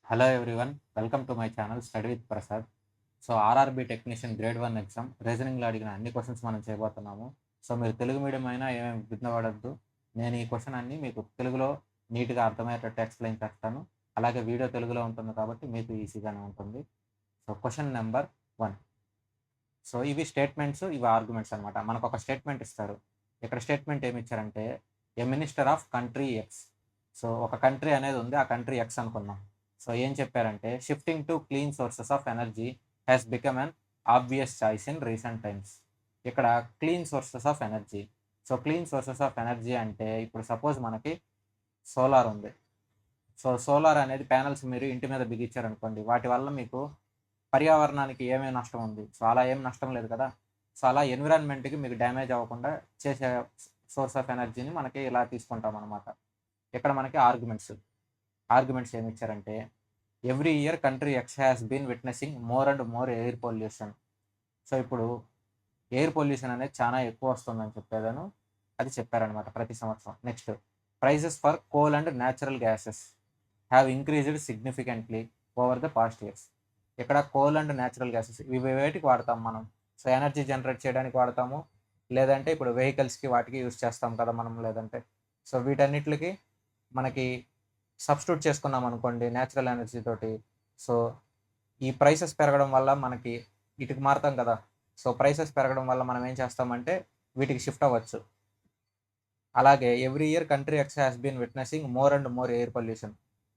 Hello everyone, welcome to my channel study with Prasad. So RRB technician grade 1 exam రీజనింగ్లో అడిగిన అన్ని questions మనం చేయబోతున్నాము. సో మీరు తెలుగు మీడియం అయినా ఏమేమి ఇబ్బంది పడద్దు. నేను ఈ క్వశ్చన్ అన్ని మీకు తెలుగులో నీట్గా అర్థమయ్యేటట్టు ఎక్స్ప్లెయిన్ చేస్తాను. అలాగే వీడియో తెలుగులో ఉంటుంది కాబట్టి మీకు ఈజీగానే ఉంటుంది. So question number 1. సో ఇవి స్టేట్మెంట్స్, ఇవి ఆర్గ్యుమెంట్స్ అనమాట. మనకు ఒక స్టేట్మెంట్ ఇస్తారు. ఇక్కడ స్టేట్మెంట్ ఏమి ఇచ్చారంటే a minister of country X. So ఒక కంట్రీ అనేది ఉంది, ఆ కంట్రీ ఎక్స్ అనుకుందాం. సో ఏం చెప్పారంటే shifting to clean sources of energy has become an obvious choice in recent times. ఇక్కడ clean sources of energy. So clean sources of energy అంటే ఇప్పుడు సపోజ్ మనకి సోలార్ ఉంది. సో సోలార్ అనేది ప్యానల్స్ మీరు ఇంటి మీద బిగించారనుకోండి, వాటి వల్ల మీకు పర్యావరణానికి ఏమేమి నష్టం ఉంది? సో అలా ఏం నష్టం లేదు కదా. సో అలా ఎన్విరాన్మెంట్కి మీకు డ్యామేజ్ అవ్వకుండా చేసే సోర్స్ ఆఫ్ ఎనర్జీని మనకి ఇలా తీసుకుంటాం అనమాట. ఇక్కడ మనకి ఆర్గ్యుమెంట్స్ ఏమి ఇచ్చారంటే every year country X has been witnessing more and more air pollution. So ఇప్పుడు ఎయిర్ పొల్యూషన్ అనేది చాలా ఎక్కువ వస్తుందని చెప్పేదాను, అది చెప్పారనమాట ప్రతి సంవత్సరం. Next, prices for coal and natural gases have increased significantly over the past years. ఇక్కడ కోల్ అండ్ న్యాచురల్ గ్యాసెస్ ఇవి వేటికి వాడతాం మనం? సో ఎనర్జీ జనరేట్ చేయడానికి వాడతాము, లేదంటే ఇప్పుడు వెహికల్స్కి వాటికి యూజ్ చేస్తాం కదా మనం. లేదంటే సో వీటన్నిటికి మనకి సబ్స్టిట్యూట్ చేసుకున్నాం అనుకోండి న్యాచురల్ ఎనర్జీ తోటి. సో ఈ ప్రైసెస్ పెరగడం వల్ల మనకి వీటికి మారుతాం కదా. సో ప్రైసెస్ పెరగడం వల్ల మనం ఏం చేస్తామంటే వీటికి షిఫ్ట్ అవ్వచ్చు. అలాగే every year country X has been witnessing more and more air pollution.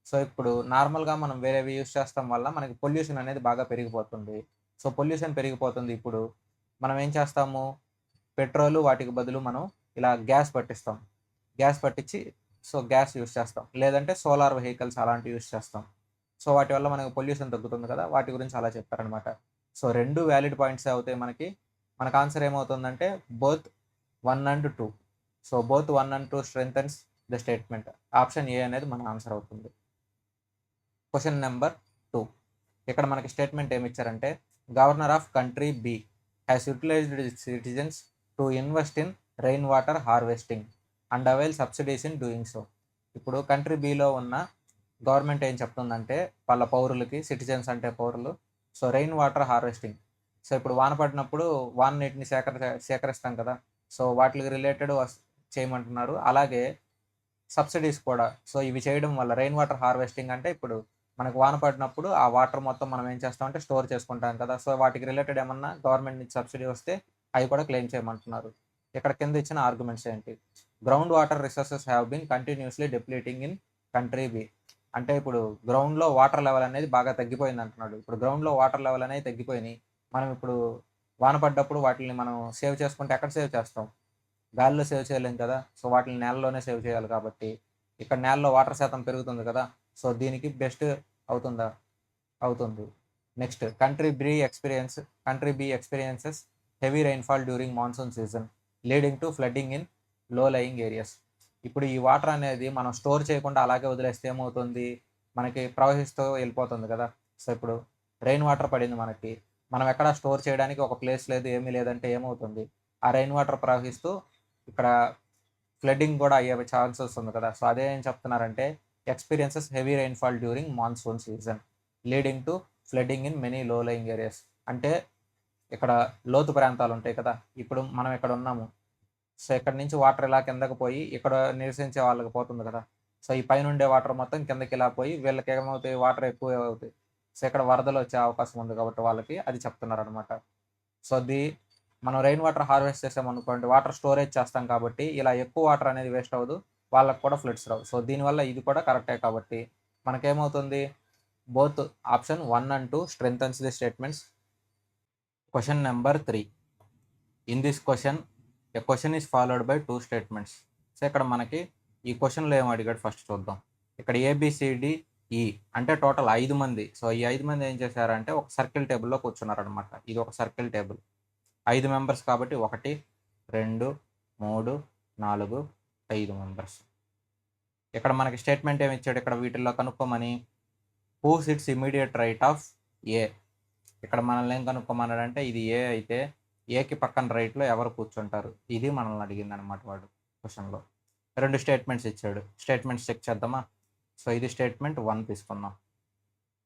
So ఇప్పుడు నార్మల్గా మనం వేరేవి యూజ్ చేస్తాం వల్ల మనకి పొల్యూషన్ అనేది బాగా పెరిగిపోతుంది. సో పొల్యూషన్ పెరిగిపోతుంది. ఇప్పుడు మనం ఏం చేస్తాము, పెట్రోలు వాటికి బదులు మనం ఇలా గ్యాస్ పట్టిస్తాం. గ్యాస్ పట్టించి సో గ్యాస్ యూజ్ చేస్తాం, లేదంటే సోలార్ వెహికల్స్ అలాంటివి యూజ్ చేస్తాం. సో వాటి వల్ల మనకు పొల్యూషన్ తగ్గుతుంది కదా. వాటి గురించి అలా చెప్పారనమాట. సో రెండు వ్యాలిడ్ పాయింట్స్ అవుతాయి మనకు ఆన్సర్ ఏమవుతుందంటే both 1 and 2. So both 1 and 2 strengthens the statement. Option A అనేది మన ఆన్సర్ అవుతుంది. Question number 2. ఇక్కడ మనకి స్టేట్మెంట్ ఏమి ఇచ్చారంటే governor of country B has utilised citizens to invest in rain water harvesting and avail subsidies in doing so. ఇప్పుడు country బిలో ఉన్న గవర్నమెంట్ ఏం చెప్తుందంటే వాళ్ళ పౌరులకి, సిటిజన్స్ అంటే పౌరులు, so rain water harvesting. So ఇప్పుడు వాన పడినప్పుడు వాన నీటిని సేకరిస్తాం కదా. సో వాటికి రిలేటెడ్ చేయమంటున్నారు. అలాగే సబ్సిడీస్ కూడా. సో ఇవి చేయడం వల్ల రెయిన్ వాటర్ హార్వెస్టింగ్ అంటే ఇప్పుడు మనకు వాన పడినప్పుడు ఆ వాటర్ మొత్తం మనం ఏం చేస్తామంటే స్టోర్ చేసుకుంటాం కదా. సో వాటికి రిలేటెడ్ ఏమన్నా గవర్నమెంట్ నుంచి సబ్సిడీ వస్తే అవి కూడా క్లెయిమ్ చేయమంటున్నారు. ఇక్కడ కింద ఇచ్చిన ఆర్గ్యుమెంట్స్ ఏంటి? Ground water resources have been continuously depleting in country B. అంటే ఇప్పుడు గ్రౌండ్లో వాటర్ లెవెల్ అనేది బాగా తగ్గిపోయింది అంటున్నాడు. ఇప్పుడు గ్రౌండ్లో వాటర్ లెవెల్ అనేది తగ్గిపోయినాయి. మనం ఇప్పుడు వాన పడ్డప్పుడు వాటిని మనం సేవ్ చేసుకుంటే ఎక్కడ సేవ్ చేస్తాం? గాలిలో సేవ్ చేయలేం కదా. సో వాటిని నేలలోనే సేవ్ చేయాలి కాబట్టి ఇక్కడ నేలలో వాటర్ శాతం పెరుగుతుంది కదా. సో దీనికి బెస్ట్ అవుతుందా? అవుతుంది. Next, country B experiences heavy rainfall during monsoon season leading to flooding in low lying areas. ఇప్పుడు ఈ వాటర్ అనేది మనం స్టోర్ చేయకుండా అలాగే వదిలేస్తే ఏమవుతుంది, మనకి ప్రవహిస్తూ వెళ్ళిపోతుంది కదా. సో ఇప్పుడు రెయిన్ వాటర్ పడింది మనకి, మనం ఎక్కడ స్టోర్ చేయడానికి ఒక ప్లేస్ లేదు, ఏమీ లేదంటే ఏమవుతుంది, ఆ రెయిన్ వాటర్ ప్రవహిస్తూ ఇక్కడ ఫ్లడ్డింగ్ కూడా అయ్యే ఛాన్సెస్ ఉంది కదా. సో అదే ఏం చెప్తున్నారంటే experiences heavy rainfall during monsoon season leading to flooding in many లో లయింగ్ ఏరియాస్. అంటే ఇక్కడ లోతు ప్రాంతాలు ఉంటాయి కదా. ఇప్పుడు మనం ఇక్కడ ఉన్నాము. సో ఇక్కడ నుంచి వాటర్ ఇలా కిందకి పోయి ఇక్కడ నివసించే వాళ్ళకి పోతుంది కదా. సో ఈ పైన ఉండే వాటర్ మొత్తం కిందకి ఇలా పోయి వీళ్ళకి ఏమవుతాయి, వాటర్ ఎక్కువ అవుతాయి. సో ఇక్కడ వరదలు వచ్చే అవకాశం ఉంది కాబట్టి వాళ్ళకి అది చెప్తున్నారు అనమాట. సో మనం రెయిన్ వాటర్ హార్వెస్ట్ చేసామనుకోండి, వాటర్ స్టోరేజ్ చేస్తాం కాబట్టి ఇలా ఎక్కువ వాటర్ అనేది వేస్ట్ అవ్వదు, వాళ్ళకి కూడా ఫ్లడ్స్ రావు. సో దీనివల్ల ఇది కూడా కరెక్టే కాబట్టి మనకేమవుతుంది, both option 1 and 2 strengthens the statements. Question number 3. In this question a question is followed by 2 statements. So ఇక్కడ మనకి ఈ క్వశ్చన్లో ఏం అడిగాడు ఫస్ట్ చూద్దాం. ఇక్కడ ఏబిసిడిఈ అంటే టోటల్ 5 మంది. సో ఈ 5 మంది ఏం చేశారంటే ఒక సర్కిల్ టేబుల్లో కూర్చున్నారనమాట. ఇది ఒక సర్కిల్ టేబుల్, 5 మెంబర్స్ కాబట్టి 1 2 3 4 5 మెంబర్స్. ఇక్కడ మనకి స్టేట్మెంట్ ఏమి ఇచ్చాడు, ఇక్కడ వీటిల్లో కనుక్కోమని. Who sits immediate right of A. ఇక్కడ మనల్ని ఏం కనుక్కోమన్నాడంటే ఇది ఏ అయితే ఏకి పక్కన రైట్లో ఎవరు కూర్చుంటారు, ఇది మనల్ని అడిగింది అనమాట వాడు క్వశ్చన్లో. 2 స్టేట్మెంట్స్ ఇచ్చాడు. స్టేట్మెంట్స్ చెక్ చేద్దామా. సో ఇది స్టేట్మెంట్ 1 తీసుకుందాం.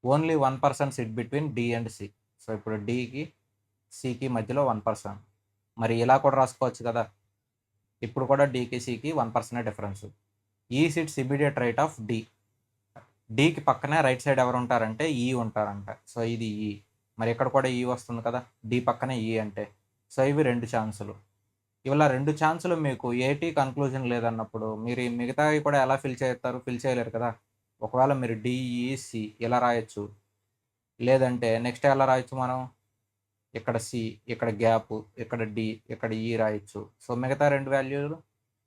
Only 1% sit between D and C. So ఇప్పుడు డికి సికి మధ్యలో 1%. మరి ఇలా కూడా రాసుకోవచ్చు కదా, ఇప్పుడు కూడా డికి సికి 1% difference. E sits immediate right of D. డికి పక్కనే రైట్ సైడ్ ఎవరు ఉంటారంటే ఈ ఉంటారంట. సో ఇది ఈ. మరి ఇక్కడ కూడా ఈ వస్తుంది కదా, డి పక్కనే ఈ అంటే. సో ఇవి 2 ఛాన్సులు. ఇలా 2 ఛాన్సులు మీకు ఏటీ కన్క్లూజన్ లేదన్నప్పుడు మీరు ఈ మిగతావి కూడా ఎలా ఫిల్ చేస్తారు? ఫిల్ చేయలేరు కదా. ఒకవేళ మీరు డిఈసి ఇలా రాయొచ్చు. లేదంటే నెక్స్ట్ ఎలా రాయొచ్చు మనం? ఇక్కడ సి, ఇక్కడ గ్యాప్, ఇక్కడ డి, ఇక్కడ ఈ రాయొచ్చు. సో మిగతా 2 వాల్యూలు.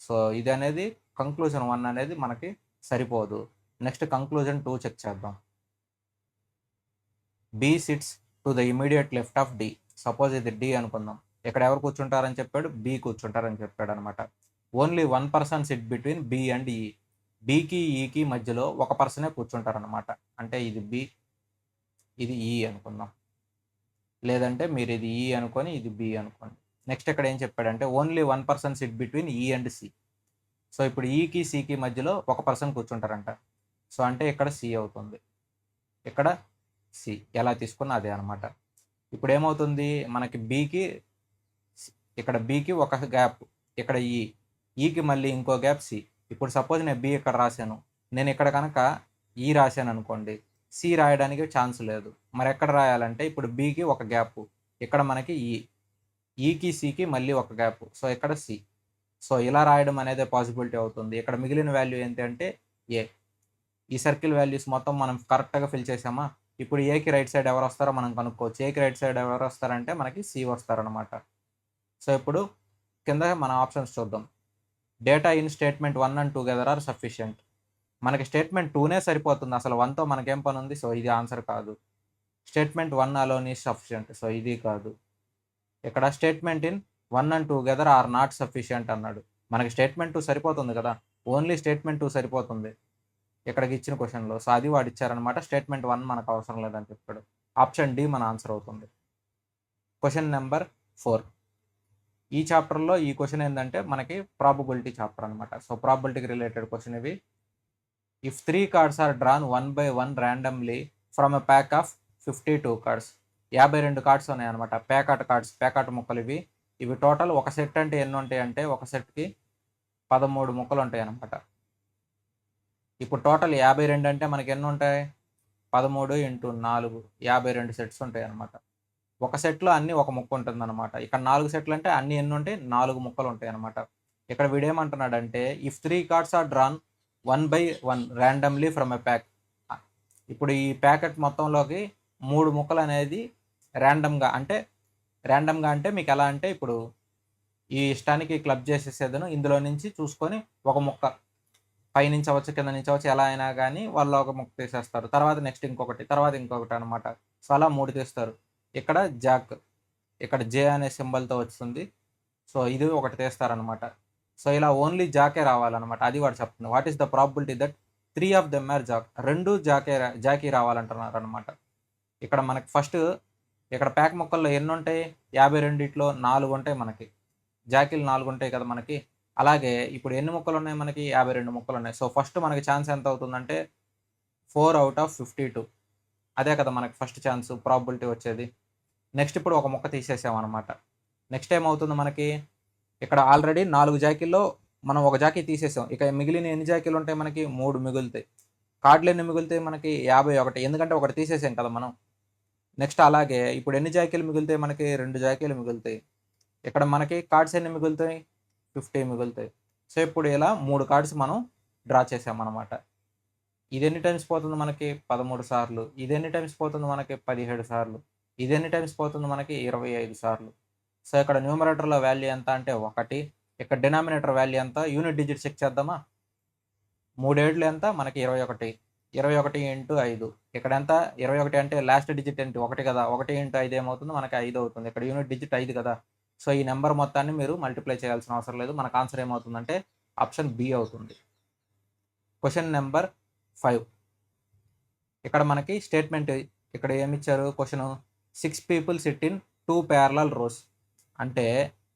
సో ఇది అనేది కంక్లూజన్ 1 అనేది మనకి సరిపోదు. నెక్స్ట్ కంక్లూజన్ 2 చెక్ చేద్దాం. B sits to the immediate left of D. Suppose ఇది డి అనుకుందాం. ఇక్కడ ఎవరు కూర్చుంటారని చెప్పాడు? బి కూర్చుంటారని చెప్పాడు అనమాట. Only 1% sit between B and E. బికి ఈకి మధ్యలో ఒక పర్సనే కూర్చుంటారనమాట. అంటే ఇది బి, ఇది ఈ అనుకుందాం. లేదంటే మీరు ఇది ఈ అనుకొని ఇది బి అనుకోండి. నెక్స్ట్ ఇక్కడ ఏం చెప్పాడంటే ఓన్లీ 1% సిట్ బిట్వీన్ ఈ అండ్ సి. సో ఇప్పుడు ఈకి సికి మధ్యలో ఒక పర్సన్ కూర్చుంటారంట. సో అంటే ఇక్కడ సి అవుతుంది, ఇక్కడ సి. ఎలా తీసుకున్నా అదే అనమాట. ఇప్పుడు ఏమవుతుంది మనకి బీకి, ఇక్కడ బీకి ఒక గ్యాప్, ఇక్కడ ఈకి మళ్ళీ ఇంకో గ్యాప్ సి. ఇప్పుడు సపోజ్ నేను బి ఇక్కడ రాశాను, నేను ఇక్కడ కనుక ఈ రాశాను అనుకోండి, సి రాయడానికి ఛాన్స్ లేదు. మరి ఎక్కడ రాయాలంటే ఇప్పుడు బీకి ఒక గ్యాప్, ఇక్కడ మనకి ఈకి సికి మళ్ళీ ఒక గ్యాప్. సో ఇక్కడ సి. సో ఇలా రాయడం అనేది పాసిబిలిటీ అవుతుంది. ఇక్కడ మిగిలిన వాల్యూ ఏంటి అంటే ఏ. ఈ సర్కిల్ వాల్యూస్ మొత్తం మనం కరెక్ట్గా ఫిల్ చేసామా? ఇప్పుడు ఏకి రైట్ సైడ్ ఎవరు వస్తారో మనం కనుక్కోవచ్చు. ఏకి రైట్ సైడ్ ఎవరు వస్తారంటే మనకి సి వస్తారనమాట. సో ఇప్పుడు కింద మన ఆప్షన్స్ చూద్దాం. Data in statement 1 and 2 together are sufficient. మనకి స్టేట్మెంట్ 2నే సరిపోతుంది, అసలు 1తో మనకేం పని ఉంది? సో ఇది ఆన్సర్ కాదు. Statement 1 alone is sufficient. So ఇది కాదు. ఇక్కడ statement in 1 and 2 together are not sufficient అన్నాడు. మనకి స్టేట్మెంట్ 2 సరిపోతుంది కదా, ఓన్లీ స్టేట్మెంట్ 2 సరిపోతుంది ఇక్కడికి ఇచ్చిన క్వశ్చన్లో. సో అది వాడు ఇచ్చారనమాట. స్టేట్మెంట్ 1 మనకు అవసరం లేదని చెప్పాడు. ఆప్షన్ డి మన ఆన్సర్ అవుతుంది. Question number 4. ఈ చాప్టర్లో ఈ క్వశ్చన్ ఏంటంటే మనకి ప్రాబబిలిటీ చాప్టర్ అనమాట. సో ప్రాబబిలిటీకి రిలేటెడ్ క్వశ్చన్ ఇవి. If 3 cards are drawn 1 by 1 randomly from a pack of 52 cards. 52 cards ఉన్నాయన్నమాట. ప్యాకాట్ కార్డ్స్, ప్యాకాట్ ముక్కలు ఇవి. ఇవి టోటల్ ఒక సెట్ అంటే ఎన్ని ఉంటాయి అంటే ఒక సెట్కి 13 ముక్కలు ఉంటాయి అన్నమాట. ఇప్పుడు టోటల్ 52 అంటే మనకి ఎన్ని ఉంటాయి? 13 × 4 52 సెట్స్ ఉంటాయి అన్నమాట. ఒక సెట్లో అన్ని ఒక ముక్క ఉంటుంది అనమాట. ఇక్కడ 4 సెట్లు అంటే అన్ని ఎన్ని ఉంటాయి? 4 ముక్కలు ఉంటాయి అనమాట. ఇక్కడ వీడేమంటున్నాడంటే if 3 cards are drawn 1 by 1 randomly from a pack. ఇప్పుడు ఈ ప్యాకెట్ మొత్తంలోకి 3 ముక్కలు అనేది ర్యాండమ్గా అంటే మీకు ఎలా అంటే ఇప్పుడు ఈ ఇష్టానికి క్లబ్ చేసేసేదను ఇందులో నుంచి చూసుకొని ఒక ముక్క పైనుంచి అవ్వచ్చు, కింద నుంచి అవ్వచ్చు, ఎలా అయినా కానీ వాళ్ళు ఒక ముక్క తీసేస్తారు. తర్వాత నెక్స్ట్ ఇంకొకటి, తర్వాత ఇంకొకటి అనమాట. సో అలా 3 తీస్తారు. ఇక్కడ జాక్, ఇక్కడ జే అనే సింబల్తో వస్తుంది. సో ఇది ఒకటి తీస్తారనమాట. సో ఇలా ఓన్లీ జాకే రావాలన్నమాట. అది వాడు చెప్తుంది. What is the probability that 3 of them are jack. 2 జాకీ రావాలంటున్నారు అనమాట. ఇక్కడ మనకి ఫస్ట్ ఇక్కడ ప్యాక్ ముక్కల్లో ఎన్ని ఉంటాయి? 52లో 4 ఉంటాయి మనకి. జాకీలు 4 ఉంటాయి కదా మనకి. అలాగే ఇప్పుడు ఎన్ని ముక్కలు ఉన్నాయి మనకి? 52 ముక్కలు ఉన్నాయి. సో ఫస్ట్ మనకి ఛాన్స్ ఎంత అవుతుందంటే 4 out of 52. అదే కదా మనకి ఫస్ట్ ఛాన్స్ ప్రాబిలిటీ వచ్చేది. నెక్స్ట్ ఇప్పుడు ఒక ముక్క తీసేసామన్నమాట. నెక్స్ట్ ఏమవుతుంది మనకి? ఇక్కడ ఆల్రెడీ 4 జాకీల్లో మనం ఒక జాకీ తీసేసాం. ఇక మిగిలిన ఎన్ని జాకీలు ఉంటాయి మనకి? 3 మిగులుతాయి. కార్డులు ఎన్ని మిగులుతాయి మనకి? 51, ఎందుకంటే ఒకటి తీసేసాం కదా మనం. నెక్స్ట్ అలాగే ఇప్పుడు ఎన్ని జాకీలు మిగులుతాయి మనకి? 2 జాకీలు మిగులుతాయి. ఇక్కడ మనకి కార్డ్స్ ఎన్ని మిగులుతాయి? 50 మిగులుతాయి. సో ఇప్పుడు ఇలా 3 కార్డ్స్ మనం డ్రా చేసామన్నమాట. ఇది ఎన్ని టైమ్స్ పోతుంది మనకి? 13 సార్లు. ఇది ఎన్ని టైమ్స్ పోతుంది మనకి? 17 సార్లు. ఇది ఎన్ని టైమ్స్ పోతుంది మనకి? 25 సార్లు. సో ఇక్కడ న్యూమరేటర్లో వాల్యూ ఎంత అంటే 1. ఇక్కడ డినామినేటర్ వాల్యూ ఎంత? యూనిట్ డిజిట్ చెక్ చేద్దామా? 3 ఏళ్ళు ఎంత మనకి? 21. 21 × 5. ఇక్కడ ఎంత? 21 అంటే లాస్ట్ డిజిట్ ఏంటి? 1 కదా. 1 × 5 ఏమవుతుంది మనకి? 5 అవుతుంది. ఇక్కడ యూనిట్ డిజిట్ 5 కదా. సో ఈ నెంబర్ మొత్తాన్ని మీరు మల్టిప్లై చేయాల్సిన అవసరం లేదు. మనకు ఆన్సర్ ఏమవుతుందంటే ఆప్షన్ బి అవుతుంది. Question number 5. ఇక్కడ మనకి స్టేట్మెంట్ ఇక్కడ ఏమిచ్చారు? Question 6 people sit in 2 parallel rows. అంటే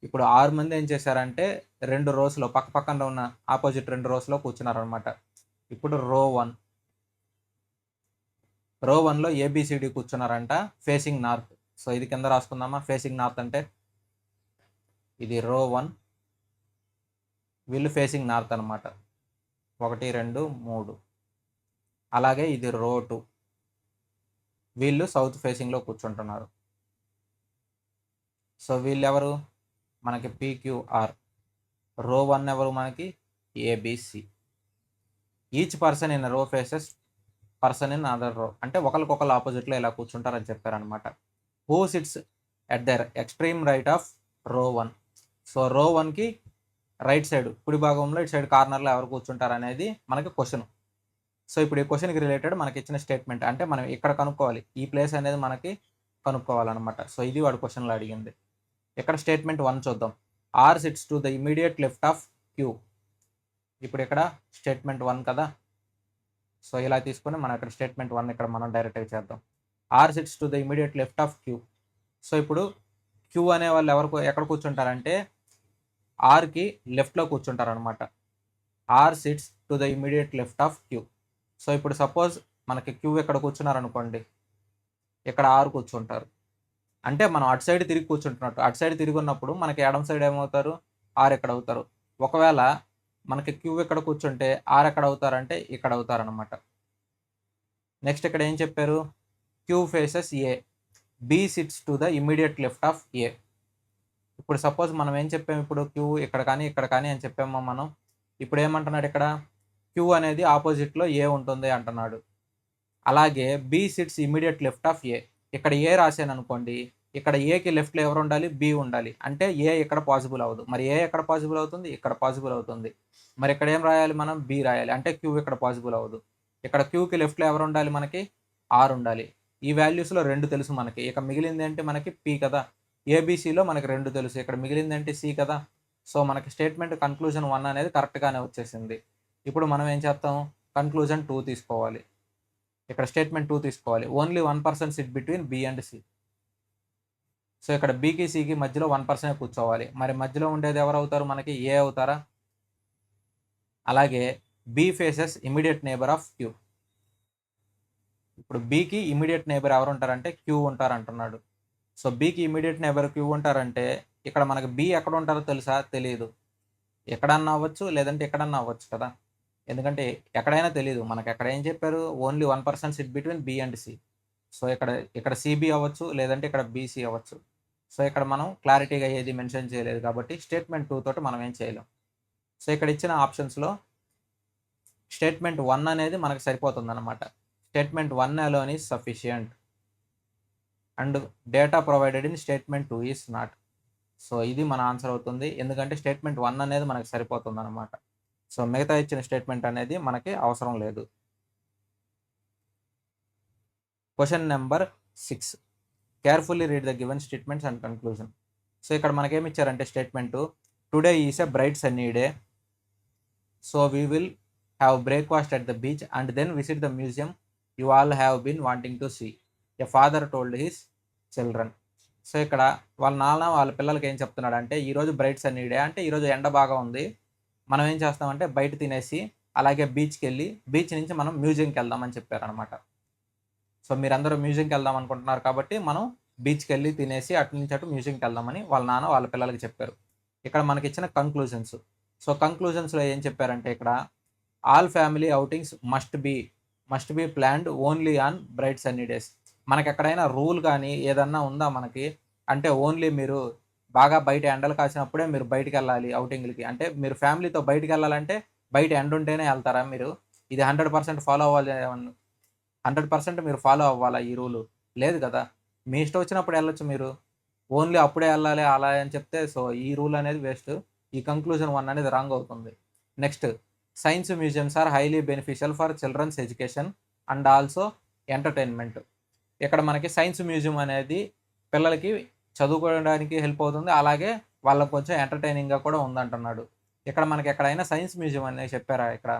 ఇప్పుడు 6 మంది ఏం చేశారంటే 2 రోస్లో పక్క పక్కన ఉన్న ఆపోజిట్ 2 రోస్లో కూర్చున్నారనమాట. ఇప్పుడు రో 1, రో 1లో ఏబిసిడి కూర్చున్నారంట ఫేసింగ్ నార్త్. సో ఇది కింద రాసుకుందామా. ఫేసింగ్ నార్త్ అంటే ఇది రో 1, వీళ్ళు ఫేసింగ్ నార్త్ అనమాట. 1 2 3. అలాగే ఇది రో 2, వీళ్ళు సౌత్ ఫేసింగ్లో కూర్చుంటున్నారు. సో వీళ్ళెవరు మనకి పీక్యూఆర్. రో 1 ఎవరు మనకి ABC. Each person in row faces person in other row. అంటే ఒకరికొకరు ఆపోజిట్లో ఇలా కూర్చుంటారని చెప్పారనమాట. Who sits at the extreme right of row 1. So రో 1కి రైట్ సైడ్ కుడి భాగంలో ఇటు సైడ్ కార్నర్లో ఎవరు కూర్చుంటారు అనేది మనకి క్వశ్చన్. సో ఇప్పుడు ఈ క్వశ్చన్కి రిలేటెడ్ మనకి ఇచ్చిన స్టేట్మెంట్ అంటే మనం ఇక్కడ కనుక్కోవాలి, ఈ ప్లేస్ అనేది మనకి కనుక్కోవాలన్నమాట. సో ఇది వాడు క్వశ్చన్లో అడిగింది. ఇక్కడ స్టేట్మెంట్ 1 చూద్దాం. R sits to the immediate left of Q. ఇప్పుడు ఇక్కడ స్టేట్మెంట్ 1 కదా. సో ఇలా తీసుకొని మనం ఇక్కడ స్టేట్మెంట్ 1 ఇక్కడ మనం డైరెక్ట్గా చేద్దాం. R sits to the immediate left of Q. So ఇప్పుడు క్యూ అనే వాళ్ళు ఎక్కడ కూర్చుంటారంటే ఆర్కి లెఫ్ట్లో కూర్చుంటారనమాట. R sits to the immediate left of Q. So ఇప్పుడు సపోజ్ మనకి క్యూ ఎక్కడ కూర్చున్నారనుకోండి, ఇక్కడ ఆర్ కూర్చుంటారు. అంటే మనం అటు సైడ్ తిరిగి కూర్చుంటున్నట్టు. అటు సైడ్ తిరిగి ఉన్నప్పుడు మనకి ఎడమ సైడ్ ఏమవుతారు, ఆర్ ఎక్కడ అవుతారు. ఒకవేళ మనకి క్యూ ఎక్కడ కూర్చుంటే ఆర్ ఎక్కడ అవుతారంటే ఇక్కడ అవుతారనమాట. నెక్స్ట్ ఇక్కడ ఏం చెప్పారు, Q faces A, B sits to the immediate left of A. ఇప్పుడు సపోజ్ మనం ఏం చెప్పాము, ఇప్పుడు క్యూ ఇక్కడ కానీ అని చెప్పామో మనం. ఇప్పుడు ఏమంటున్నాడు ఇక్కడ, క్యూ అనేది ఆపోజిట్లో ఏ ఉంటుంది అంటున్నాడు. అలాగే B sits immediate left of A. ఇక్కడ ఏ రాశాను అనుకోండి, ఇక్కడ ఏకి లెఫ్ట్లో ఎవరు ఉండాలి, బి ఉండాలి. అంటే ఏ ఇక్కడ పాసిబుల్ అవ్వదు. మరి ఏ ఎక్కడ పాసిబుల్ అవుతుంది, ఇక్కడ పాసిబుల్ అవుతుంది. మరి ఇక్కడ ఏం రాయాలి మనం, బి రాయాలి. అంటే క్యూ ఇక్కడ పాసిబుల్ అవ్వదు. ఇక్కడ క్యూకి లెఫ్ట్లో ఎవరు ఉండాలి, మనకి ఆర్ ఉండాలి. ఈ వాల్యూస్లో 2 తెలుసు మనకి. ఇక మిగిలింది ఏంటి మనకి పి కదా. ఏబిసిలో మనకి 2 తెలుసు. ఇక్కడ మిగిలింది ఏంటి సి కదా. సో మనకి స్టేట్మెంట్ కన్క్లూజన్ 1 అనేది కరెక్ట్గానే వచ్చేసింది. ఇప్పుడు మనం ఏం చేస్తాం, కన్క్లూజన్ 2 తీసుకోవాలి. ఇక్కడ స్టేట్మెంట్ 2 తీసుకోవాలి. Only 1% sit between B and C. So ఇక్కడ బికి సికి మధ్యలో 1% కూర్చోవాలి. మరి మధ్యలో ఉండేది ఎవరు అవుతారు, మనకి ఏ అవుతారా. అలాగే B faces immediate neighbour of Q. ఇప్పుడు బికి ఇమీడియట్ నేబర్ ఎవరు ఉంటారంటే క్యూ ఉంటారు అంటున్నాడు. సో బికి ఇమీడియట్ నేబర్ క్యూ ఉంటారంటే ఇక్కడ మనకి బి ఎక్కడ ఉంటారో తెలుసా, తెలియదు. ఎక్కడన్నా అవ్వచ్చు, లేదంటే ఎక్కడన్నా అవ్వచ్చు కదా. ఎందుకంటే ఎక్కడైనా తెలియదు మనకి. ఎక్కడ ఏం చెప్పారు, only 1% sit between B and C. So ఇక్కడ సిబి అవ్వచ్చు, లేదంటే ఇక్కడ బీసీ అవ్వచ్చు. సో ఇక్కడ మనం క్లారిటీగా ఏది మెన్షన్ చేయలేదు కాబట్టి స్టేట్మెంట్ 2 తోటి మనం ఏం చేయలేం. సో ఇక్కడ ఇచ్చిన ఆప్షన్స్లో స్టేట్మెంట్ 1 అనేది మనకు సరిపోతుంది అనమాట. Statement 1 alone is sufficient and data provided in statement 2 is not. So ఇది మన ఆన్సర్ అవుతుంది. ఎందుకంటే స్టేట్మెంట్ 1 అనేది మనకు సరిపోతుంది అనమాట. సో మిగతా ఇచ్చిన స్టేట్మెంట్ అనేది మనకి అవసరం లేదు. Question number 6. Carefully read the given statements and conclusion. So ఇక్కడ మనకేమి ఇచ్చారంటే statement, today is a bright sunny day, so we will have breakfast at the beach and then visit the museum you all have been wanting to see, a father told his children. So ఇక్కడ వాళ్ళ నాన్న వాళ్ళ పిల్లలకి ఏం చెప్తున్నాడు అంటే, ఈరోజు bright sunny day అంటే ఈరోజు ఎండ బాగా ఉంది, మనం ఏం చేస్తామంటే బయట తినేసి అలాగే బీచ్కి వెళ్ళి బీచ్ నుంచి మనం మ్యూజియంకి వెళ్దామని చెప్పారనమాట. సో మీరందరూ మ్యూజియంకి వెళ్దాం అనుకుంటున్నారు కాబట్టి మనం బీచ్కి వెళ్ళి తినేసి అటు నుంచి అటు మ్యూజియంకి వెళ్దామని వాళ్ళ నాన్న వాళ్ళ పిల్లలకి చెప్పారు. ఇక్కడ మనకి ఇచ్చిన కంక్లూజన్స్. సో కంక్లూజన్స్లో ఏం చెప్పారంటే ఇక్కడ all family outings must be planned only on bright sunny days. మనకి ఎక్కడైనా రూల్ కానీ ఏదన్నా ఉందా మనకి అంటే, ఓన్లీ మీరు బాగా బయట ఎండలు కాసినప్పుడే మీరు బయటికి వెళ్ళాలి అవుటింగ్లకి. అంటే మీరు ఫ్యామిలీతో బయటికి వెళ్ళాలంటే బయట ఎండ ఉంటేనే వెళ్తారా మీరు? ఇది 100% ఫాలో అవ్వాలి, 100% మీరు ఫాలో అవ్వాలా ఈ రూలు? లేదు కదా. మీ ఇష్టం వచ్చినప్పుడు వెళ్ళొచ్చు మీరు. ఓన్లీ అప్పుడే వెళ్ళాలి అలా అని చెప్తే సో ఈ రూల్ అనేది వేస్ట్. ఈ కంక్లూజన్ 1 అనేది రాంగ్ అవుతుంది. Next, science museums are highly beneficial for children's education and also entertainment. ఇక్కడ మనకి సైన్స్ మ్యూజియం అనేది పిల్లలకి చదువుకోవడానికి హెల్ప్ అవుతుంది, అలాగే వాళ్ళకు కొంచెం ఎంటర్టైనింగ్గా కూడా ఉందంటున్నాడు. ఇక్కడ మనకి ఎక్కడైనా సైన్స్ మ్యూజియం అనేది చెప్పారా? ఇక్కడ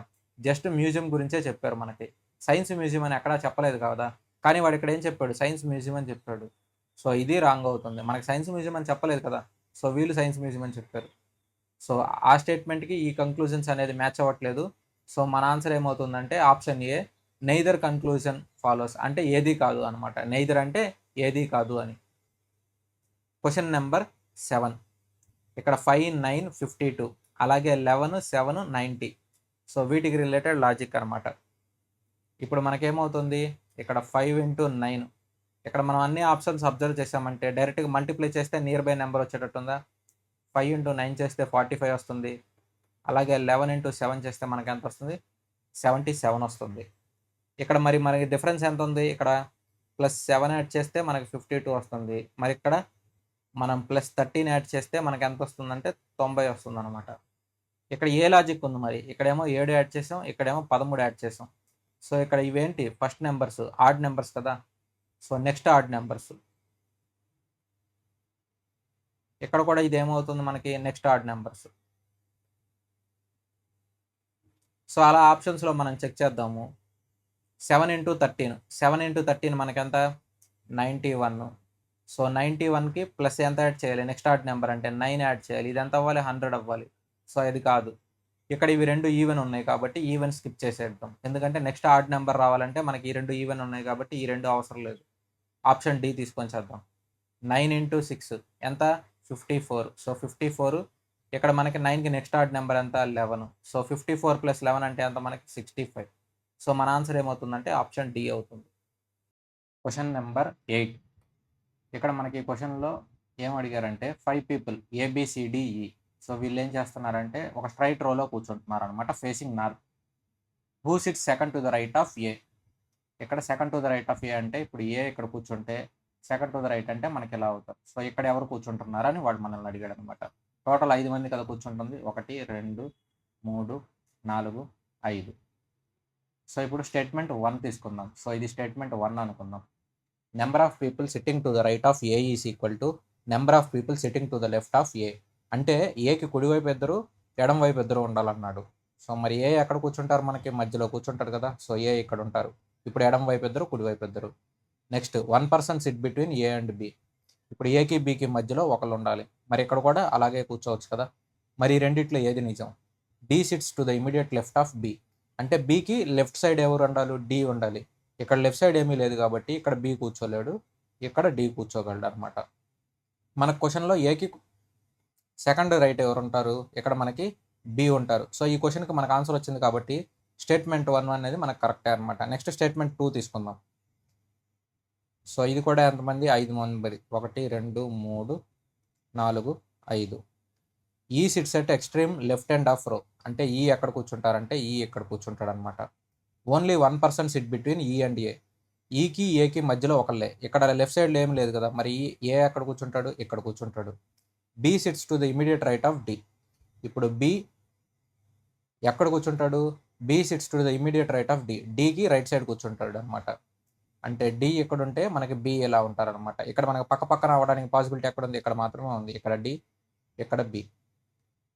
జస్ట్ మ్యూజియం గురించే చెప్పారు మనకి. సైన్స్ మ్యూజియం అని ఎక్కడా చెప్పలేదు కదా. కానీ వాడు ఇక్కడ ఏం చెప్పాడు, సైన్స్ మ్యూజియం అని చెప్పాడు. సో ఇది రాంగ్ అవుతుంది. మనకి సైన్స్ మ్యూజియం అని చెప్పలేదు కదా. సో వీళ్ళు సైన్స్ మ్యూజియం అని చెప్పారు. సో ఆ స్టేట్మెంట్కి ఈ కంక్లూజన్స్ అనేది మ్యాచ్ అవ్వట్లేదు. సో మన ఆన్సర్ ఏమవుతుందంటే ఆప్షన్ ఏ, నెయిదర్ కన్క్లూజన్ ఫాలోస్ అంటే ఏది కాదు అనమాట. నెయిదర్ అంటే ఏది కాదు అని. Question number 7. ఇక్కడ 5, 9, 52 అలాగే 11, 7, 90. సో వీటికి రిలేటెడ్ లాజిక్ అనమాట. ఇప్పుడు మనకేమవుతుంది, ఇక్కడ 5 ఇంటూ 9, ఇక్కడ మనం అన్ని ఆప్షన్స్ అబ్జర్వ్ చేసామంటే డైరెక్ట్గా మల్టిప్లై చేస్తే నియర్ బై నెంబర్ వచ్చేటట్టుందా. 5 ఇంటూ 9 చేస్తే 45 వస్తుంది. అలాగే 11 ఇంటూ 7 చేస్తే మనకి ఎంత వస్తుంది, 77 వస్తుంది. ఇక్కడ మరి మనకి డిఫరెన్స్ ఎంత ఉంది, ఇక్కడ +7 యాడ్ చేస్తే మనకి 52 వస్తుంది. మరి ఇక్కడ మనం +13 యాడ్ చేస్తే మనకి ఎంత వస్తుందంటే 90 వస్తుంది అనమాట. ఇక్కడ ఏ లాజిక్ ఉంది మరి, ఇక్కడేమో 7 యాడ్ చేసాం, ఇక్కడేమో 13 యాడ్ చేసాం. సో ఇక్కడ ఇవేంటి ఫస్ట్ నెంబర్స్, ఆడ్ నెంబర్స్ కదా. సో నెక్స్ట్ ఆడ్ నెంబర్స్, ఇక్కడ కూడా ఇది ఏమవుతుంది మనకి నెక్స్ట్ ఆడ్ నెంబర్స్. సో అలా ఆప్షన్స్లో మనం చెక్ చేద్దాము. 7 ఇంటూ 13, 7 ఇంటూ 13 మనకెంత 91. సో 91కి ప్లస్ ఎంత యాడ్ చేయాలి, నెక్స్ట్ ఆడ్ నెంబర్ అంటే 9 యాడ్ చేయాలి. ఇది ఎంత అవ్వాలి, 100 అవ్వాలి. సో ఇది కాదు. ఇక్కడ ఇవి రెండు ఈవెన్ ఉన్నాయి కాబట్టి ఈవెన్ స్కిప్ చేసేద్దాం. ఎందుకంటే నెక్స్ట్ ఆడ్ నెంబర్ రావాలంటే మనకి ఈ రెండు ఈవెన్ ఉన్నాయి కాబట్టి ఈ రెండు అవసరం లేదు. ఆప్షన్ డి తీసుకొని చేద్దాం. 9 ఇంటూ 6 ఎంత 54. సో 54, ఇక్కడ మనకి 9కి నెక్స్ట్ ఆడ్ నెంబర్ ఎంత 11. సో 54 + 11 అంటే ఎంత మనకి 65. సో మన ఆన్సర్ ఏమవుతుందంటే ఆప్షన్ డి అవుతుంది. Question number 8. ఇక్కడ మనకి క్వశ్చన్లో ఏం అడిగారంటే 5 పీపుల్ ABCDE. సో వీళ్ళు ఏం చేస్తున్నారంటే ఒక స్ట్రైట్ రోలో కూర్చుంటున్నారు అనమాట, facing north. Who sits second to the right of A. ఇక్కడ second to the right of A అంటే ఇప్పుడు ఏ ఇక్కడ కూర్చుంటే సెకండ్ టు ద రైట్ అంటే మనకి ఎలా అవుతారు. సో ఇక్కడ ఎవరు కూర్చుంటున్నారని వాడు మనల్ని అడిగాడు అనమాట. టోటల్ 5 మంది కదా కూర్చుంటుంది, 1, 2, 3, 4, 5. సో ఇప్పుడు స్టేట్మెంట్ 1 తీసుకుందాం. సో ఇది స్టేట్మెంట్ 1 అనుకుందాం. Number of people sitting to the right of A is equal to number of people sitting to the left of A. అంటే ఏకి కుడివైపు ఇద్దరు, ఎడం వైపు ఇద్దరు ఉండాలన్నాడు. సో మరి ఏ ఎక్కడ కూర్చుంటారు, మనకి మధ్యలో కూర్చుంటారు కదా. సో ఏ ఇక్కడ ఉంటారు. ఇప్పుడు ఎడం వైపు ఇద్దరు, కుడివైపు ఇద్దరు. Next 1 person sit between A and B. ఇప్పుడు ఏకి బికి మధ్యలో ఒకళ్ళు ఉండాలి. మరి ఇక్కడ కూడా అలాగే కూర్చోవచ్చు కదా. మరి ఈ రెండిట్లో ఏది నిజం. D sits to the immediate left of B. అంటే బికి లెఫ్ట్ సైడ్ ఎవరు ఉండాలి, డి ఉండాలి. ఇక్కడ లెఫ్ట్ సైడ్ ఏమీ లేదు కాబట్టి ఇక్కడ బి కూర్చోలేడు, ఇక్కడ డి కూర్చోగలడు అనమాట. మన క్వశ్చన్లో ఏకి సెకండ్ రైట్ ఎవరు ఉంటారు, ఇక్కడ మనకి బి ఉంటారు. సో ఈ క్వశ్చన్కి మనకు ఆన్సర్ వచ్చింది కాబట్టి స్టేట్మెంట్ 1 అనేది మనకు కరెక్టే అనమాట. నెక్స్ట్ స్టేట్మెంట్ 2 తీసుకుందాం. సో ఇది కూడా ఎంతమంది, 5 మంది. 1, 2, 3, 4, 5. ఈ sits at extreme left and of రో. అంటే ఈ ఎక్కడ కూర్చుంటారంటే ఈ ఇక్కడ కూర్చుంటాడు అనమాట. ఓన్లీ 1 పర్సన్ సిట్ బిట్వీన్ ఈ అండ్ ఏ. ఈకి ఏకి మధ్యలో ఒకళ్ళే. ఇక్కడ లెఫ్ట్ సైడ్లో ఏం లేదు కదా. మరి ఏ ఎక్కడ కూర్చుంటాడు, ఇక్కడ కూర్చుంటాడు. B sits to the immediate right of D. ఇప్పుడు బి ఎక్కడ కూర్చుంటాడు, B sits to the immediate right of D. డికి రైట్ సైడ్ కూర్చుంటాడు అనమాట. అంటే డి ఎక్కడ ఉంటే మనకి బి ఎలా ఉంటారనమాట. ఇక్కడ మనకి పక్క పక్కన అవ్వడానికి పాసిబిలిటీ ఎక్కడ ఉంది, ఇక్కడ మాత్రమే ఉంది. ఇక్కడ డి, ఇక్కడ బి.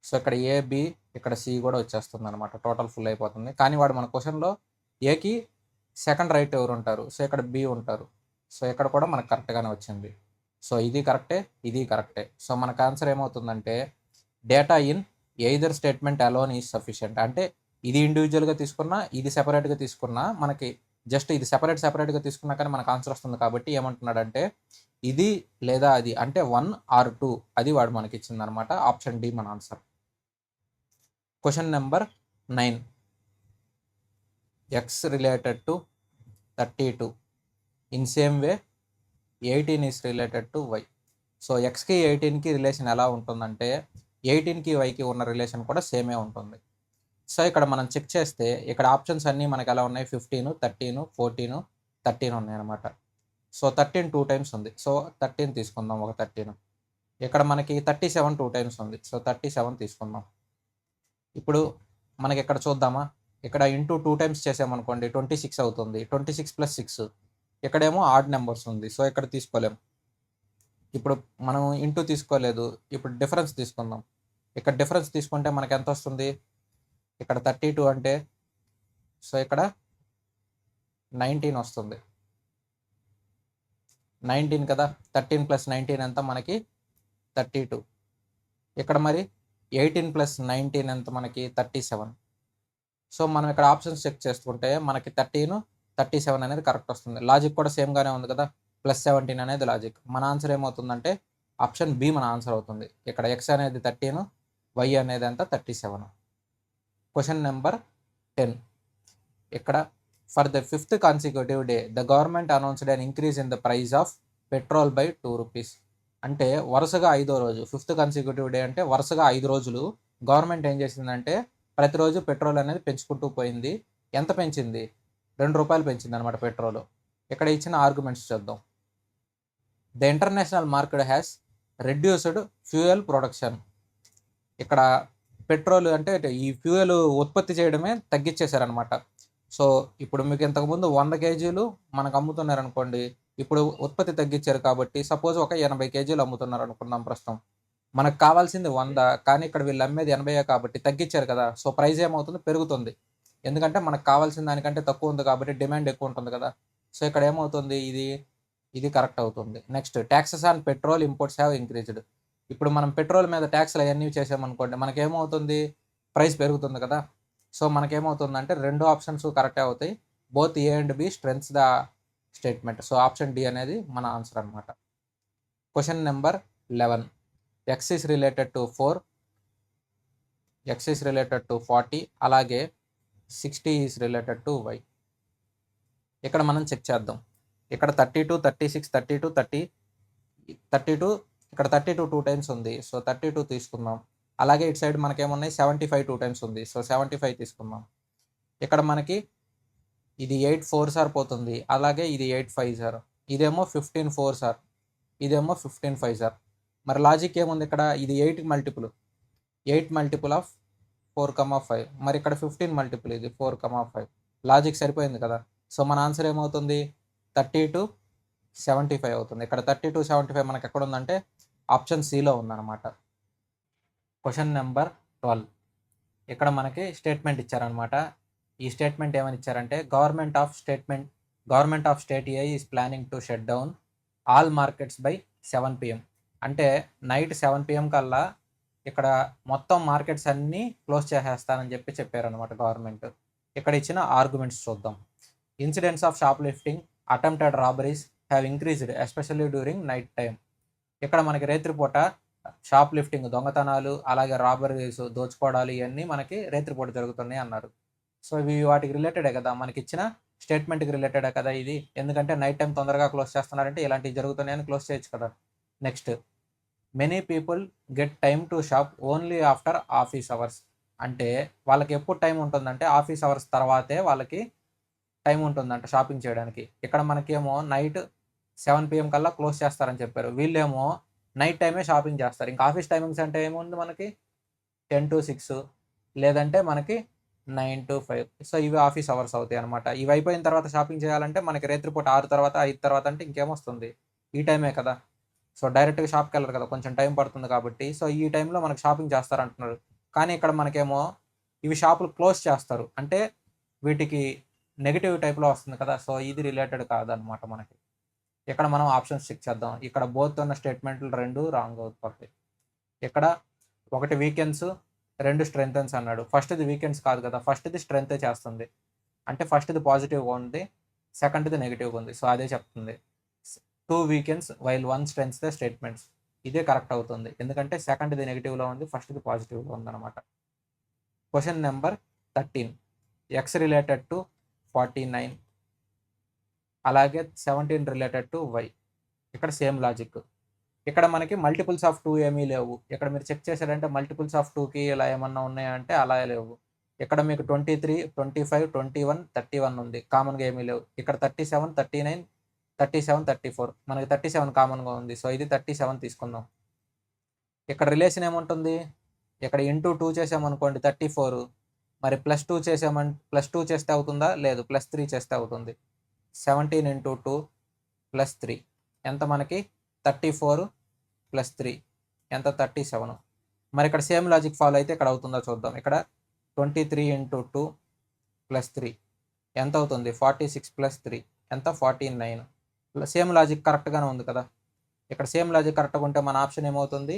సో ఇక్కడ ఏ, బి, ఇక్కడ సి కూడా వచ్చేస్తుంది అనమాట. టోటల్ ఫుల్ అయిపోతుంది. కానీ వాడు మన క్వశ్చన్లో ఏకి సెకండ్ రైట్ ఎవరు ఉంటారు, సో ఇక్కడ బి ఉంటారు. సో ఇక్కడ కూడా మనకు కరెక్ట్గానే వచ్చింది. సో ఇది కరెక్టే, ఇది కరెక్టే. సో మనకు ఆన్సర్ ఏమవుతుందంటే data in either statement alone is sufficient. అంటే ఇది ఇండివిజువల్గా తీసుకున్నా, ఇది సెపరేట్గా తీసుకున్నా, మనకి జస్ట్ ఇది సెపరేట్గా తీసుకున్నా కానీ మనకు ఆన్సర్ వస్తుంది. కాబట్టి ఏమంటున్నాడంటే ఇది లేదా అది, అంటే 1 or 2 అది వాడు మనకి ఇచ్చింది అనమాట. ఆప్షన్ డి మన answer. Question number 9. x related to 32. In same way 18 is related to y. So ఎక్స్కి 18కి రిలేషన్ ఎలా ఉంటుందంటే 18కి వైకి ఉన్న రిలేషన్ కూడా సేమే ఉంటుంది. సో ఇక్కడ మనం చెక్ చేస్తే ఇక్కడ ఆప్షన్స్ అన్నీ మనకి ఎలా ఉన్నాయి, 15, 13, 14, 13 ఉన్నాయన్నమాట. సో 13 2 టైమ్స్ ఉంది. సో 13 తీసుకుందాం, ఒక 13. ఇక్కడ మనకి 37 2 టైమ్స్ ఉంది. సో 37 తీసుకుందాం. ఇప్పుడు మనకి ఇక్కడ చూద్దామా, ఇక్కడ ఇంటూ 2 టైమ్స్ చేసామనుకోండి 26 అవుతుంది. 26 + 6. ఇక్కడేమో ఆడ్ నెంబర్స్ ఉంది. సో ఇక్కడ తీసుకోలేం. ఇప్పుడు మనం ఇంటూ తీసుకోలేదు. ఇప్పుడు డిఫరెన్స్ తీసుకుందాం. ఇక్కడ డిఫరెన్స్ తీసుకుంటే మనకి ఎంత వస్తుంది, ఇక్కడ 32 అంటే సో ఇక్కడ 19 వస్తుంది. 19 కదా. 13 + 19 ఎంత మనకి 32. ఇక్కడ మరి 18 + 19 ఎంత మనకి 37. సో మనం ఇక్కడ ఆప్షన్స్ చెక్ చేసుకుంటే మనకి 13, 37 అనేది కరెక్ట్ వస్తుంది. లాజిక్ కూడా సేమ్గానే ఉంది కదా, +17 అనేది లాజిక్. మన ఆన్సర్ ఏమవుతుందంటే ఆప్షన్ బి మన ఆన్సర్ అవుతుంది. ఇక్కడ ఎక్స్ అనేది 13, వై అనేది ఎంత 37. Question number 10. ఇక్కడ for the 5th consecutive day the government announced an increase in the price of petrol by 2 rupees. అంటే వరుసగా 5వ రోజు, 5th consecutive డే అంటే వరుసగా 5 రోజులు గవర్నమెంట్ ఏం చేసిందంటే ప్రతిరోజు పెట్రోల్ అనేది పెంచుకుంటూ పోయింది. ఎంత పెంచింది? 2 రూపాయలు పెంచింది అనమాట పెట్రోల్. ఇక్కడ ఇచ్చిన ఆర్గ్యుమెంట్స్ చూద్దాం. The international market has reduced fuel production. ఇక్కడ పెట్రోల్ అంటే ఈ ఫ్యూయల్ ఉత్పత్తి చేయడమే తగ్గించేశారనమాట. సో ఇప్పుడు మీకు ఇంతకుముందు 100 కేజీలు మనకు అమ్ముతున్నారు అనుకోండి, ఇప్పుడు ఉత్పత్తి తగ్గించారు కాబట్టి సపోజ్ ఒక 80 కేజీలు అమ్ముతున్నారు అనుకుందాం ప్రస్తుతం. మనకు కావాల్సింది 100, కానీ ఇక్కడ వీళ్ళు అమ్మేది 80 కాబట్టి తగ్గించారు కదా, సో ప్రైస్ ఏమవుతుంది? పెరుగుతుంది. ఎందుకంటే మనకు కావాల్సిన దానికంటే తక్కువ ఉంది కాబట్టి డిమాండ్ ఎక్కువ ఉంటుంది కదా. సో ఇక్కడ ఏమవుతుంది? ఇది కరెక్ట్ అవుతుంది. Next, taxes on petrol imports have increased. ఇప్పుడు మనం పెట్రోల్ మీద ట్యాక్స్లు అవన్నీ చేసామనుకోండి, మనకేమవుతుంది? ప్రైస్ పెరుగుతుంది కదా. సో మనకేమవుతుందంటే 2 ఆప్షన్స్ కరెక్టే అవుతాయి. Both A and B strengths the statement. So option D అనేది మన ఆన్సర్ అనమాట. Question number 11. X is related to 4, X is related to 40, అలాగే 60 ఈస్ రిలేటెడ్ టు వై. ఇక్కడ మనం చెక్ చేద్దాం. ఇక్కడ 32, 36, 32, 32, ఇక్కడ 32 2 టైమ్స్ ఉంది. సో 32 తీసుకుందాం. అలాగే ఇటు సైడ్ మనకేమున్నాయి? 75 2 టైమ్స్ ఉంది. సో 75 తీసుకుందాం. ఇక్కడ మనకి ఇది 8 4 సార్ పోతుంది, అలాగే ఇది 8 5 సార్, ఇదేమో 15 4 సార్, ఇదేమో 15 5 సార్. మరి లాజిక్ ఏముంది ఇక్కడ? ఇది 8 మల్టిపుల్, 8 మల్టిపుల్ ఆఫ్ 4,5. మరి ఇక్కడ 15 మల్టిపుల్, ఇది 4,5. లాజిక్ సరిపోయింది కదా. సో మన ఆన్సర్ ఏమవుతుంది? 32 75 అవుతుంది. ఇక్కడ 32 75 మనకి ఎక్కడ ఉందంటే ఆప్షన్ సిలో ఉందన్నమాట. Question number 12. ఇక్కడ మనకి స్టేట్మెంట్ ఇచ్చారనమాట. ఈ స్టేట్మెంట్ ఏమని ఇచ్చారంటే government of state A is planning to shut down all markets by 7 PM. అంటే నైట్ 7 PM కల్లా ఇక్కడ మొత్తం మార్కెట్స్ అన్నీ క్లోజ్ చేసేస్తానని చెప్పారనమాట గవర్నమెంట్. ఇక్కడ ఇచ్చిన ఆర్గ్యుమెంట్స్ చూద్దాం. Incidents of shop lifting, attempted robberies have increased especially during night time. ఇక్కడ మనకి రేత్రిపూట షాప్ లిఫ్టింగ్, దొంగతనాలు, అలాగే రాబరీస్, దోచుకోవడాలు ఇవన్నీ మనకి రేత్రిపూట జరుగుతున్నాయి అన్నారు. సో ఇవి వాటికి రిలేటెడే కదా, మనకి ఇచ్చిన స్టేట్మెంట్కి రిలేటెడే కదా ఇది. ఎందుకంటే నైట్ టైం తొందరగా క్లోజ్ చేస్తున్నారంటే ఇలాంటివి జరుగుతున్నాయని క్లోజ్ చేయొచ్చు కదా. Next, many people get time to shop only after office hours. అంటే వాళ్ళకి ఎప్పుడు టైం ఉంటుందంటే ఆఫీస్ అవర్స్ తర్వాతే వాళ్ళకి టైం ఉంటుందంట షాపింగ్ చేయడానికి. ఇక్కడ మనకేమో నైట్ 7 PM కల్లా క్లోజ్ చేస్తారని చెప్పారు, వీళ్ళేమో నైట్ టైమే షాపింగ్ చేస్తారు. ఇంకా ఆఫీస్ టైమింగ్స్ అంటే ఏముంది మనకి? 10 to 6, లేదంటే మనకి 9 to 5. సో ఇవి ఆఫీస్ అవర్స్ అవుతాయి అనమాట. ఇవి అయిపోయిన తర్వాత షాపింగ్ చేయాలంటే మనకి రేత్రిపూట 6 తర్వాత 5 తర్వాత అంటే ఇంకేమొస్తుంది? ఈ టైమే కదా. సో డైరెక్ట్గా షాప్కి వెళ్ళరు కదా, కొంచెం టైం పడుతుంది కాబట్టి. సో ఈ టైంలో మనకి షాపింగ్ చేస్తారంటున్నారు. కానీ ఇక్కడ మనకేమో ఇవి షాపులు క్లోజ్ చేస్తారు, అంటే వీటికి నెగిటివ్ టైప్లో వస్తుంది కదా. సో ఇది రిలేటెడ్ కాదనమాట మనకి. ఇక్కడ మనం ఆప్షన్స్ చెక్ చేద్దాం. ఇక్కడ బోత్ ఉన్న స్టేట్మెంట్లు 2 రాంగ్ అవుతాయి. ఇక్కడ ఒకటి వీకెండ్స్, 2 స్ట్రెంగ్థన్స్ అన్నాడు. ఫస్ట్ది వీకెండ్స్ కాదు కదా, ఫస్ట్ది స్ట్రెంగ్తే చేస్తుంది. అంటే ఫస్ట్ది పాజిటివ్గా ఉంది, సెకండ్ది నెగిటివ్గా ఉంది. సో అదే చెప్తుంది. 2 weekends while 1 strengths the statements. ఇదే కరెక్ట్ అవుతుంది, ఎందుకంటే సెకండ్ది నెగిటివ్లో ఉంది, ఫస్ట్ది పాజిటివ్లో ఉందన్నమాట. Question number 13. X related to 49, అలాగే 17 రిలేటెడ్ టు వై. ఇక్కడ సేమ్ లాజిక్. ఇక్కడ మనకి మల్టిపుల్స్ ఆఫ్ 2 ఏమీ లేవు. ఇక్కడ మీరు చెక్ చేశారంటే మల్టిపుల్స్ ఆఫ్ 2కి ఇలా ఏమన్నా ఉన్నాయంటే అలా లేవు. ఇక్కడ మీకు 23, 25, 21, 31 ఉంది, కామన్గా ఏమీ లేవు. ఇక్కడ 37, 39, 37, 34, మనకి 37 కామన్గా ఉంది. సో ఇది 37 తీసుకుందాం. ఇక్కడ రిలేషన్ ఏముంటుంది? ఇక్కడ ఇంటూ 2 చేసామనుకోండి 34, మరి +2 చేస్తే అవుతుందా? లేదు, +3 చేస్తే అవుతుంది. 17 into 2 + 3 ఎంత మనకి? 34 + 3 ఎంత? 37. మరి ఇక్కడ సేమ్ లాజిక్ ఫాలో అయితే ఇక్కడ అవుతుందో చూద్దాం. ఇక్కడ 23 into 2 + 3 ఎంత అవుతుంది? 46 + 3 ఎంత? 49. సేమ్ లాజిక్ కరెక్ట్గానే ఉంది కదా. ఇక్కడ సేమ్ లాజిక్ కరెక్ట్గా ఉంటే మన ఆప్షన్ ఏమవుతుంది?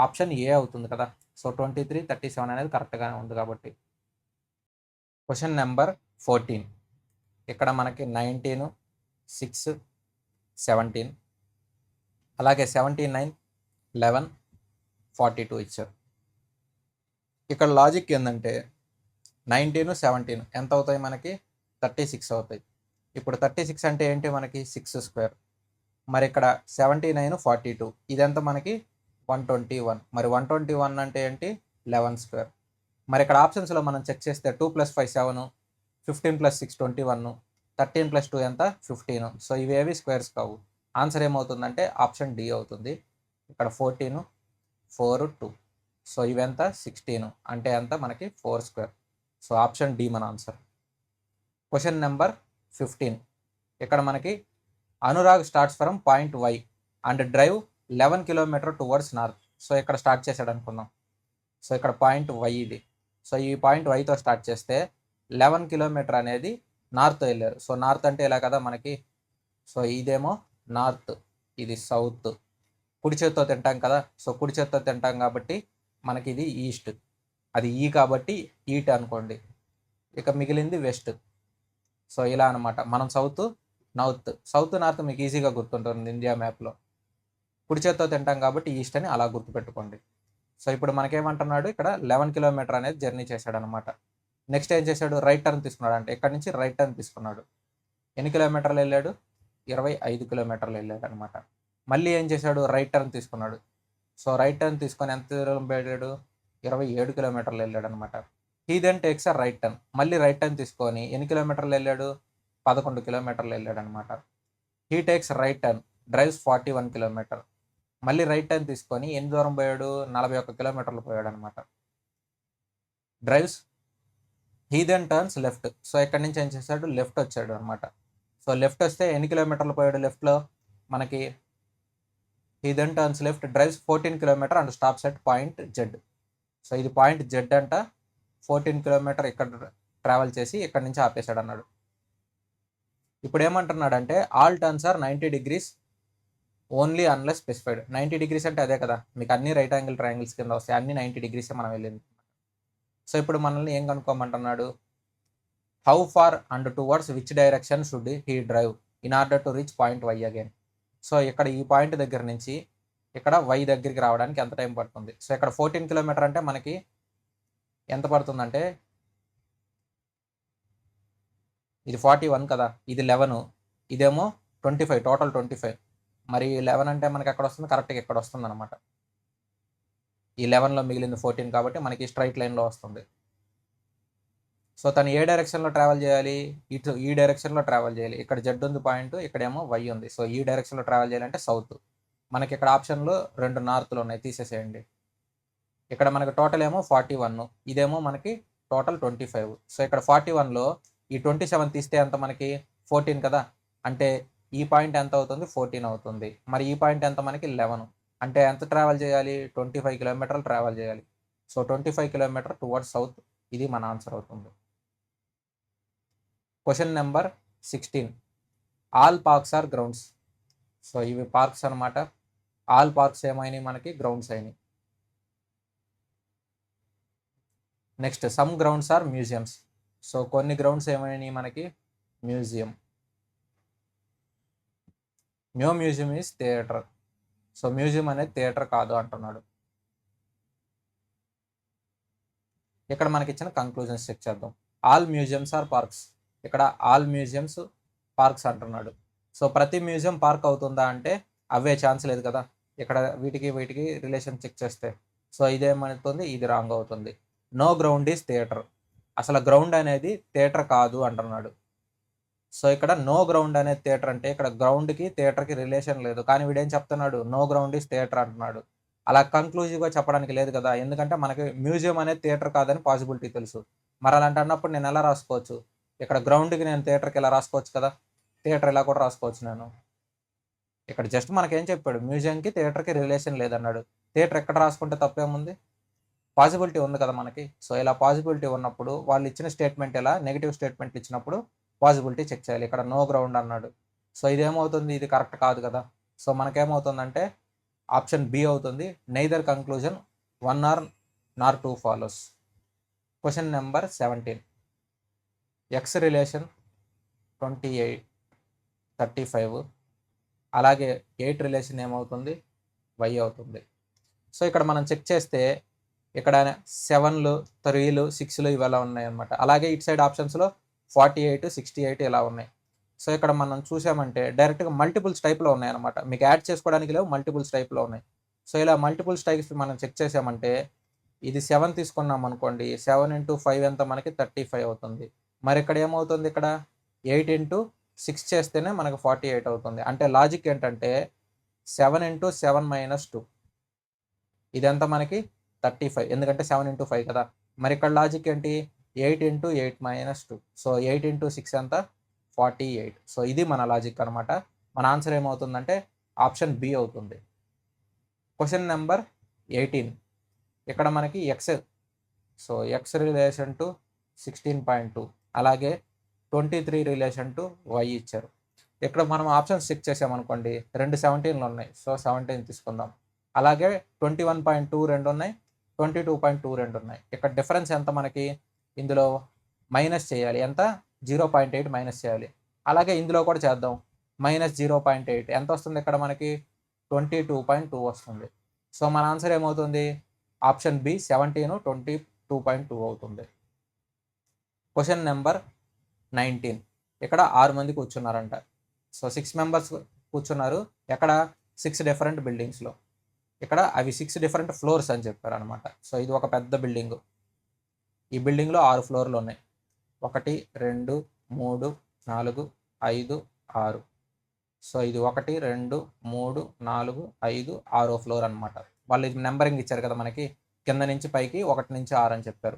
ఆప్షన్ ఏ అవుతుంది కదా. సో 23, 37 అనేది కరెక్ట్గానే ఉంది కాబట్టి. Question number 14. ఇక్కడ మనకి 19, 6, 17, అలాగే 79, 11, 42 ఇచ్చారు. ఇక్కడ లాజిక్ ఏంటంటే 19, 17 ఎంత అవుతాయి మనకి 36 అవుతాయి. ఇప్పుడు 36 అంటే ఏంటి మనకి 6 స్క్వేర్. మరి ఇక్కడ 79, 42 ఇదంతా మనకి 121. మరి 121 అంటే ఏంటి 11 స్క్వేర్. మరి ఇక్కడ ఆప్షన్స్లో మనం చెక్ చేస్తే 2 + 5 7, 15 + 6 21, 13 + 2 ఎంత 15. సో ఇవేవి స్క్వేర్స్ కావు. ఆన్సర్ ఏమవుతుందంటే ఆప్షన్ డి అవుతుంది. ఇక్కడ 14, 4, 2. సో ఇవెంత 16 అంటే ఎంత మనకి 4 స్క్వేర్. సో ఆప్షన్ డి మన ఆన్సర్. Question number 15. ఇక్కడ మనకి Anurag starts from point Y and drive 11 kilometre towards north. So ఇక్కడ స్టార్ట్ చేశాడు అనుకుందాం. సో ఇక్కడ పాయింట్ వై ఇది. సో ఈ పాయింట్ వైతో స్టార్ట్ చేస్తే 11 కిలోమీటర్ అనేది నార్త్ వెళ్ళారు. సో నార్త్ అంటే ఇలా కదా మనకి. సో ఇదేమో నార్త్, ఇది సౌత్. కుడి చేత్తో తింటాం కదా. సో కుడి చేత్తో తింటాం కాబట్టి మనకి ఇది ఈస్ట్, అది ఈ కాబట్టి ఈట్ అనుకోండి. ఇక మిగిలింది వెస్ట్. సో ఇలా అనమాట. మనం సౌత్ నార్త్ మీకు ఈజీగా గుర్తుంటుంది ఇండియా మ్యాప్లో. కుడి చేత్తో తింటాం కాబట్టి ఈస్ట్ అని అలా గుర్తుపెట్టుకోండి. సో ఇప్పుడు మనకేమంటున్నాడు ఇక్కడ 11 కిలోమీటర్ అనేది జర్నీ చేశాడు అనమాట. నెక్స్ట్ ఏం చేశాడు రైట్ టర్న్ తీసుకున్నాడు. అంటే ఇక్కడ నుంచి రైట్ టర్న్ తీసుకున్నాడు. ఎన్ని కిలోమీటర్లు వెళ్ళాడు 25 కిలోమీటర్లు వెళ్ళాడు అనమాట. మళ్ళీ ఏం చేశాడు రైట్ టర్న్ తీసుకున్నాడు. సో రైట్ టర్న్ తీసుకొని ఎంత దూరం వెళ్ళాడు 27 కిలోమీటర్లు వెళ్ళాడు అనమాట. He then takes a right turn. మళ్ళీ రైట్ టర్న్ తీసుకొని ఎన్ని కిలోమీటర్లు వెళ్ళాడు 11 కిలోమీటర్లు వెళ్ళాడు అనమాట. He takes right turn drives 41 kilometre. మళ్ళీ రైట్ టర్న్ తీసుకొని ఎన్ని దూరం పోయాడు 41 కిలోమీటర్లు పోయాడు అనమాట. Drives he then turns left. So ఇక్కడ నుంచి ఏం చేశాడు లెఫ్ట్ వచ్చాడు అనమాట. సో లెఫ్ట్ వస్తే ఎన్ని కిలోమీటర్లు పోయాడు లెఫ్ట్లో మనకి. He then turns left drives 14 kilometre and stops at point Z. So ఇది పాయింట్ జెడ్ అంట. 14 కిలోమీటర్ ఇక్కడ ట్రావెల్ చేసి ఇక్కడ నుంచి ఆపేశాడు అన్నాడు. ఇప్పుడు ఏమంటున్నాడంటే all turns are 90 degrees only unless specified. 90 degrees అంటే అదే కదా మీకు అన్ని రైట్ యాంగిల్ ట్రయాంగిల్స్ కింద వస్తాయి. అన్ని 90 degrees మనం వెళ్ళింది. సో ఇప్పుడు మనల్ని ఏం కనుక్కోమంటున్నాడు how far and towards which direction should he drive in order to reach point Y again. So ఇక్కడ ఈ పాయింట్ దగ్గర నుంచి ఇక్కడ వై దగ్గరికి రావడానికి ఎంత టైం పడుతుంది. సో ఇక్కడ 14 కిలోమీటర్ అంటే మనకి ఎంత పడుతుందంటే ఇది 41 కదా, ఇది 11, ఇదేమో 25, టోటల్ 25. మరి 11 అంటే మనకి ఎక్కడ వస్తుంది కరెక్ట్గా ఇక్కడ వస్తుంది అనమాట. ఈ 11లో మిగిలింది 14 కాబట్టి మనకి స్ట్రైట్ లైన్లో వస్తుంది. సో తను ఏ డైరెక్షన్లో ట్రావెల్ చేయాలి ఇటు ఈ డైరెక్షన్లో ట్రావెల్ చేయాలి. ఇక్కడ జెడ్ ఉంది పాయింట్, ఇక్కడేమో వై ఉంది. సో ఈ డైరెక్షన్లో ట్రావెల్ చేయాలంటే సౌత్. మనకి ఇక్కడ ఆప్షన్లో 2 నార్త్లు ఉన్నాయి, తీసేసేయండి. ఇక్కడ మనకి టోటల్ ఏమో 41, ఇదేమో మనకి టోటల్ 25. సో ఇక్కడ 41లో ఈ 27 తీస్తే ఎంత మనకి 14 కదా. అంటే ఈ పాయింట్ ఎంత అవుతుంది 14 అవుతుంది. మరి ఈ పాయింట్ ఎంత మనకి 11. అంటే ఎంత ట్రావెల్ చేయాలి 25 కిలోమీటర్లు ట్రావెల్ చేయాలి. So 25 kilometre towards south. ఇది మన ఆన్సర్ అవుతుంది. Question number 16. All parks are grounds. So ఇవి పార్క్స్ అనమాట. ఆల్ పార్క్స్ ఏమైనాయి మనకి గ్రౌండ్స్ అయినాయి. Next some grounds are museums. So కొన్ని గ్రౌండ్స్ ఏమైనాయి మనకి museum. No museum is theatre. So museum అనేది థియేటర్ కాదు అంటున్నాడు. ఇక్కడ మనకి ఇచ్చిన కంక్లూజన్స్ చెక్ చేద్దాం. All museums are parks. ఇక్కడ ఆల్ మ్యూజియంస్ పార్క్స్ అంటున్నాడు. సో ప్రతి మ్యూజియం పార్క్ అవుతుందా అంటే అవే ఛాన్స్ లేదు కదా. ఇక్కడ వీటికి రిలేషన్ చెక్ చేస్తే సో ఇదేమవుతుంది ఇది రాంగ్ అవుతుంది. No ground is theatre. అసలు గ్రౌండ్ అనేది థియేటర్ కాదు అంటున్నాడు. సో ఇక్కడ నో గ్రౌండ్ అనేది థియేటర్ అంటే ఇక్కడ గ్రౌండ్కి థియేటర్కి రిలేషన్ లేదు. కానీ వీడేం చెప్తున్నాడు నో గ్రౌండ్ ఈజ్ థియేటర్ అంటున్నాడు. అలా కంక్లూజివ్గా చెప్పడానికి లేదు కదా. ఎందుకంటే మనకి మ్యూజియం అనేది థియేటర్ కాదని పాసిబిలిటీ తెలుసు. మరి అలాంటి అన్నప్పుడు నేను ఎలా రాసుకోవచ్చు ఇక్కడ గ్రౌండ్కి నేను థియేటర్కి ఎలా రాసుకోవచ్చు కదా. థియేటర్ ఇలా కూడా రాసుకోవచ్చు నేను. ఇక్కడ జస్ట్ మనకేం చెప్పాడు మ్యూజియంకి థియేటర్కి రిలేషన్ లేదన్నాడు. థియేటర్ ఎక్కడ రాసుకుంటే తప్పేముంది, పాసిబిలిటీ ఉంది కదా మనకి. సో ఇలా పాసిబిలిటీ ఉన్నప్పుడు వాళ్ళు ఇచ్చిన స్టేట్మెంట్ ఎలా నెగిటివ్ స్టేట్మెంట్ ఇచ్చినప్పుడు పాసిబిలిటీ చెక్ చేయాలి. ఇక్కడ నో గ్రౌండ్ అన్నాడు. సో ఇదేమవుతుంది ఇది కరెక్ట్ కాదు కదా. సో మనకేమవుతుందంటే ఆప్షన్ బి అవుతుంది. Neither conclusion 1 or 2 follows. Question number 17. X relation 28 35. అలాగే 8 రిలేషన్ ఏమవుతుంది, వై అవుతుంది. సో ఇక్కడ మనం చెక్ చేస్తే ఇక్కడ 7లు 3లు 6లు ఇవి ఎలా ఉన్నాయన్నమాట. అలాగే ఇటు సైడ్ ఆప్షన్స్లో 48 68 ఇలా ఉన్నాయి. సో ఇక్కడ మనం చూసామంటే డైరెక్ట్గా మల్టిపుల్స్ టైప్లో ఉన్నాయన్నమాట. మీకు యాడ్ చేసుకోవడానికి లేవు, మల్టిపుల్స్ టైప్లో ఉన్నాయి. సో ఇలా మల్టిపుల్స్ టైప్స్ మనం చెక్ చేసామంటే ఇది 7 తీసుకున్నాం అనుకోండి, 7 × 5 ఎంత మనకి 35 అవుతుంది. మరి ఇక్కడ ఏమవుతుంది, ఇక్కడ 8 × 6 చేస్తేనే మనకు 48 అవుతుంది. అంటే లాజిక్ ఏంటంటే 7 × 7 - 2 ఇదంతా మనకి 35, ఎందుకంటే 7 × 5 కదా. మరి ఇక్కడ లాజిక్ ఏంటి, 8 × 8 - 2. సో 8 × 6 ఎంత, 48. సో ఇది మన లాజిక్ అనమాట. మన ఆన్సర్ ఏమవుతుందంటే ఆప్షన్ బి అవుతుంది. Question number 18. ఇక్కడ మనకి X, so X relation to 16.2 అలాగే 23 రిలేషన్ టు వై ఇచ్చారు. ఇక్కడ మనం ఆప్షన్స్ చెక్ చేసామనుకోండి, 2 17లు ఉన్నాయి. సో 17 తీసుకుందాం. అలాగే 21.2 రెండు ఉన్నాయి, 22.2 ఉన్నాయి. ఇక్కడ డిఫరెన్స్ ఎంత మనకి, ఇందులో మైనస్ చేయాలి, ఎంత, 0.8 మైనస్ చేయాలి. అలాగే ఇందులో కూడా చేద్దాం, -0.8 ఎంత వస్తుంది, ఇక్కడ మనకి 22.2 వస్తుంది. సో మన ఆన్సర్ ఏమవుతుంది, ఆప్షన్ బి 17 22.2 అవుతుంది. Question number 19. ఇక్కడ 6 మంది కూర్చున్నారంట. సో 6 మెంబర్స్ కూర్చున్నారు. ఎక్కడ, 6 డిఫరెంట్ బిల్డింగ్స్లో. ఇక్కడ అవి 6 డిఫరెంట్ ఫ్లోర్స్ అని చెప్పారు అనమాట. సో ఇది ఒక పెద్ద బిల్డింగు. ఈ బిల్డింగ్లో 6 ఫ్లోర్లు ఉన్నాయి. 1 2 3 4 5 6. సో ఇది 1 2 3 4 5 6 ఫ్లోర్ అనమాట. వాళ్ళు ఇది నెంబరింగ్ ఇచ్చారు కదా మనకి, కింద నుంచి పైకి 1 నుంచి 6 అని చెప్పారు.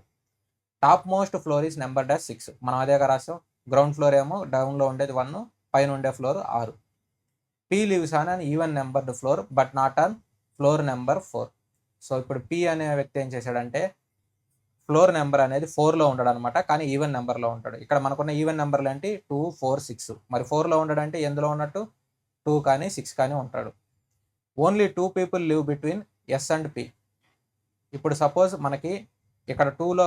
Top most floor is number dash 6. మనం అదేగా రాసాం. గ్రౌండ్ ఫ్లోర్ ఏమో డౌన్లో ఉండేది 1, పైన ఉండే floor 6. P lives on an even numbered floor but not on floor number 4. So ఇప్పుడు పీ అనే వ్యక్తి ఏం చేశాడంటే ఫ్లోర్ నెంబర్ అనేది 4లో ఉంటాడు అనమాట, కానీ ఈవెన్ నెంబర్లో ఉంటాడు. ఇక్కడ మనకున్న ఈవెన్ నెంబర్లు ఏంటి, 2 4 6. మరి 4లో ఉంటాడంటే ఎందులో ఉన్నట్టు, 2 కానీ 6 కానీ ఉంటాడు. Only 2 people live between yes and P. ఇప్పుడు సపోజ్ మనకి ఇక్కడ 2లో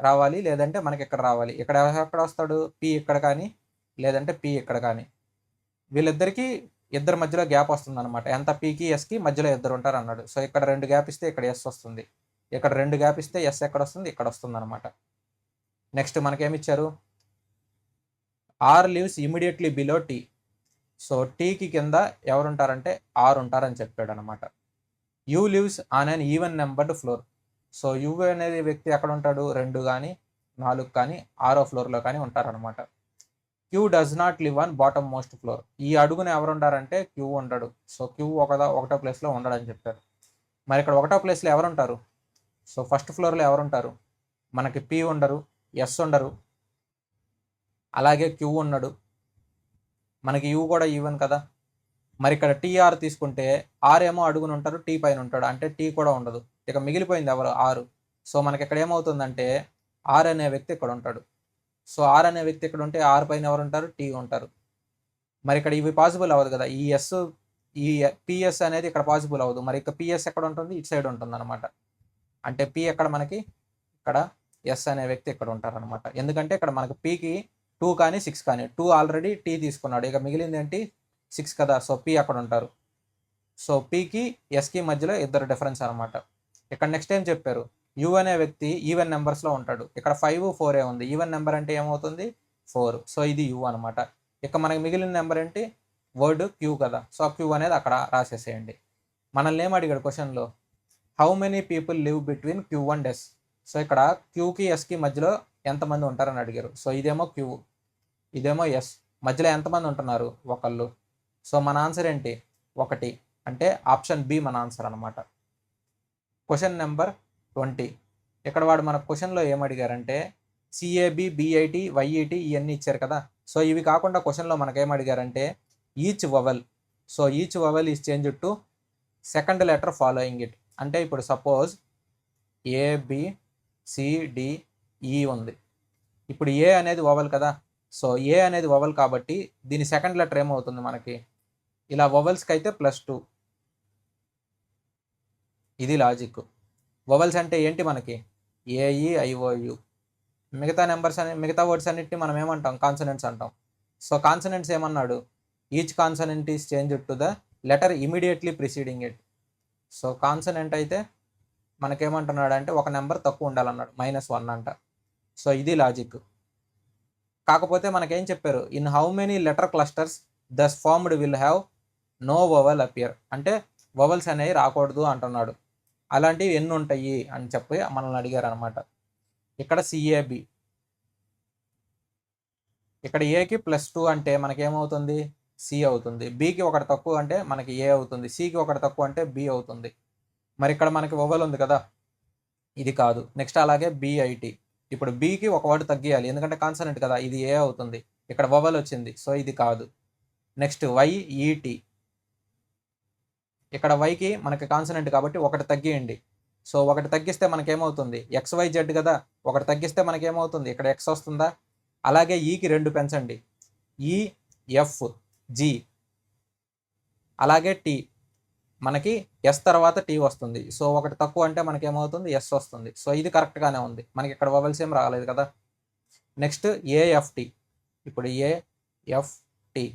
రావాలి, లేదంటే మనకి ఇక్కడ రావాలి. ఇక్కడ ఎక్కడ వస్తాడు, పి ఇక్కడ కానీ లేదంటే పి ఇక్కడ కానీ. వీళ్ళిద్దరికి ఇద్దరి మధ్యలో గ్యాప్ వస్తుంది అనమాట. ఎంత, పీకి ఎస్కి మధ్యలో ఇద్దరు ఉంటారు అన్నాడు. సో ఇక్కడ 2 గ్యాప్ ఇస్తే ఇక్కడ ఎస్ వస్తుంది, ఇక్కడ 2 గ్యాప్ ఇస్తే ఎస్ ఎక్కడ వస్తుంది, ఇక్కడ వస్తుంది అనమాట. నెక్స్ట్ మనకేమిచ్చారు, R lives immediately below T. So టీకి కింద ఎవరు ఉంటారంటే ఆర్ ఉంటారని చెప్పాడు అనమాట. U lives on an even numbered floor. So U అనేది వ్యక్తి ఎక్కడ ఉంటాడు, 2 కానీ 4 కానీ 6వ ఫ్లోర్లో కానీ ఉంటారనమాట. Q does not live on bottom most floor. ఈ అడుగున ఎవరు ఉంటారంటే క్యూ ఉంటాడు. సో క్యూ ఒకటో ప్లేస్లో ఉండడని చెప్పారు. మరి ఇక్కడ 1వ ప్లేస్లో ఎవరు ఉంటారు, సో ఫస్ట్ ఫ్లోర్లో ఎవరు ఉంటారు, మనకి పి ఉండరు, ఎస్ ఉండరు, అలాగే క్యూ ఉన్నాడు, మనకి యూ కూడా ఈవెన్ కదా. మరి ఇక్కడ టీఆర్ తీసుకుంటే ఆర్ ఏమో అడుగుని ఉంటారు, టీ పైన ఉంటాడు, అంటే టీ కూడా ఉండదు. ఇక మిగిలిపోయింది ఎవరు, ఆరు. సో మనకి ఇక్కడ ఏమవుతుందంటే ఆర్ అనే వ్యక్తి ఇక్కడ ఉంటాడు. సో ఆర్ అనే వ్యక్తి ఇక్కడ ఉంటే ఆర్ పైన ఎవరు ఉంటారు, టీ ఉంటారు. మరి ఇక్కడ ఇవి పాసిబుల్ అవ్వదు కదా, ఈ ఎస్ ఈ పిఎస్ అనేది ఇక్కడ పాసిబుల్ అవ్వదు. మరి ఇక పిఎస్ ఎక్కడ ఉంటుంది, ఇటు సైడ్ ఉంటుంది అనమాట. అంటే పి ఎక్కడ మనకి, ఇక్కడ ఎస్ అనే వ్యక్తి ఇక్కడ ఉంటారు అనమాట. ఎందుకంటే ఇక్కడ మనకి పీకి 2 కానీ 6 కానీ, 2 ఆల్రెడీ టీ తీసుకున్నాడు, ఇక మిగిలింది ఏంటి 6 కదా. సో పి అక్కడ ఉంటారు. సో పీకి ఎస్కి మధ్యలో ఇద్దరు డిఫరెన్స్ అనమాట. ఇక్కడ నెక్స్ట్ ఏం చెప్పారు, యు అనే వ్యక్తి ఈవెన్ నెంబర్స్లో ఉంటాడు. ఇక్కడ 5 4 ఉంది, ఈవెన్ నెంబర్ అంటే ఏమవుతుంది 4. సో ఇది యు అనమాట. ఇక మనకి మిగిలిన నెంబర్ ఏంటి, వర్డ్ క్యూ కదా. సో క్యూ అనేది అక్కడ రాసేసేయండి. మనల్ని ఏం అడిగాడు క్వశ్చన్లో, how many people live between Q and S. So ఇక్కడ క్యూకి ఎస్కి మధ్యలో ఎంతమంది ఉంటారని అడిగారు. సో ఇదేమో క్యూ, ఇదేమో ఎస్, మధ్యలో ఎంతమంది ఉంటున్నారు, ఒకళ్ళు. సో మన ఆన్సర్ ఏంటి, 1. అంటే ఆప్షన్ బి మన ఆన్సర్ అనమాట. Question number 20. ఇక్కడ వాడు మన క్వశ్చన్లో ఏమడిగారంటే సిఏబి బిఐటి వైఈటి ఇవన్నీ ఇచ్చారు కదా. సో ఇవి కాకుండా క్వశ్చన్లో మనకేమడిగారంటే each vowel. So each vowel is change to second letter following it. అంటే ఇప్పుడు సపోజ్ ఏబిసిడిఈ ఉంది. ఇప్పుడు ఏ అనేది వవెల్ కదా. సో ఏ అనేది వవెల్ కాబట్టి దీని సెకండ్ లెటర్ ఏమవుతుంది మనకి, ఇలా వవెల్స్కి అయితే +2. ఇది లాజిక్. వవెల్స్ అంటే ఏంటి మనకి, ఏఈ ఐఓయు. మిగతా నెంబర్స్ మిగతా వర్డ్స్ అన్నిటిని మనం ఏమంటాం, కాన్సనెంట్స్ అంటాం. సో కాన్సనెంట్స్ ఏమన్నాడు, each consonant is change to the letter immediately preceding it. So consonant అయితే మనకేమంటున్నాడు అంటే ఒక నెంబర్ తక్కువ ఉండాలన్నాడు, -1 అంట. సో ఇది లాజిక్. కాకపోతే మనకేం చెప్పారు, in how many letter clusters thus formed will have no vowel appear, అంటే వవల్స్ అనేవి రాకూడదు అంటున్నాడు. అలాంటివి ఎన్ని ఉంటాయి అని చెప్పి మనల్ని అడిగారు అనమాట. ఇక్కడ సిఏబి, ఇక్కడ ఏకి +2 అంటే మనకేమవుతుంది, సి అవుతుంది. బికి ఒకటి తక్కువ అంటే మనకి ఏ అవుతుంది. సికి ఒకటి తక్కువ అంటే బి అవుతుంది. మరి ఇక్కడ మనకి వవల్ ఉంది కదా, ఇది కాదు. నెక్స్ట్ అలాగే బిఐటి, ఇప్పుడు బికి ఒక వర్డ్ తగ్గియాలి ఎందుకంటే కాన్సనెంట్ కదా, ఇది ఏ అవుతుంది. ఇక్కడ వవల్ వచ్చింది, సో ఇది కాదు. నెక్స్ట్ వైఈటి, ఇక్కడ వైకి మనకి కాన్సనెంట్ కాబట్టి ఒకటి తగ్గియండి. సో ఒకటి తగ్గిస్తే మనకేమవుతుంది, XYZ కదా, ఒకటి తగ్గిస్తే మనకేమవుతుంది, ఇక్కడ ఎక్స్ వస్తుందా. అలాగే ఈకి 2 పెంచండి, ఈఎఫ్ జి, అలాగే టీ, మనకి ఎస్ తర్వాత టీ వస్తుంది. సో ఒకటి తక్కువ అంటే మనకేమవుతుంది, ఎస్ వస్తుంది. సో ఇది కరెక్ట్గానే ఉంది, మనకి ఇక్కడ వవల్స్ ఏం రాలేదు కదా. నెక్స్ట్ ఏఎఫ్టి, ఇప్పుడు ఏఎఫ్టి,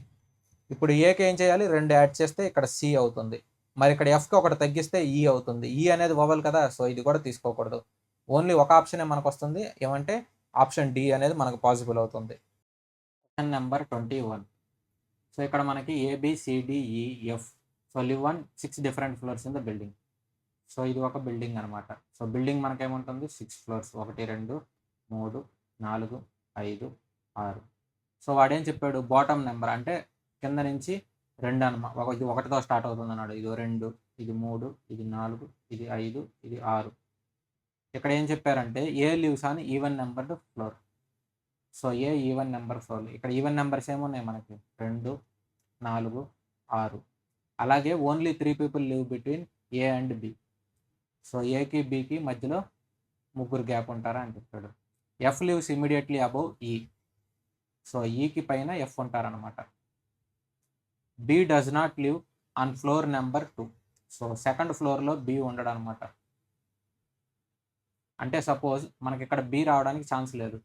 ఇప్పుడు ఏకి ఏం చేయాలి, 2 యాడ్ చేస్తే ఇక్కడ సి అవుతుంది. మరి ఇక్కడ ఎఫ్కి ఒకటి తగ్గిస్తే ఈ అవుతుంది. ఈ అనేది వవల్ కదా, సో ఇది కూడా తీసుకోకూడదు. ఓన్లీ ఒక ఆప్షనే మనకు వస్తుంది, ఏమంటే ఆప్షన్ డి అనేది మనకు పాసిబుల్ అవుతుంది. Question number 21. సో ఇక్కడ మనకి ABCDEF, so live on 6 different floors in the building. So ఇది ఒక బిల్డింగ్ అనమాట. సో బిల్డింగ్ మనకేముంటుంది, 6 ఫ్లోర్స్, 1 2 3 4 5 6. సో వాడేం చెప్పాడు, బాటమ్ నెంబర్ అంటే కింద నుంచి 2 అనమాట, ఇది 1తో స్టార్ట్ అవుతుంది అన్నాడు. ఇది 2, ఇది 3, ఇది 4, ఇది 5, ఇది 6. ఇక్కడ ఏం చెప్పారంటే A lives on even numbered floor. So A even number floor, ఇక్కడ ఈవెన్ నెంబర్స్ ఏమున్నాయి మనకి, 2 4 6. అలాగే only 3 people live between A and B. So ఏకి బికి మధ్యలో 3 గ్యాప్ ఉంటారా అని చెప్పాడు. F lives immediately above E, so ఈకి పైన ఎఫ్ ఉంటారనమాట. B does not live on floor number 2. So second ఫ్లోర్లో బి ఉండడం అనమాట. అంటే సపోజ్ మనకి ఇక్కడ బి రావడానికి ఛాన్స్ లేదు,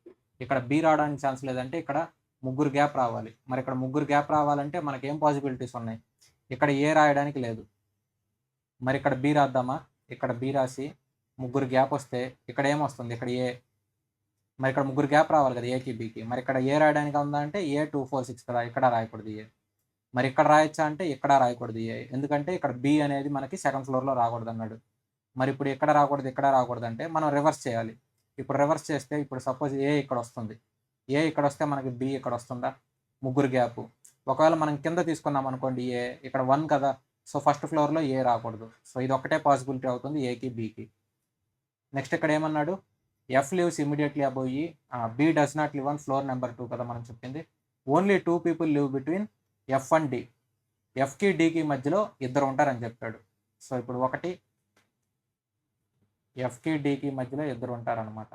ఇక్కడ బి రావడానికి ఛాన్స్ లేదంటే ఇక్కడ 3 గ్యాప్ రావాలి. మరి ఇక్కడ 3 గ్యాప్ రావాలంటే మనకి ఏం పాసిబిలిటీస్ ఉన్నాయి, ఇక్కడ ఏ రాయడానికి లేదు. మరి ఇక్కడ బి రాద్దామా, ఇక్కడ బి రాసి 3 గ్యాప్ వస్తే ఇక్కడ ఏమొస్తుంది, ఇక్కడ ఏ. మరి ఇక్కడ 3 గ్యాప్ రావాలి కదా ఏకి బికి. మరి ఇక్కడ ఏ రాయడానికి ఉందా అంటే ఏ 2 4 6 కదా, ఇక్కడ రాయకూడదు ఏ. మరి ఇక్కడ రాయొచ్చా అంటే ఇక్కడ రాయకూడదు ఏ, ఎందుకంటే ఇక్కడ బి అనేది మనకి సెకండ్ ఫ్లోర్లో రాకూడదు అన్నాడు. మరి ఇప్పుడు ఎక్కడ రాకూడదు, ఇక్కడ రాకూడదు అంటే మనం రివర్స్ చేయాలి. ఇప్పుడు రివర్స్ చేస్తే ఇప్పుడు సపోజ్ ఏ ఇక్కడ వస్తుంది, ఏ ఇక్కడ వస్తే మనకి బి ఇక్కడ వస్తుందా, 3 గ్యాప్. ఒకవేళ మనం కింద తీసుకున్నాం అనుకోండి ఏ, ఇక్కడ 1 కదా, సో ఫస్ట్ ఫ్లోర్లో ఏ రాకూడదు. సో ఇది ఒకటే పాసిబిలిటీ అవుతుంది ఏకి బికి. నెక్స్ట్ ఇక్కడ ఏమన్నాడు, F lives immediately above E, B does not live on floor number 2 కదా మనం చెప్పింది. Only 2 people live between F and D, ఎఫ్కి డికి మధ్యలో 2 ఉంటారని చెప్పాడు. సో ఇప్పుడు ఒకటి ఎఫ్కి డికి మధ్యలో 2 ఉంటారనమాట.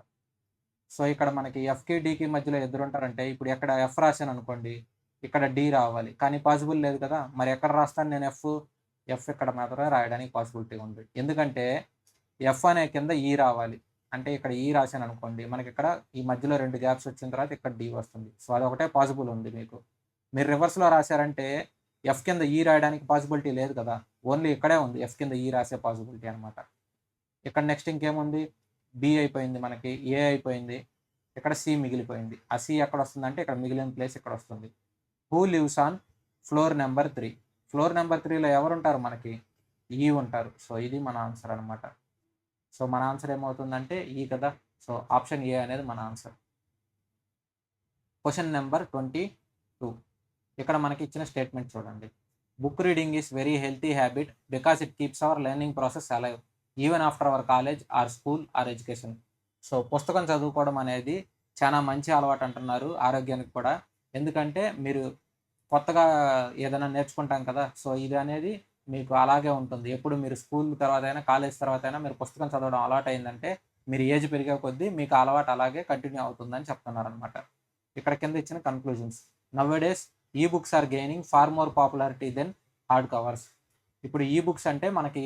సో ఇక్కడ మనకి ఎఫ్కి డికి మధ్యలో 2 ఉంటారంటే ఇప్పుడు ఎక్కడ ఎఫ్ రాశాను అనుకోండి, ఇక్కడ డి రావాలి, కానీ పాసిబుల్ లేదు కదా. మరి ఎక్కడ రాస్తాను నేను ఎఫ్ ఇక్కడ మాత్రమే రాయడానికి పాసిబిలిటీ ఉంది, ఎందుకంటే ఎఫ్ అనే కింద ఈ రావాలి. అంటే ఇక్కడ ఈ రాశాను అనుకోండి, మనకి ఇక్కడ ఈ మధ్యలో 2 గ్యాప్స్ వచ్చిన తర్వాత ఇక్కడ డి వస్తుంది. సో అది ఒకటే పాసిబుల్ ఉంది మీకు. మీరు రివర్స్లో రాశారంటే ఎఫ్ కింద ఈ రాయడానికి పాసిబిలిటీ లేదు కదా, ఓన్లీ ఇక్కడే ఉంది ఎఫ్ కింద ఈ రాసే పాసిబిలిటీ అనమాట. ఇక్కడ నెక్స్ట్ ఇంకేముంది, బి అయిపోయింది, మనకి ఏ అయిపోయింది, ఇక్కడ సి మిగిలిపోయింది. ఆ సి ఎక్కడ వస్తుంది అంటే ఇక్కడ మిగిలిన ప్లేస్ ఇక్కడ వస్తుంది. Who lives on floor number 3. Floor number 3లో ఎవరు ఉంటారు, మనకి ఈ ఉంటారు. సో ఇది మన ఆన్సర్ అనమాట. సో మన ఆన్సర్ ఏమవుతుందంటే ఈ కదా. సో ఆప్షన్ ఏ అనేది మన ఆన్సర్. Question number 22. ఇక్కడ మనకి ఇచ్చిన స్టేట్మెంట్ చూడండి. Book reading is very healthy habit because it keeps our learning process alive even after our college or school or education. So పుస్తకం చదువుకోవడం అనేది చాలా మంచి అలవాటు అంటున్నారు ఆరోగ్యానికి కూడా. ఎందుకంటే మీరు కొత్తగా ఏదైనా నేర్చుకుంటాం కదా, సో ఇది అనేది మీకు అలాగే ఉంటుంది. ఎప్పుడు మీరు స్కూల్ తర్వాత అయినా కాలేజ్ తర్వాత అయినా మీరు పుస్తకం చదవడం అలవాటు అయిందంటే మీరు ఏజ్ పెరిగే కొద్దీ మీకు అలవాటు అలాగే కంటిన్యూ అవుతుందని చెప్తున్నారు అనమాట. ఇక్కడ కింద ఇచ్చిన conclusions. Nowadays ebooks are gaining far more popularity then hard covers. ఇప్పుడు ఈ బుక్స్ అంటే మనకి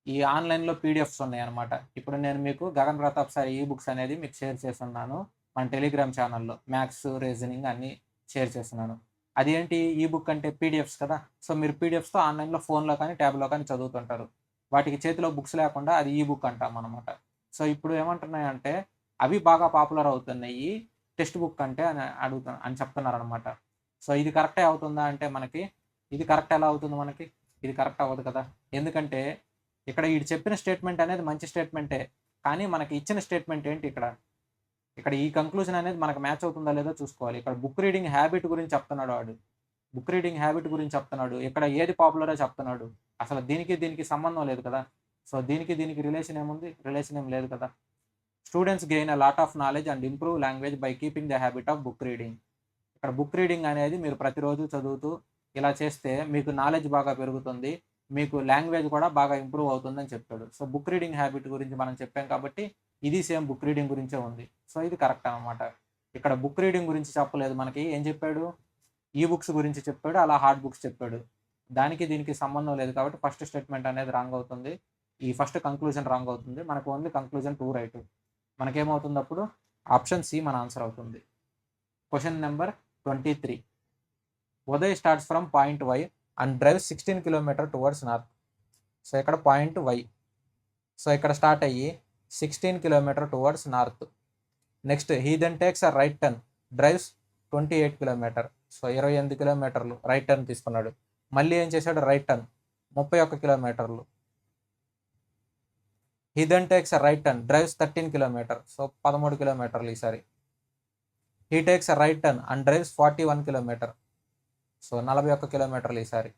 ఈ ఆన్లైన్లో పీడిఎఫ్స్ ఉన్నాయి అనమాట. ఇప్పుడు నేను మీకు గగన్ ప్రతాప్ సార్ ఈ బుక్స్ అనేది మీకు షేర్ చేస్తున్నాను మన టెలిగ్రామ్ ఛానల్లో. మ్యాథ్స్, రీజనింగ్ అన్నీ షేర్ చేస్తున్నాను. అదేంటి ఈ బుక్ అంటే పీడిఎఫ్స్ కదా! సో, మీరు పీడిఎఫ్స్‌తో ఆన్‌లైన్‌లో ఫోన్‌లో కానీ, ట్యాబ్‌లో కానీ చదువుతుంటారు. వాటికి చేతిలో బుక్స్ లేకుండా అది ఈ బుక్ అంటామనమాట. సో, ఇప్పుడు ఏమంటున్నాయంటే అవి బాగా పాపులర్ అవుతున్నాయి. టెక్స్ట్ బుక్ అంటే అని చెప్తున్నారనమాట. సో, ఇది కరెక్టే అవుతుందా అంటే మనకి, ఇది కరెక్ట్ ఎలా అవుతుంది మనకి? ఇది కరెక్ట్ అవ్వదు కదా! ఎందుకంటే ఇక్కడ ఈడు చెప్పిన స్టేట్మెంట్ అనేది మంచి స్టేట్మెంటే. కానీ మనకి ఇచ్చిన స్టేట్మెంట్ ఏంటి ఇక్కడ? ఇక్కడ ఈ కంక్లూజన్ అనేది మనకు మ్యాచ్ అవుతుందా లేదో చూసుకోవాలి. ఇక్కడ బుక్ రీడింగ్ హ్యాబిట్ గురించి చెప్తున్నాడు వాడు. బుక్ రీడింగ్ హ్యాబిట్ గురించి చెప్తున్నాడు. ఇక్కడ ఏది పాపులరో చెప్తున్నాడు. అసలు దీనికి సంబంధం లేదు కదా! సో, దీనికి రిలేషన్ ఏముంది? రిలేషన్ ఏం లేదు కదా! Students gain a lot of knowledge and improve language by keeping the habit of book reading. ఇక్కడ బుక్ రీడింగ్ అనేది మీరు ప్రతిరోజు చదువుతూ ఇలా చేస్తే మీకు నాలెడ్జ్ బాగా పెరుగుతుంది. మీకు లాంగ్వేజ్ కూడా బాగా ఇంప్రూవ్ అవుతుందని చెప్పాడు. సో, బుక్ రీడింగ్ హ్యాబిట్ గురించి మనం చెప్పాం కాబట్టి ఇది సేమ్ బుక్ రీడింగ్ గురించే ఉంది. సో, ఇది కరెక్ట్ అనమాట. ఇక్కడ బుక్ రీడింగ్ గురించి చెప్పలేదు మనకి. ఏం చెప్పాడు? ఈ బుక్స్ గురించి చెప్పాడు. అలా హార్డ్ బుక్స్ చెప్పాడు. దీనికి సంబంధం లేదు కాబట్టి ఫస్ట్ స్టేట్మెంట్ అనేది రాంగ్ అవుతుంది. ఈ ఫస్ట్ కంక్లూజన్ రాంగ్ అవుతుంది. మనకు ఓన్లీ కంక్లూజన్ 2 రైట్. మనకేమవుతుంది అప్పుడు? ఆప్షన్ సి మన ఆన్సర్ అవుతుంది. Question number 23. Uday starts from point Y and drive 16 kilometre towards north. So, ఇక్కడ పాయింట్ వై. సో, ఇక్కడ స్టార్ట్ అయ్యి 16 kilometre towards north. Next he then takes a right turn, drives 28 kilometre. So, 28 కిలోమీటర్లు right turn తీసుకున్నాడు. మళ్ళీ ఏం చేశాడు? Right turn 31 కిలోమీటర్లు. He then takes a right turn, drives 13 kilometre. So, 13 కిలోమీటర్లు ఈసారి. He takes a right turn and drives 41 kilometre. So, 41 కిలోమీటర్లు ఈసారి.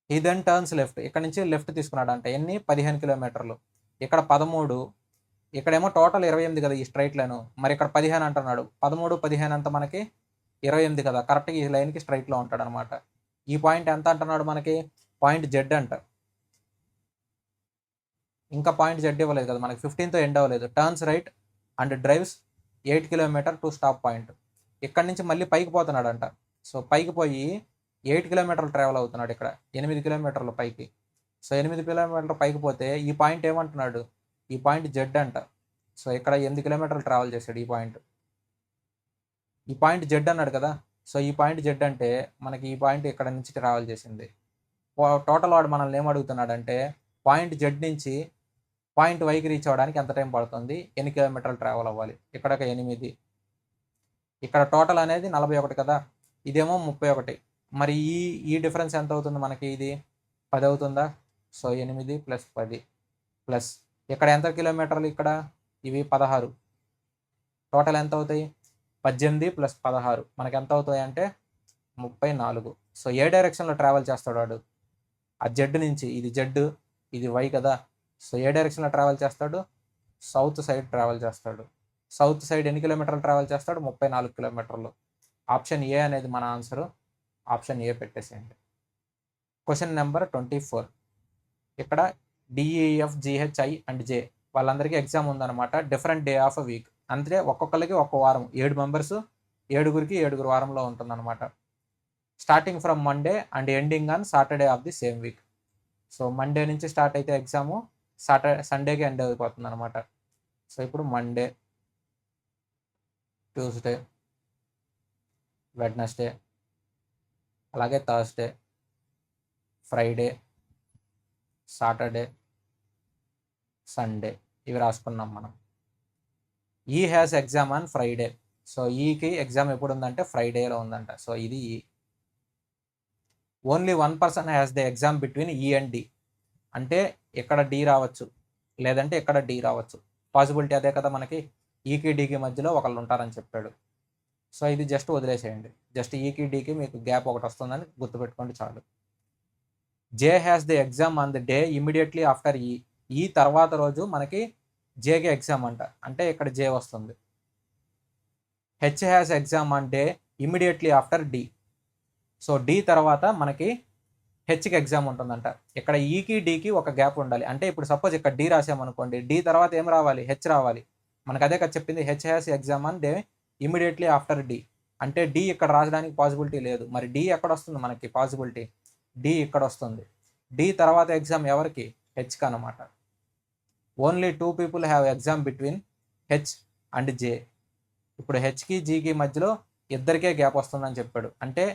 హీ దెన్ టర్న్స్ లెఫ్ట్, ఇక్కడ నుంచి లెఫ్ట్ తీసుకున్నాడు అంటే ఎన్ని? 15 కిలోమీటర్లు. ఇక్కడ 13, ఇక్కడేమో టోటల్ 28 కదా ఈ స్ట్రైట్ లైన్. మరి ఇక్కడ 15 అంటున్నాడు. 13, 15 అంత మనకి 28 కదా. కరెక్ట్గా ఈ లైన్కి స్ట్రైట్లో ఉంటాడు అనమాట. ఈ పాయింట్ ఎంత అంటున్నాడు మనకి? పాయింట్ జెడ్ అంట. ఇంకా పాయింట్ జెడ్ ఇవ్వలేదు కదా మనకి, 15తో ఎండ్ అవ్వలేదు. Turns right and drives 8 kilometre to stop point. ఇక్కడ నుంచి మళ్ళీ పైకి పోతున్నాడంట. సో, పైకి పోయి 8 కిలోమీటర్లు ట్రావెల్ అవుతున్నాడు. ఇక్కడ 8 కిలోమీటర్లు పైకి. సో, 8 కిలోమీటర్లు పైకి పోతే ఈ పాయింట్ ఏమంటున్నాడు? ఈ పాయింట్ జెడ్ అంట. సో, ఇక్కడ 8 కిలోమీటర్లు ట్రావెల్ చేశాడు ఈ పాయింట్. ఈ పాయింట్ జెడ్ అన్నాడు కదా. సో, ఈ పాయింట్ జెడ్ అంటే మనకి ఈ పాయింట్ ఇక్కడ నుంచి ట్రావెల్ చేసింది. టోటల్ వాడు మనల్ని ఏం అడుగుతున్నాడంటే పాయింట్ జెడ్ నుంచి పాయింట్ వైకి రీచ్ అవ్వడానికి ఎంత టైం పడుతుంది, ఎన్ని కిలోమీటర్లు ట్రావెల్ అవ్వాలి. ఇక్కడ ఒక 8, ఇక్కడ టోటల్ అనేది 41 కదా, ఇదేమో 31. మరి ఈ డిఫరెన్స్ ఎంత అవుతుంది మనకి? ఇది 10 అవుతుందా? సో, 8 + 10 ప్లస్ ఇక్కడ ఎంత కిలోమీటర్లు? ఇక్కడ ఇవి 16. టోటల్ ఎంత అవుతాయి? 18 + 16 మనకి ఎంత అవుతాయి అంటే 34. సో, ఏ డైరెక్షన్లో ట్రావెల్ చేస్తాడు వాడు? ఆ జెడ్ నుంచి, ఇది జెడ్, ఇది వై కదా. సో, ఏ డైరెక్షన్లో ట్రావెల్ చేస్తాడు? సౌత్ సైడ్ ట్రావెల్ చేస్తాడు. సౌత్ సైడ్ ఎన్ని కిలోమీటర్లు ట్రావెల్ చేస్తాడు? 34 కిలోమీటర్లు. ఆప్షన్ ఏ అనేది మన ఆన్సరు. ఆప్షన్ ఏ పెట్టేసేయండి. Question number 24. ఇక్కడ డిఈఎఫ్ జిహెచ్ఐ అండ్ జే వాళ్ళందరికీ ఎగ్జామ్ ఉందన్నమాట. Different day of a week. అంటే ఒక్కొక్కరికి ఒక్కో వారం. 7 మెంబర్స్, 7 వారంలో ఉంటుందన్నమాట. Starting from Monday and ending on Saturday of the same week. So, Monday నుంచి స్టార్ట్ అయితే ఎగ్జాము సండేకి ఎండ్ అయిపోతుంది అనమాట. సో, ఇప్పుడు మండే, ట్యూస్డే, వెడ్నెస్డే, అలాగే థర్స్డే, ఫ్రైడే, సాటర్డే, సండే ఇవి రాసుకున్నాం మనం. E has exam on Friday. So, ఈకి ఎగ్జామ్ ఎప్పుడు ఉందంటే ఫ్రైడేలో ఉందంట. సో, ఇది ఈ. Only 1 person has the exam between ఈ అండ్ డి. అంటే ఇక్కడ డి రావచ్చు, లేదంటే ఇక్కడ డి రావచ్చు. పాసిబిలిటీ అదే కదా మనకి. ఈకి డీకి మధ్యలో ఒకళ్ళు ఉంటారని చెప్పాడు. సో, ఇది జస్ట్ వదిలేసేయండి. జస్ట్ ఈకి డీకి మీకు గ్యాప్ ఒకటి వస్తుందని గుర్తుపెట్టుకోండి చాలు. J has the exam on the day immediately after E. E తర్వాత రోజు మనకి జేకి ఎగ్జామ్ అంట. అంటే ఇక్కడ జే వస్తుంది. H has exam on day immediately after D. So, D తర్వాత మనకి హెచ్కి ఎగ్జామ్ ఉంటుందంట. ఇక్కడ ఈకి డీకి ఒక గ్యాప్ ఉండాలి. అంటే ఇప్పుడు సపోజ్ ఇక్కడ డి రాసామనుకోండి, డి తర్వాత ఏం రావాలి? హెచ్ రావాలి. మనకు అదే కదా చెప్పింది, H has exam on day immediately after D. అంటే డి ఇక్కడ రాసడానికి పాసిబిలిటీ లేదు. మరి డి ఎక్కడ వస్తుంది మనకి పాసిబిలిటీ? డి ఇక్కడ వస్తుంది. డి తర్వాత ఎగ్జామ్ ఎవరికి? హెచ్కి అనమాట. Only 2 people have exam between H and J. ఇప్పుడు హెచ్కి జీకి మధ్యలో ఇద్దరికే గ్యాప్ వస్తుందని చెప్పాడు. అంటే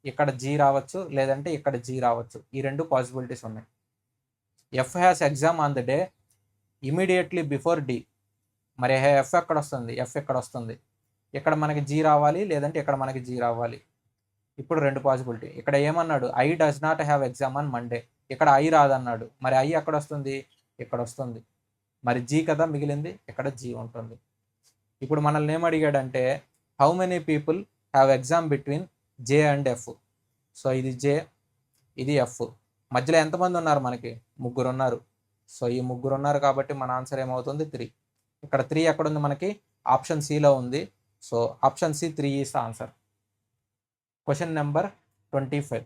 ఇక్కడ జీ రావచ్చు, లేదంటే ఇక్కడ జీ రావచ్చు. ఈ 2 పాసిబిలిటీస్ ఉన్నాయి. F has exam on the day immediately before D. మరి ఎఫ్ ఎక్కడ వస్తుంది? ఎఫ్ ఎక్కడ వస్తుంది? ఇక్కడ మనకి జీ రావాలి, లేదంటే ఇక్కడ మనకి జీ రావాలి. ఇప్పుడు 2 పాసిబిలిటీ. ఇక్కడ ఏమన్నాడు? I does not have exam on Monday. ఇక్కడ ఐ రాదన్నాడు. మరి ఐ ఎక్కడ వస్తుంది? ఇక్కడ వస్తుంది. మరి జీ కదా మిగిలింది, ఇక్కడ జీ ఉంటుంది. ఇప్పుడు మనల్ని ఏమడిగాడంటే how many people have exam between J and F. So ఇది జే, ఇది ఎఫ్. మధ్యలో ఎంతమంది ఉన్నారు? మనకి 3 ఉన్నారు. సో ఈ 3 ఉన్నారు కాబట్టి మన ఆన్సర్ ఏమవుతుంది? 3. ఇక్కడ 3 ఎక్కడుంది? మనకి ఆప్షన్ సిలో ఉంది. So option C 3 is answer. Question number 25.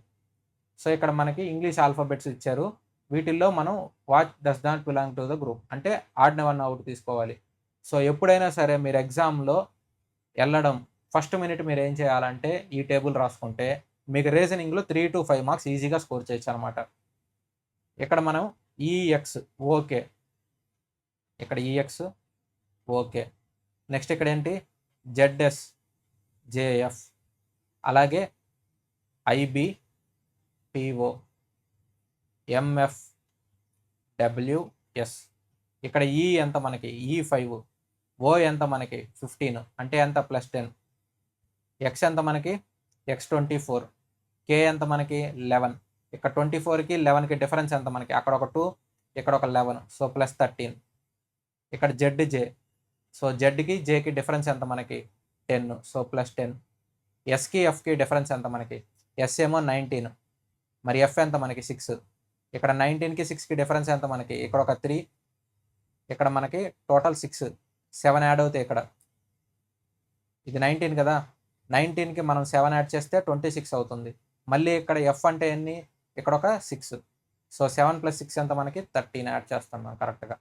సో ఇక్కడ మనకి ఇంగ్లీష్ ఆల్ఫాబెట్స్ ఇచ్చారు. వీటిల్లో మనం what does not belong to the group అంటే ఆడ్ వన్ అవుట్ తీసుకోవాలి. సో ఎప్పుడైనా సరే మీరు ఎగ్జామ్లో వెళ్ళడం ఫస్ట్ మినిట్ మీరు ఏం చేయాలంటే ఈ టేబుల్ రాసుకుంటే మీకు రీజనింగ్లో 3 to 5 మార్క్స్ ఈజీగా స్కోర్ చేయొచ్చు అనమాట. ఇక్కడ మనం ఈఎక్స్ ఓకే, ఇక్కడ ఈఎక్స్ ఓకే. నెక్స్ట్ ఇక్కడ ఏంటి? జెడ్ఎస్ జేఎఫ్, అలాగే ఐబి పిఓ ఎంఎఫ్ డబ్ల్యూఎస్. ఇక్కడ ఈ ఎంత మనకి? ఈ5. ఓ ఎంత మనకి? 15 అంటే ఎంత? +10. ఎక్స్ ఎంత మనకి? x24. కే ఎంత మనకి? 11. ఇక్కడ 24కి 11కి డిఫరెన్స్ ఎంత మనకి? అక్కడ ఒక 2, ఇక్కడ ఒక 11. సో +13. ఇక్కడ జెడ్జే. సో జెడ్కి జేకి డిఫరెన్స్ ఎంత మనకి? 10. సో +10. ఎస్కి ఎఫ్కి డిఫరెన్స్ ఎంత మనకి? ఎస్ ఏమో 19. మరి ఎఫ్ ఎంత మనకి? 6. ఇక్కడ 19కి 6కి డిఫరెన్స్ ఎంత మనకి? ఇక్కడ ఒక 3, ఇక్కడ మనకి టోటల్ 6. 7 యాడ్ అవుతాయి ఇక్కడ. ఇది 19 కదా, 19కి మనం 7 యాడ్ చేస్తే 26 అవుతుంది. మళ్ళీ ఇక్కడ ఎఫ్ అంటే ఎన్ని? ఇక్కడ ఒక 6. సో 7 + 6 ఎంత మనకి? 13 యాడ్ చేస్తున్నాం కరెక్ట్గా.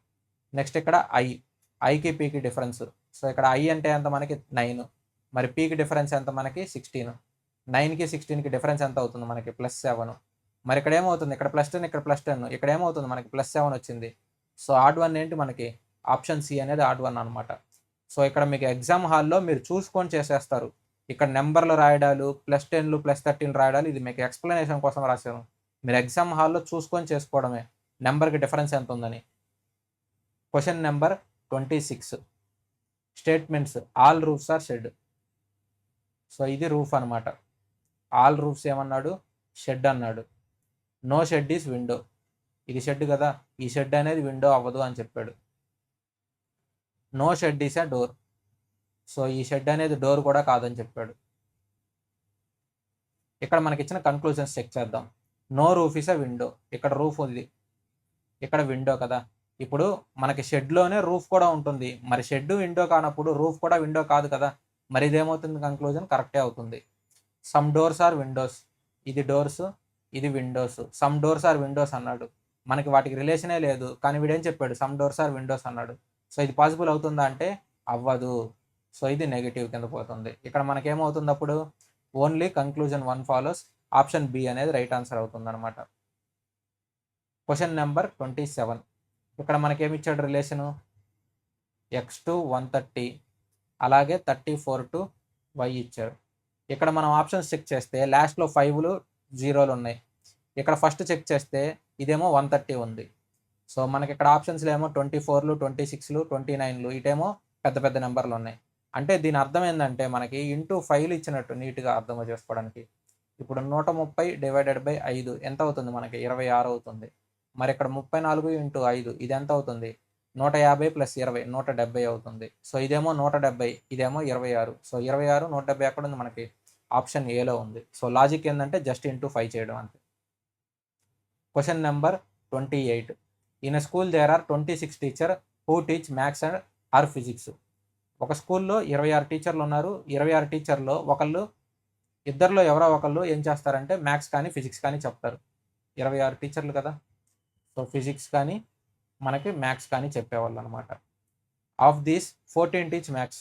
నెక్స్ట్ ఇక్కడ ఐకి పీకి డిఫరెన్స్. సో ఇక్కడ ఐ అంటే ఎంత మనకి? 9. మరి పీకి డిఫరెన్స్ ఎంత మనకి? 16. 9కి 16కి డిఫరెన్స్ ఎంత అవుతుంది మనకి? +7. మరి ఇక్కడ ఏమవుతుంది? ఇక్కడ +10, ఇక్కడ +10, ఇక్కడ ఏమవుతుంది మనకి? +7 వచ్చింది. సో ఆడ్ వన్ ఏంటి మనకి? ఆప్షన్ సి అనేది ఆడ్ వన్ అనమాట. సో ఇక్కడ మీకు ఎగ్జామ్ హాల్లో మీరు చూసుకొని చేసేస్తారు. ఇక్కడ నెంబర్లు రాయడాలు, +10లు +13 రాయడాలు, ఇది మీకు ఎక్స్ప్లెనేషన్ కోసం రాశాను. మీరు ఎగ్జామ్ హాల్లో చూసుకొని చేసుకోవడమే నెంబర్కి డిఫరెన్స్ ఎంత ఉందని. Question number 26. Statements all roofs are shed. So ఇది రూఫ్ అనమాట. ఆల్ రూఫ్స్ ఏమన్నాడు? షెడ్ అన్నాడు. No shed is window. ఇది షెడ్ కదా, ఈ షెడ్ అనేది విండో అవ్వదు అని చెప్పాడు. No shed is a door. So ఈ షెడ్ అనేది డోర్ కూడా కాదని చెప్పాడు. ఇక్కడ మనకి ఇచ్చిన కన్క్లూజన్స్ చెక్ చేద్దాం. No roof is a window. ఇక్కడ రూఫ్ ఉంది, ఇక్కడ విండో కదా. ఇప్పుడు మనకి షెడ్లోనే రూఫ్ కూడా ఉంటుంది. మరి షెడ్ విండో కానప్పుడు రూఫ్ కూడా విండో కాదు కదా. మరి ఇదేమవుతుంది? కన్క్లూజన్ కరెక్టే అవుతుంది. Some doors are windows. ఇది డోర్స్, ఇది windows. Some doors are windows అన్నాడు. మనకి వాటికి రిలేషనే లేదు, కానీ వీడేం చెప్పాడు? సమ్ డోర్స్ ఆర్ విండోస్ అన్నాడు. సో ఇది పాసిబుల్ అవుతుందా అంటే అవ్వదు. సో ఇది నెగిటివ్ కింద పోతుంది. ఇక్కడ మనకేమవుతుంది అప్పుడు? Only conclusion 1 follows. Option B అనేది రైట్ ఆన్సర్ అవుతుంది అనమాట. Question number 27. ఇక్కడ మనకేమిచ్చాడు రిలేషను? x to 130, అలాగే 34 to y ఇచ్చారు. ఇక్కడ మనం ఆప్షన్స్ చెక్ చేస్తే లాస్ట్లో 5లు 0లు ఉన్నాయి. ఇక్కడ ఫస్ట్ చెక్ చేస్తే ఇదేమో 130 ఉంది. సో మనకి ఇక్కడ ఆప్షన్స్లో ఏమో 24లు 26లు 29లు, ఇటేమో పెద్ద పెద్ద నెంబర్లు ఉన్నాయి. అంటే దీని అర్థం ఏంటంటే మనకి ఇంటూ 5లు ఇచ్చినట్టు నీట్గా అర్థం చేసుకోవడానికి. ఇప్పుడు 130 / 5 ఎంత అవుతుంది మనకి? 26 అవుతుంది. మరి ఇక్కడ 34 × 5 ఇది ఎంత అవుతుంది? 150 + 20 170 అవుతుంది. సో ఇదేమో 170, ఇదేమో 26. సో 26 170 ఎక్కడ ఉంది మనకి? ఆప్షన్ ఏలో ఉంది. సో లాజిక్ ఏంటంటే జస్ట్ ఇంటూ 5 చేయడం అంతే. Question number 28. In a school there are 26 teacher who teach maths and or physics. ఒక స్కూల్లో 26 టీచర్లు ఉన్నారు. 26 టీచర్లో ఇద్దరిలో ఎవరో ఒకళ్ళు ఏం చేస్తారంటే మ్యాథ్స్ కానీ ఫిజిక్స్ కానీ చెప్తారు. 26 టీచర్లు కదా. సో ఫిజిక్స్ కానీ మనకి మ్యాథ్స్ కానీ చెప్పేవాళ్ళు అనమాట. Of these 14 teach maths.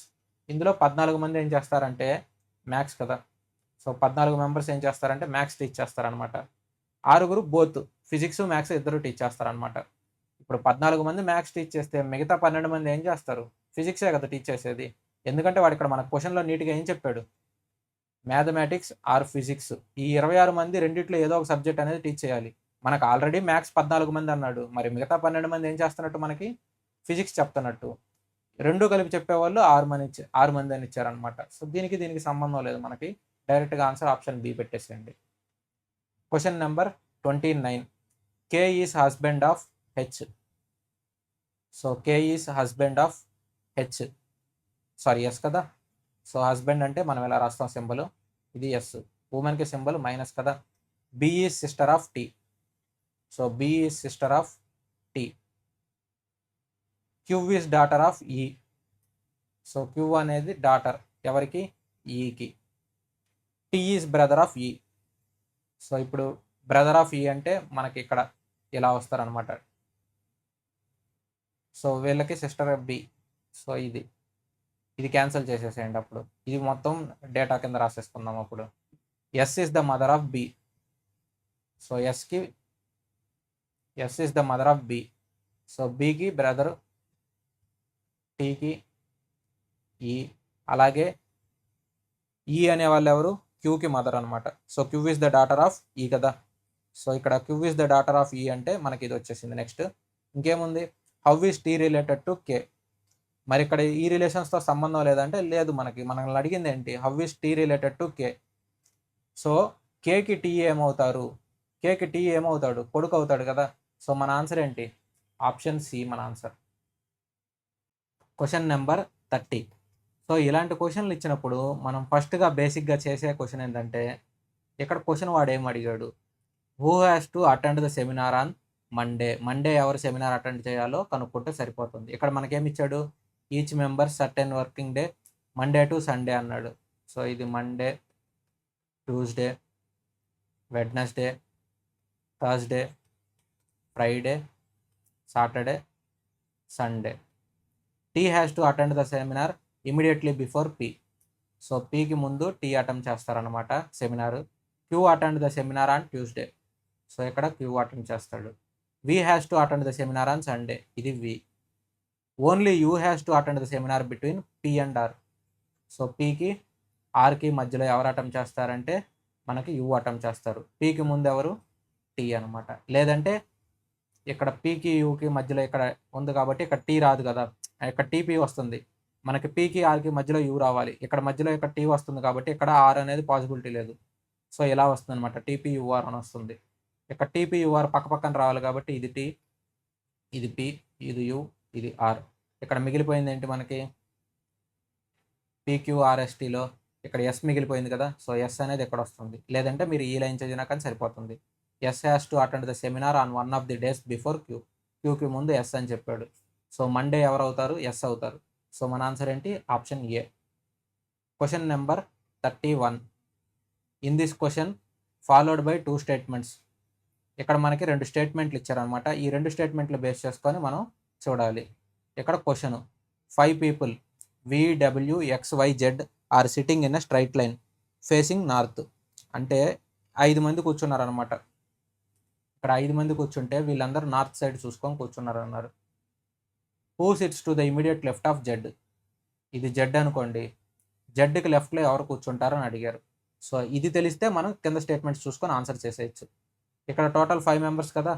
ఇందులో 14 మంది ఏం చేస్తారంటే మ్యాథ్స్ కదా. సో 14 మెంబర్స్ ఏం చేస్తారంటే మ్యాథ్స్ టీచ్ చేస్తారనమాట. 6 బోత్ ఫిజిక్స్ మ్యాథ్స్ ఇద్దరు టీచ్ చేస్తారనమాట. ఇప్పుడు 14 మంది మ్యాథ్స్ టీచ్ చేస్తే మిగతా 12 మంది ఏం చేస్తారు? ఫిజిక్సే కదా టీచ్ చేసేది. ఎందుకంటే వాడు ఇక్కడ మన క్వశ్చన్లో నీట్గా ఏం చెప్పాడు, మ్యాథమెటిక్స్ ఆర్ ఫిజిక్స్, ఈ 26 మంది రెండిట్లో ఏదో ఒక సబ్జెక్ట్ అనేది టీచ్ చేయాలి. మనకు ఆల్రెడీ మ్యాథ్స్ 14 మంది అన్నాడు, మరి మిగతా 12 మంది ఏం చేస్తున్నట్టు, మనకి ఫిజిక్స్ చెప్తున్నట్టు. రెండు కలిపి చెప్పేవాళ్ళు 6 మంది అని ఇచ్చారనమాట. సో దీనికి సంబంధం లేదు, మనకి డైరెక్ట్గా ఆన్సర్ ఆప్షన్ బి పెట్టేసేయండి. Question number 29. K is husband of H. So K is husband of H, sorry S కదా. సో హస్బెండ్ అంటే మనం ఎలా రాస్తాం సింబల్, ఇది ఎస్, ఉమెన్కి సింబల్ మైనస్ కదా. B is sister of T. So B is sister of T. Q is daughter of E. So Q అనేది daughter ఎవరికి, ఈకి. T is brother of E. So ఇప్పుడు బ్రదర్ ఆఫ్ ఈ అంటే మనకి ఇక్కడ ఇలా వస్తారనమాట. సో వీళ్ళకి సిస్టర్ ఆఫ్ బి. సో ఇది క్యాన్సిల్ చేసేసేయండి. అప్పుడు ఇది మొత్తం డేటా కింద రాసేసుకుందాం. అప్పుడు S is the mother of B. So S is the mother of B. So బికి బ్రదర్, టీకి ఈ, అలాగే ఈ అనే వాళ్ళు ఎవరు, క్యూకి మదర్ అనమాట. So Q is the daughter of E కదా. సో ఇక్కడ Q is the daughter of E అంటే మనకి ఇది వచ్చేసింది. నెక్స్ట్ ఇంకేముంది, how is T related to కే. మరి ఇక్కడ ఈ రిలేషన్స్తో సంబంధం లేదంటే లేదు, మనల్ని అడిగింది ఏంటి, how is T related to K. So కేకి టీ ఏమవుతారు, కేకి టీ ఏమవుతాడు, కొడుకు అవుతాడు కదా. సో మన ఆన్సర్ ఏంటి, ఆప్షన్ సి మన ఆన్సర్. Question number 30. సో ఇలాంటి క్వశ్చన్లు ఇచ్చినప్పుడు మనం ఫస్ట్గా బేసిక్గా చేసే క్వశ్చన్ ఏంటంటే, ఇక్కడ క్వశ్చన్ వాడు ఏం అడిగాడు, who has to attend the seminar on Monday ఎవరు సెమినార్ అటెండ్ చేయాలో కనుక్కుంటే సరిపోతుంది. ఇక్కడ మనకేమి ఇచ్చాడు, each member certain working day Monday to Sunday అన్నాడు. సో ఇది Monday, Tuesday, Wednesday, Thursday, Friday, Saturday, Sunday. T has to attend the seminar immediately before P. So పీకి ముందు టీ అటెండ్ చేస్తారనమాట seminar. Q attend the seminar on Tuesday. So ఇక్కడ Q attend చేస్తాడు. V has to attend the seminar on Sunday, ఇది V. Only U has to attend the seminar between P and R. So పీకి ఆర్కి మధ్యలో ఎవరు attend చేస్తారంటే మనకి you attend చేస్తారు. పీకి ముందు ఎవరు, టీ అనమాట. లేదంటే ఇక్కడ పీకి యూకి మధ్యలో ఇక్కడ ఉంది కాబట్టి ఇక్కడ టీ రాదు కదా, ఇక్కడ టీపీ వస్తుంది. మనకి పీకి ఆర్కి మధ్యలో యూ రావాలి, ఇక్కడ మధ్యలో ఇక్కడ టీ వస్తుంది కాబట్టి ఇక్కడ ఆర్ అనేది పాసిబిలిటీ లేదు. సో ఇలా వస్తుంది అనమాట, టీపీ యూఆర్ అని వస్తుంది. ఇక్కడ టీపీ యూఆర్ పక్క పక్కన రావాలి కాబట్టి ఇది టీ, ఇది పి, ఇది యూ, ఇది ఆర్. ఇక్కడ మిగిలిపోయింది ఏంటి మనకి, పీక్యూఆర్ఎస్టీలో ఇక్కడ ఎస్ మిగిలిపోయింది కదా. సో ఎస్ అనేది ఇక్కడ వస్తుంది, లేదంటే మీరు ఈ లైన్ చదివినా కానీ సరిపోతుంది. S has to attend the seminar on one of the days before Q. క్యూకి ముందు ఎస్ అని చెప్పాడు. సో మండే ఎవరు అవుతారు, ఎస్ అవుతారు. సో మన ఆన్సర్ ఏంటి, option A. Question number 31. In this question followed by 2 statements. ఇక్కడ మనకి 2 స్టేట్మెంట్లు ఇచ్చారనమాట. ఈ 2 స్టేట్మెంట్లు బేస్ చేసుకొని మనం చూడాలి. ఇక్కడ question, 5 people VWXYZ are sitting in a straight line facing north. అంటే 5 మంది కూర్చున్నారనమాట. ఇక్కడ 5 మంది కూర్చుంటే వీళ్ళందరూ నార్త్ సైడ్ చూసుకొని కూర్చున్నారన్నారు. Who sits to the immediate left of Z. ఇది జెడ్ అనుకోండి, జెడ్కి లెఫ్ట్లో ఎవరు కూర్చుంటారని అడిగారు. సో ఇది తెలిస్తే మనం కింద స్టేట్మెంట్స్ చూసుకొని ఆన్సర్ చేసేయచ్చు. ఇక్కడ టోటల్ 5 మెంబర్స్ కదా,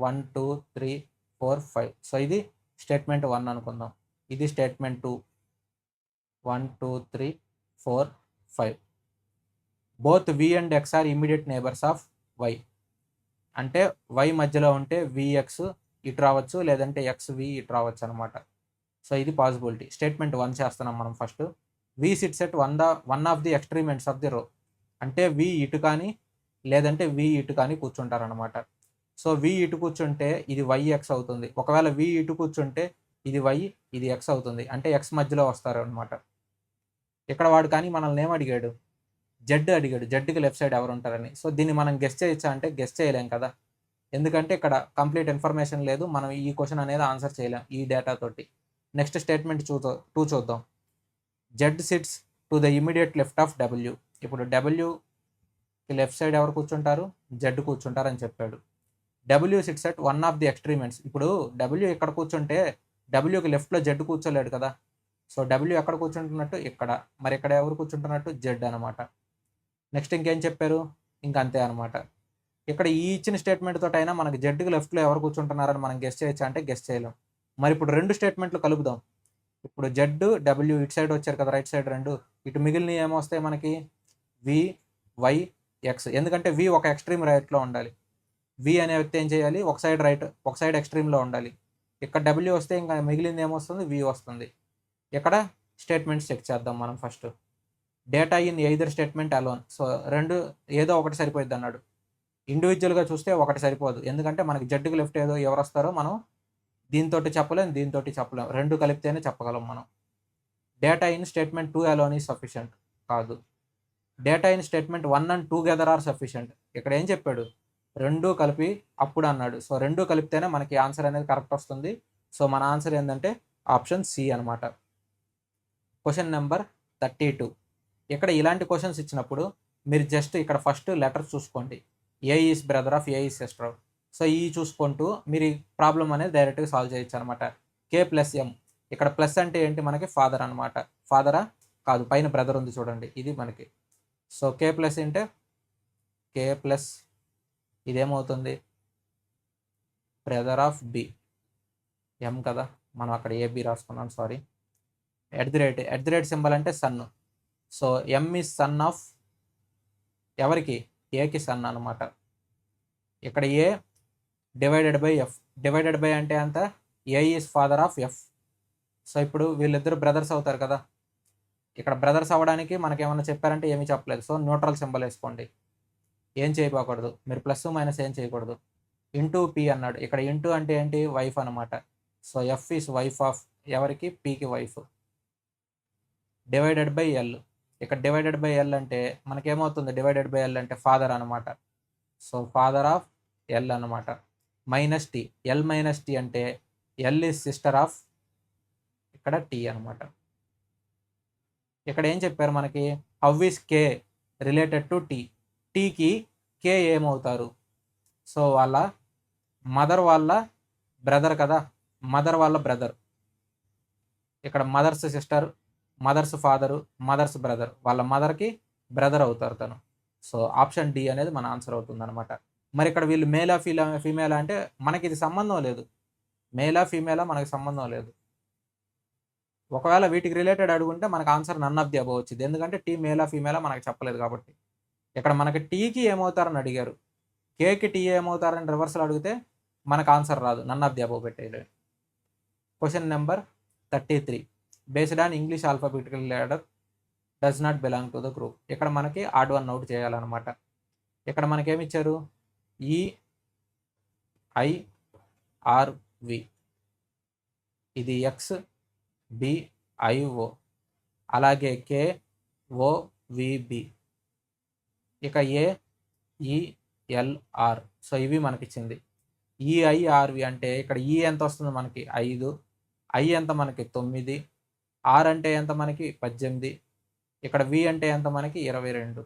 1 2 3 4 5. సో ఇది స్టేట్మెంట్ 1 అనుకుందాం, ఇది statement 2, 1 2 3 4 5. Both V and X are immediate neighbours of Y. అంటే వై మధ్యలో ఉంటే విఎక్స్ ఇటు రావచ్చు, లేదంటే ఎక్స్ వి ఇటు రావచ్చు అనమాట. సో ఇది పాసిబిలిటీ. స్టేట్మెంట్ 1 చేస్తున్నాం మనం first. We sits at one of the extreme ends of the row. అంటే వి ఇటు కానీ లేదంటే వి ఇటు కానీ కూర్చుంటారనమాట. సో వి ఇటు కూర్చుంటే ఇది వై ఎక్స్ అవుతుంది. ఒకవేళ వి ఇటు కూర్చుంటే ఇది వై, ఇది ఎక్స్ అవుతుంది. అంటే ఎక్స్ మధ్యలో వస్తారు అనమాట. ఇక్కడ వాడు కానీ మనల్ని ఏం అడిగాడు, జెడ్ అడిగాడు, జెడ్కి లెఫ్ట్ సైడ్ ఎవరు ఉంటారని. సో దీన్ని మనం గెస్ చేయొచ్చా అంటే గెస్ చేయలేం కదా, ఎందుకంటే ఇక్కడ కంప్లీట్ ఇన్ఫర్మేషన్ లేదు. మనం ఈ క్వశ్చన్ అనేది ఆన్సర్ చేయలేం ఈ డేటా తోటి. నెక్స్ట్ స్టేట్మెంట్ 2 చూద్దాం. Z sits to the immediate left of W. ఇప్పుడు డబ్ల్యూకి లెఫ్ట్ సైడ్ ఎవరు కూర్చుంటారు, జెడ్ కూర్చుంటారని చెప్పాడు. W sits at one of the extreme ends. ఇప్పుడు డబ్ల్యూ ఇక్కడ కూర్చుంటే డబ్ల్యూకి లెఫ్ట్లో జెడ్ కూర్చోలేడు కదా. సో డబ్ల్యూ ఎక్కడ కూర్చుంటున్నట్టు ఇక్కడ, మరి ఇక్కడ ఎవరు కూర్చుంటున్నట్టు జెడ్ అనమాట. నెక్స్ట్ ఇంకేం చెప్పారు, ఇంకా అంతే అనమాట. ఇక్కడ ఈ ఇచ్చిన స్టేట్మెంట్ తోటి అయినా మనకి జెడ్కి లెఫ్ట్లో ఎవరు కూర్చుంటున్నారని మనం గెస్ చేయొచ్చా అంటే గెస్ చేయలేం. మరి ఇప్పుడు రెండు స్టేట్మెంట్లు కలుపుదాం. ఇప్పుడు జెడ్ డబ్ల్యూ ఇటు సైడ్ వచ్చారు కదా, రైట్ సైడ్ రెండు, ఇటు మిగిలిన ఏమొస్తాయి మనకి వి వై ఎక్స్. ఎందుకంటే వి ఒక ఎక్స్ట్రీమ్ రైట్లో ఉండాలి, వి అనే వ్యక్తి ఏం చేయాలి ఒక సైడ్ రైట్, ఒక సైడ్ ఎక్స్ట్రీమ్లో ఉండాలి. ఇక్కడ డబ్ల్యూ వస్తే ఇంకా మిగిలింది ఏమొస్తుంది, వి వస్తుంది. ఇక్కడ స్టేట్మెంట్స్ చెక్ చేద్దాం మనం first. Data in either statement alone. So రెండు ఏదో ఒకటి సరిపోద్ది అన్నాడు. ఇండివిజువల్గా చూస్తే ఒకటి సరిపోదు, ఎందుకంటే మనకి జెడ్కి లెఫ్ట్ ఏదో ఎవరు వస్తారో మనం దీంతో చెప్పలేం, దీంతో చెప్పలేం, రెండు కలిపితేనే చెప్పగలం మనం. Data in statement 2 alone is sufficient కాదు. Data in statement 1 and 2 together are sufficient. ఇక్కడ ఏం చెప్పాడు, రెండు కలిపి అప్పుడు అన్నాడు. సో రెండు కలిపితేనే మనకి ఆన్సర్ అనేది కరెక్ట్ వస్తుంది. సో మన ఆన్సర్ ఏంటంటే ఆప్షన్ సి అనమాట. Question number 32. ఇక్కడ ఇలాంటి క్వశ్చన్స్ ఇచ్చినప్పుడు మీరు జస్ట్ ఇక్కడ ఫస్ట్ లెటర్ చూసుకోండి. ఏ is brother of, A is sister. So ఈ చూసుకుంటూ మీరు ఈ ప్రాబ్లం అనేది డైరెక్ట్గా సాల్వ్ చేయొచ్చు అనమాట. కే ప్లస్ ఎం. ఇక్కడ ప్లస్ అంటే ఏంటి మనకి ఫాదర్ అనమాట. ఫాదరా కాదు, పైన బ్రదర్ ఉంది చూడండి, ఇది మనకి. సో కే ప్లస్ అంటే కే ప్లస్ ఇదేమవుతుంది బ్రదర్ ఆఫ్ బి, ఎం కదా, మనం అక్కడ ఏబి రాసుకున్నాం, sorry. At the rate symbol అంటే son. So M is son of ఎవరికి, ఏకి సన్ అనమాట. ఇక్కడ A divided by F. Divided by అంటే అంత A is father of F. So ఇప్పుడు వీళ్ళిద్దరు బ్రదర్స్ అవుతారు కదా. ఇక్కడ బ్రదర్స్ అవ్వడానికి మనకేమన్నా చెప్పారంటే ఏమీ చెప్పలేదు. సో న్యూట్రల్ సింబల్ వేసుకోండి, ఏం చేయకూడదు, మీరు ప్లస్ మైనస్ ఏం చేయకూడదు. ఇంటూ పి అన్నాడు. ఇక్కడ ఇంటూ అంటే ఏంటి, వైఫ్ అనమాట. So F is wife of ఎవరికి, పీకి వైఫ్. Divided by L. ఇక్కడ డివైడెడ్ బై ఎల్ అంటే మనకేమవుతుంది, డివైడెడ్ బై ఎల్ అంటే ఫాదర్ అనమాట. సో ఫాదర్ ఆఫ్ ఎల్ అనమాట. Minus T, L minus T అంటే ఎల్ ఈజ్ సిస్టర్ ఆఫ్ ఇక్కడ టీ అనమాట. ఇక్కడ ఏం చెప్పారు మనకి, how is K related to T. టీకి కే ఏమవుతారు, సో వాళ్ళ మదర్ వాళ్ళ బ్రదర్ కదా, మదర్ వాళ్ళ బ్రదర్. ఇక్కడ mother's sister, mother's father, mother's brother, వాళ్ళ మదర్కి బ్రదర్ అవుతారు తను. సో ఆప్షన్ డి అనేది మన ఆన్సర్ అవుతుంది అనమాట. మరి ఇక్కడ వీళ్ళు మేలా ఫీమేలా అంటే మనకి ఇది సంబంధం లేదు, మేలా ఫీమేలా మనకి సంబంధం లేదు. ఒకవేళ వీటికి రిలేటెడ్ అడుగుంటే మనకు answer none of the above వచ్చింది, ఎందుకంటే టీ మేలా ఫీమేలా మనకి చెప్పలేదు కాబట్టి. ఇక్కడ మనకి టీకి ఏమవుతారని అడిగారు, కేకి టీ ఏమవుతారని రివర్సల్ అడిగితే మనకు ఆన్సర్ రాదు, నన్ ఆఫ్ ది అబవ్ పెట్టేయలేదు. Question number 33. Based on English alphabetical letter does not belong to the group. ఇక్కడ మనకి ఆడ్ వన్ అవుట్ చేయాలన్నమాట. ఇక్కడ మనకేమి ఇచ్చారు, ఈ ఐ ఆర్ వి, ఇది ఎక్స్ బి ఐ ఓ, అలాగే కే ఓ వి బి, ఇక ఏ ఈ ఎల్ ఆర్. సో ఇవి మనకిచ్చింది. ఈఐఆర్వి అంటే ఇక్కడ ఈ ఎంత వస్తుంది మనకి 5, ఐ ఎంత మనకి 9, ఆర్ అంటే ఎంత మనకి 18, ఇక్కడ వి అంటే ఎంత మనకి 22.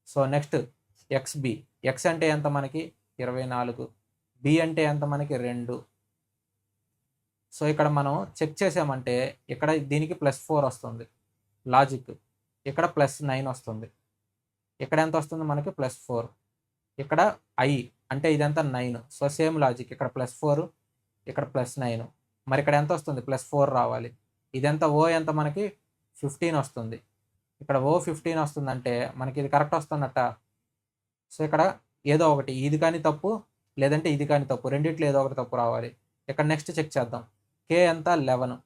సో నెక్స్ట్ ఎక్స్బి, ఎక్స్ అంటే ఎంత మనకి 24, బి అంటే ఎంత మనకి 2. సో ఇక్కడ మనం చెక్ చేసామంటే ఇక్కడ దీనికి +4 వస్తుంది లాజిక్, ఇక్కడ +9 వస్తుంది, ఇక్కడ ఎంత వస్తుంది మనకి +4, ఇక్కడ ఐ అంటే ఇదంతా 9. సో సేమ్ లాజిక్, ఇక్కడ +4 ఇక్కడ +9, మరి ఇక్కడ ఎంత వస్తుంది +4 రావాలి. ఇదంతా ఓ ఎంత మనకి 15 వస్తుంది, ఇక్కడ ఓ 15 వస్తుందంటే మనకి ఇది కరెక్ట్ వస్తున్నట్ట. సో ఇక్కడ ఏదో ఒకటి, ఇది కానీ తప్పు లేదంటే ఇది కానీ తప్పు, రెండిట్లో ఏదో ఒకటి తప్పు రావాలి. ఇక్కడ నెక్స్ట్ చెక్ చేద్దాం. కే ఎంత 11,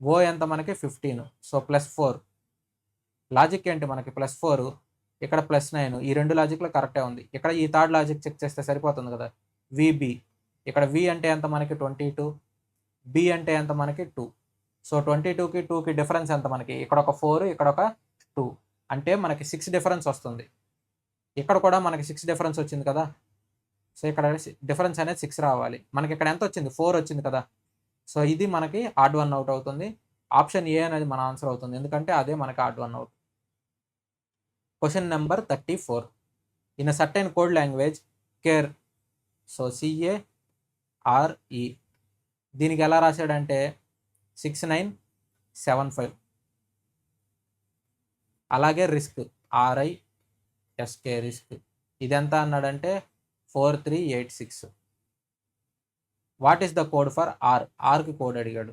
ఓ ఎంత మనకి 15, సో +4. లాజిక్ ఏంటి మనకి +4, ఇక్కడ +9, ఈ రెండు లాజిక్లో కరెక్టే ఉంది. ఇక్కడ ఈ థర్డ్ లాజిక్ చెక్ చేస్తే సరిపోతుంది కదా. విబి, ఇక్కడ వి అంటే ఎంత మనకి 22, బి అంటే ఎంత మనకి 2. సో 22కి 2కి డిఫరెన్స్ ఎంత మనకి, ఇక్కడ ఒక 4 ఇక్కడ ఒక 2, అంటే మనకి 6 డిఫరెన్స్ వస్తుంది. ఇక్కడ కూడా మనకి 6 డిఫరెన్స్ వచ్చింది కదా. సో ఇక్కడ డిఫరెన్స్ అనేది 6 రావాలి. మనకి ఇక్కడ ఎంత వచ్చింది 4 వచ్చింది కదా. సో ఇది మనకి ఆడ్ వన్ అవుట్ అవుతుంది. ఆప్షన్ ఏ అనేది మన ఆన్సర్ అవుతుంది, ఎందుకంటే అదే మనకి add one out. Question number 34. In a certain code language care, so CARE, దీనికి ఎలా రాశాడంటే 6975. అలాగే రిస్క్ RISK రిస్క్ ఇది ఎంత అన్నాడంటే 4386. What is the code for ఆర్కి కోడ్ అడిగాడు.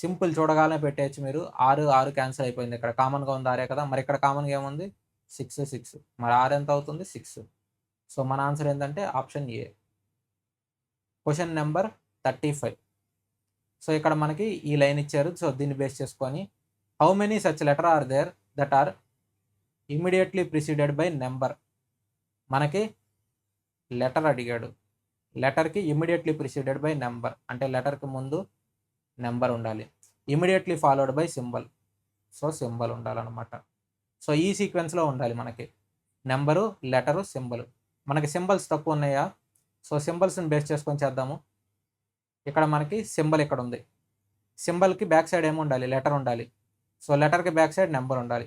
సింపుల్ చూడగానే పెట్టేయచ్చు మీరు. 6 క్యాన్సిల్ అయిపోయింది. ఇక్కడ కామన్గా ఉంది ఆరే కదా, మరి ఇక్కడ కామన్గా ఏముంది 6. మరి 6 ఎంత అవుతుంది 6. సో మన ఆన్సర్ ఏంటంటే option A. Question number 35. So ఇక్కడ మనకి ఈ లైన్ ఇచ్చారు. సో దీన్ని బేస్ చేసుకొని how many such letter are there that are immediately preceded by number. మనకి లెటర్ అడిగాడు. లెటర్కి ఇమీడియట్లీ ప్రిసీడెడ్ బై నెంబర్ అంటే లెటర్కి ముందు నెంబర్ ఉండాలి. Immediately followed by symbol. So symbol ఉండాలన్నమాట. సో ఈ సీక్వెన్స్లో ఉండాలి మనకి నెంబరు, లెటరు, సింబల్. మనకి సింబల్స్ తక్కువ ఉన్నాయా? సో సింబల్స్ని బేస్ చేసుకొని చేద్దాము. ఇక్కడ మనకి సింబల్ ఇక్కడ ఉంది. సింబల్కి బ్యాక్ సైడ్ ఏమి ఉండాలి? లెటర్ ఉండాలి. సో లెటర్కి బ్యాక్ సైడ్ నెంబర్ ఉండాలి.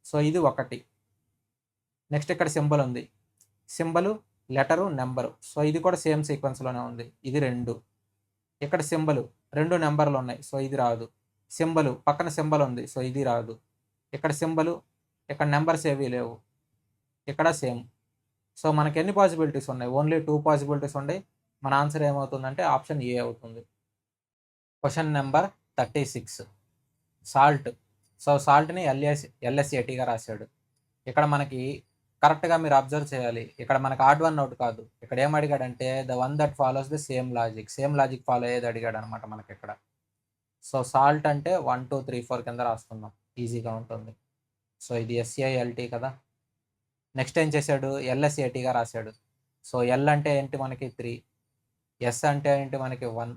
సో ఇది 1. నెక్స్ట్ ఇక్కడ సింబల్ ఉంది. Symbol, letter, number. సో ఇది కూడా సేమ్ సీక్వెన్స్లోనే ఉంది. ఇది 2. ఇక్కడ సింబలు 2 నెంబర్లు ఉన్నాయి. సో ఇది రాదు. సింబలు పక్కన సింబల్ ఉంది. సో ఇది రాదు. ఇక్కడ సింబలు, ఇక్కడ నెంబర్స్ ఏవి లేవు. ఇక్కడ సేమ్. సో మనకి ఎన్ని పాసిబిలిటీస్ ఉన్నాయి? ఓన్లీ 2 పాసిబిలిటీస్ ఉన్నాయి. మన ఆన్సర్ ఏమవుతుందంటే ఆప్షన్ ఏ అవుతుంది. Question number 36. సాల్ట్. సో సాల్ట్ని LSATగా రాశాడు. ఇక్కడ మనకి కరెక్ట్గా మీరు అబ్జర్వ్ చేయాలి. ఇక్కడ మనకి ఆడ్ వన్ అవుట్ కాదు. ఇక్కడ ఏం అడిగాడంటే the one that follows the same logic follow అయ్యేది అడిగాడు అనమాట మనకి ఇక్కడ. సో సాల్ట్ అంటే 1 2 3 4 కింద రాసుకుందాం, ఈజీగా ఉంటుంది. సో ఇది SALT కదా. నెక్స్ట్ ఏం చేశాడు? LSATగా రాశాడు. సో L అంటే ఏంటి మనకి 3, S అంటే ఏంటి మనకి 1,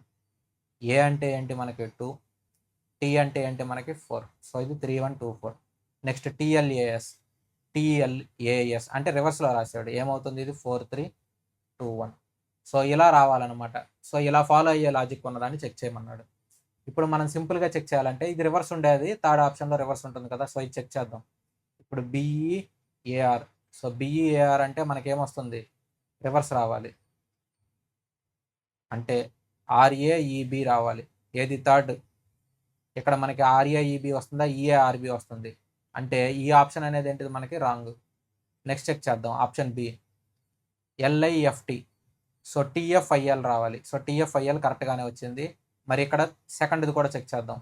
A అంటే ఏంటి మనకి 2, T అంటే ఏంటి మనకి 4. సో ఇది 3 1 2 4. నెక్స్ట్ TLAS అంటే రివర్స్లో రాశాడు. ఏమవుతుంది? ఇది 4 3 2 1. సో ఇలా రావాలన్నమాట. సో ఇలా ఫాలో అయ్యే లాజిక్ ఉన్నదాన్ని చెక్ చేయమన్నాడు. ఇప్పుడు మనం సింపుల్గా చెక్ చేయాలంటే ఇది రివర్స్ ఉండేది, థర్డ్ ఆప్షన్లో రివర్స్ ఉంటుంది కదా. సో ఇది చెక్ చేద్దాం. ఇప్పుడు BEAR. సో BEAR అంటే మనకేమొస్తుంది? రివర్స్ రావాలి. అంటే RAEB రావాలి. ఏది? థర్డ్. ఇక్కడ మనకి RAEB వస్తుందా? EARB వస్తుంది. అంటే ఈ ఆప్షన్ అనేది ఏంటిది మనకి రాంగ్. నెక్స్ట్ చెక్ చేద్దాం. Option B LIFT. So TFIL రావాలి. సో TFIL కరెక్ట్గానే వచ్చింది. మరి ఇక్కడ సెకండ్ది కూడా చెక్ చేద్దాం.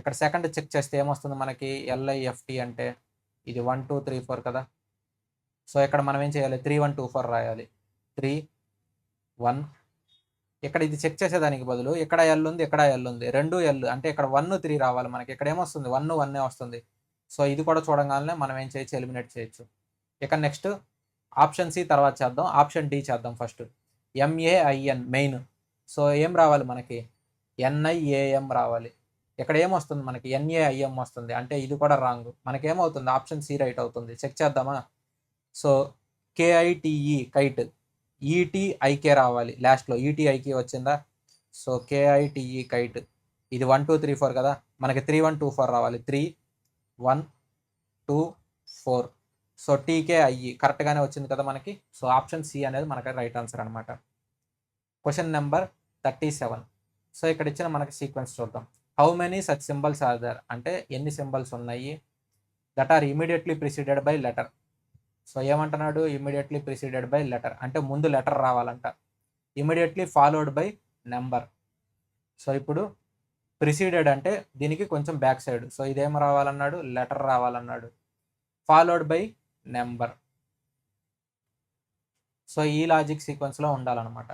ఇక్కడ సెకండ్ చెక్ చేస్తే ఏమొస్తుంది మనకి? LIFT అంటే ఇది 1 2 3 4 కదా. సో ఇక్కడ మనం ఏం చేయాలి? 3 1 2 4 రాయాలి. 3 1. ఇక్కడ ఇది చెక్ చేసేదానికి బదులు ఇక్కడ L ఉంది, ఇక్కడ L ఉంది, 2 L అంటే ఇక్కడ 1 3 రావాలి మనకి. ఇక్కడ ఏమొస్తుంది? 1 1 వస్తుంది. సో ఇది కూడా చూడగానే మనం ఏం చేయొచ్చు? ఎలిమినేట్ చేయొచ్చు. ఇక నెక్స్ట్ ఆప్షన్ సి తర్వాత చేద్దాం. ఆప్షన్ డి చేద్దాం ఫస్ట్. MAIN main. సో ఏం రావాలి మనకి? NIAM రావాలి. ఇక్కడ ఏమొస్తుంది మనకి? NAIM వస్తుంది. అంటే ఇది కూడా రాంగ్. మనకేమవుతుంది? ఆప్షన్ సి రైట్ అవుతుంది. చెక్ చేద్దామా? సో KITE కైట్, ETIK రావాలి లాస్ట్లో. ETIK వచ్చిందా? So KITE kite. ఇది 1 2 3 4 కదా. మనకి 3 1 2 4 రావాలి. 3 1 2 4. సో TKIE కరెక్ట్గానే వచ్చింది కదా మనకి. సో ఆప్షన్ సి అనేది మనకి రైట్ ఆన్సర్ అనమాట. Question number 37. సో ఇక్కడ ఇచ్చిన మనకి సీక్వెన్స్ చూద్దాం. How many such symbols are there అంటే ఎన్ని సింబల్స్ ఉన్నాయి that are immediately preceded by letter. So ఏమంటున్నాడు? ఇమీడియట్లీ ప్రిసీడెడ్ బై లెటర్ అంటే ముందు లెటర్ రావాలంట. Immediately followed by number. So ఇప్పుడు ప్రిసీడెడ్ అంటే దీనికి కొంచెం బ్యాక్ సైడ్. సో ఇదేం రావాలన్నాడు? లెటర్ రావాలన్నాడు. Followed by number. సో ఈ లాజిక్ సీక్వెన్స్లో ఉండాలన్నమాట.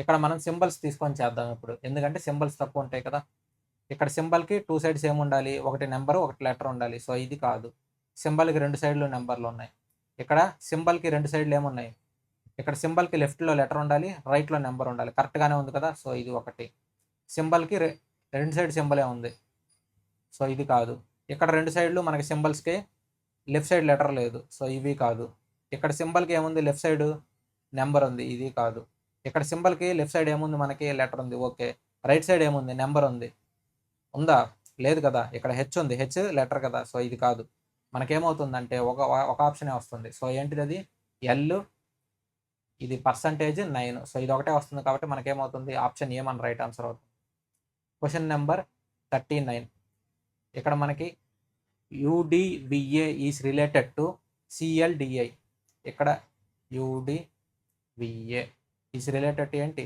ఇక్కడ మనం సింబల్స్ తీసుకొని చేద్దాం ఇప్పుడు, ఎందుకంటే సింబల్స్ తక్కువ ఉంటాయి కదా. ఇక్కడ సింబల్కి 2 సైడ్స్ ఏమి ఉండాలి? ఒకటి నెంబర్, ఒకటి లెటర్ ఉండాలి. సో ఇది కాదు. సింబల్కి 2 సైడ్లు నెంబర్లు ఉన్నాయి. ఇక్కడ సింబల్కి 2 సైడ్లు ఏమున్నాయి? ఇక్కడ సింబల్కి లెఫ్ట్లో లెటర్ ఉండాలి, రైట్లో నెంబర్ ఉండాలి. కరెక్ట్గానే ఉంది కదా. సో ఇది ఒకటి. సింబల్కి 2 సైడ్ సింబలే ఉంది. సో ఇది కాదు. ఇక్కడ 2 సైడ్లు మనకి సింబల్స్కి లెఫ్ట్ సైడ్ లెటర్ లేదు. సో ఇవి కాదు. ఇక్కడ సింబల్కి ఏముంది? లెఫ్ట్ సైడ్ నెంబర్ ఉంది. ఇది కాదు. ఇక్కడ సింబల్కి లెఫ్ట్ సైడ్ ఏముంది? మనకి లెటర్ ఉంది. ఓకే. రైట్ సైడ్ ఏముంది? నెంబర్ ఉంది. ఉందా? లేదు కదా. ఇక్కడ హెచ్ ఉంది. హెచ్ లెటర్ కదా. సో ఇది కాదు. మనకేమవుతుందంటే ఒక ఆప్షనే వస్తుంది. సో ఏంటిది అది? L, ఇది %9. సో ఇది ఒకటే వస్తుంది కాబట్టి మనకేమవుతుంది? ఆప్షన్ ఏ మన రైట్ ఆన్సర్ అవుతుంది. Question number 39. ఇక్కడ మనకి UDVA is related to CLDI. ఇక్కడ UDVA ఈజ్ రిలేటెడ్ టు ఏంటి?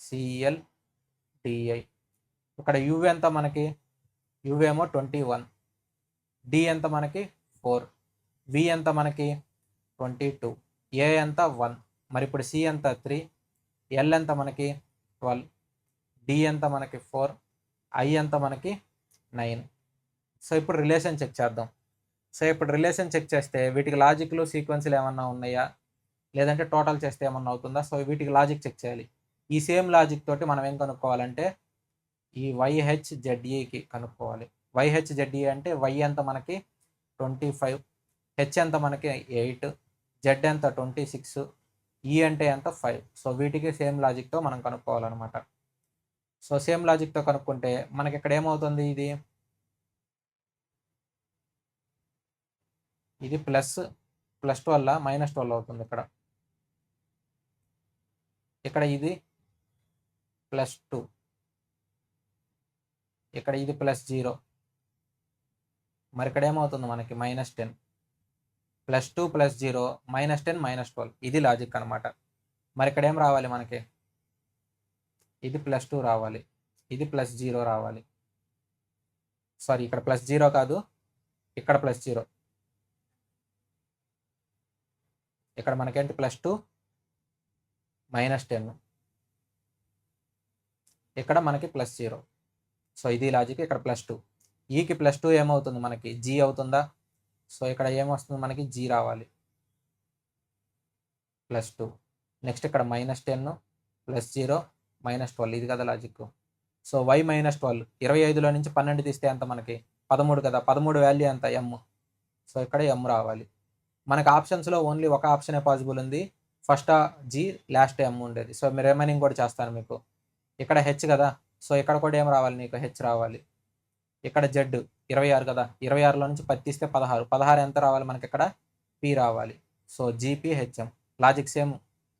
CLDI. ఇక్కడ U ఎంత మనకి? U ఏమో 21, D ఎంత మనకి 4, V ఎంత మనకి 22, A ఎంత 1, మరి ఇప్పుడు C ఎంత 3, L ఎంత మనకి 12, D ఎంత మనకి 4, I ఎంత మనకి 9. సో ఇప్పుడు రిలేషన్ చెక్ చేద్దాం. సో ఇప్పుడు రిలేషన్ చెక్ చేస్తే వీటికి లాజిక్లు సీక్వెన్స్లు ఏమన్నా ఉన్నాయా, లేదంటే టోటల్ చేస్తే ఏమన్నా అవుతుందా? సో వీటికి లాజిక్ చెక్ చేయాలి. ఈ సేమ్ లాజిక్ తోటి మనం ఏం కనుక్కోవాలంటే ఈ YHZEకి కనుక్కోవాలి. YHZE అంటే Y ఎంత మనకి 25, H ఎంత మనకి 8, Z ఎంత 26, E అంటే ఎంత 5. సో వీటికి సేమ్ లాజిక్తో మనం కనుక్కోవాలన్నమాట. సో సేమ్ లాజిక్తో కనుక్కుంటే మనకి ఇక్కడ ఏమవుతుంది? ఇది ప్లస్ 12 -12 అవుతుంది. ఇక్కడ ఇది +2, ఇక్కడ ఇది +0, మరి ఇక్కడ ఏమవుతుంది మనకి -10. +2 +0 -10 -12, ఇది లాజిక్ అనమాట. మరి ఇక్కడ ఏం రావాలి మనకి? ఇది +2 రావాలి, ఇది +0 రావాలి. సారీ, ఇక్కడ +0 కాదు, ఇక్కడ +0. ఇక్కడ మనకేంటి? +2 -10, ఇక్కడ మనకి +0. సో ఇది లాజిక్. ఇక్కడ +2, ఈకి +2 ఏమవుతుంది మనకి? G అవుతుందా? సో ఇక్కడ ఏమొస్తుంది మనకి? G రావాలి, +2. నెక్స్ట్ ఇక్కడ -10 +0 -12, ఇది కదా లాజిక్. సో Y -12, 25లో నుంచి 12 తీస్తే ఎంత మనకి? 13 కదా. 13 వాల్యూ ఎంత? M. సో ఇక్కడ M రావాలి. మనకి ఆప్షన్స్లో ఓన్లీ ఒక ఆప్షనే పాసిబుల్ ఉంది, ఫస్ట్ G లాస్ట్ M ఉండేది. సో మీరు రిమైనింగ్ కూడా చేస్తాను మీకు. ఇక్కడ H కదా, సో ఇక్కడ కూడా ఏం రావాలి నీకు? H రావాలి. ఇక్కడ Z 26 కదా, 26లో నుంచి 10 తీస్తే 16, 16 ఎంత రావాలి మనకి? ఇక్కడ P రావాలి. సో GPHM లాజిక్ సేమ్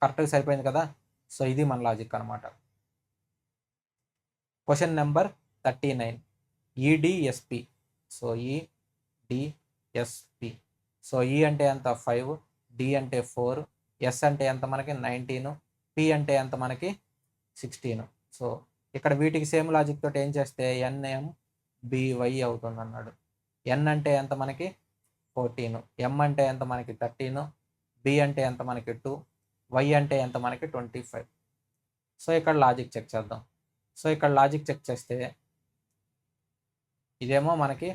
కరెక్ట్గా సరిపోయింది కదా. సో ఇది మన లాజిక్ అనమాట. Question number 39. EDSP. So EDSP. So E అంటే ఎంత? 5, D అంటే 4, S అంటే ఎంత మనకి? 19, P అంటే ఎంత మనకి? 16. సో ఇక్కడ వీటికి సేమ్ లాజిక్ తోటి ఏం చేస్తే NMBY అవుతుంది అన్నాడు. N అంటే ఎంత మనకి? 14, M అంటే ఎంత మనకి? 13, B అంటే ఎంత మనకి? 2, Y అంటే ఎంత మనకి? 25. సో ఇక్కడ లాజిక్ చెక్ చేద్దాం. సో ఇక్కడ లాజిక్ చెక్ చేస్తే ఇదేమో మనకి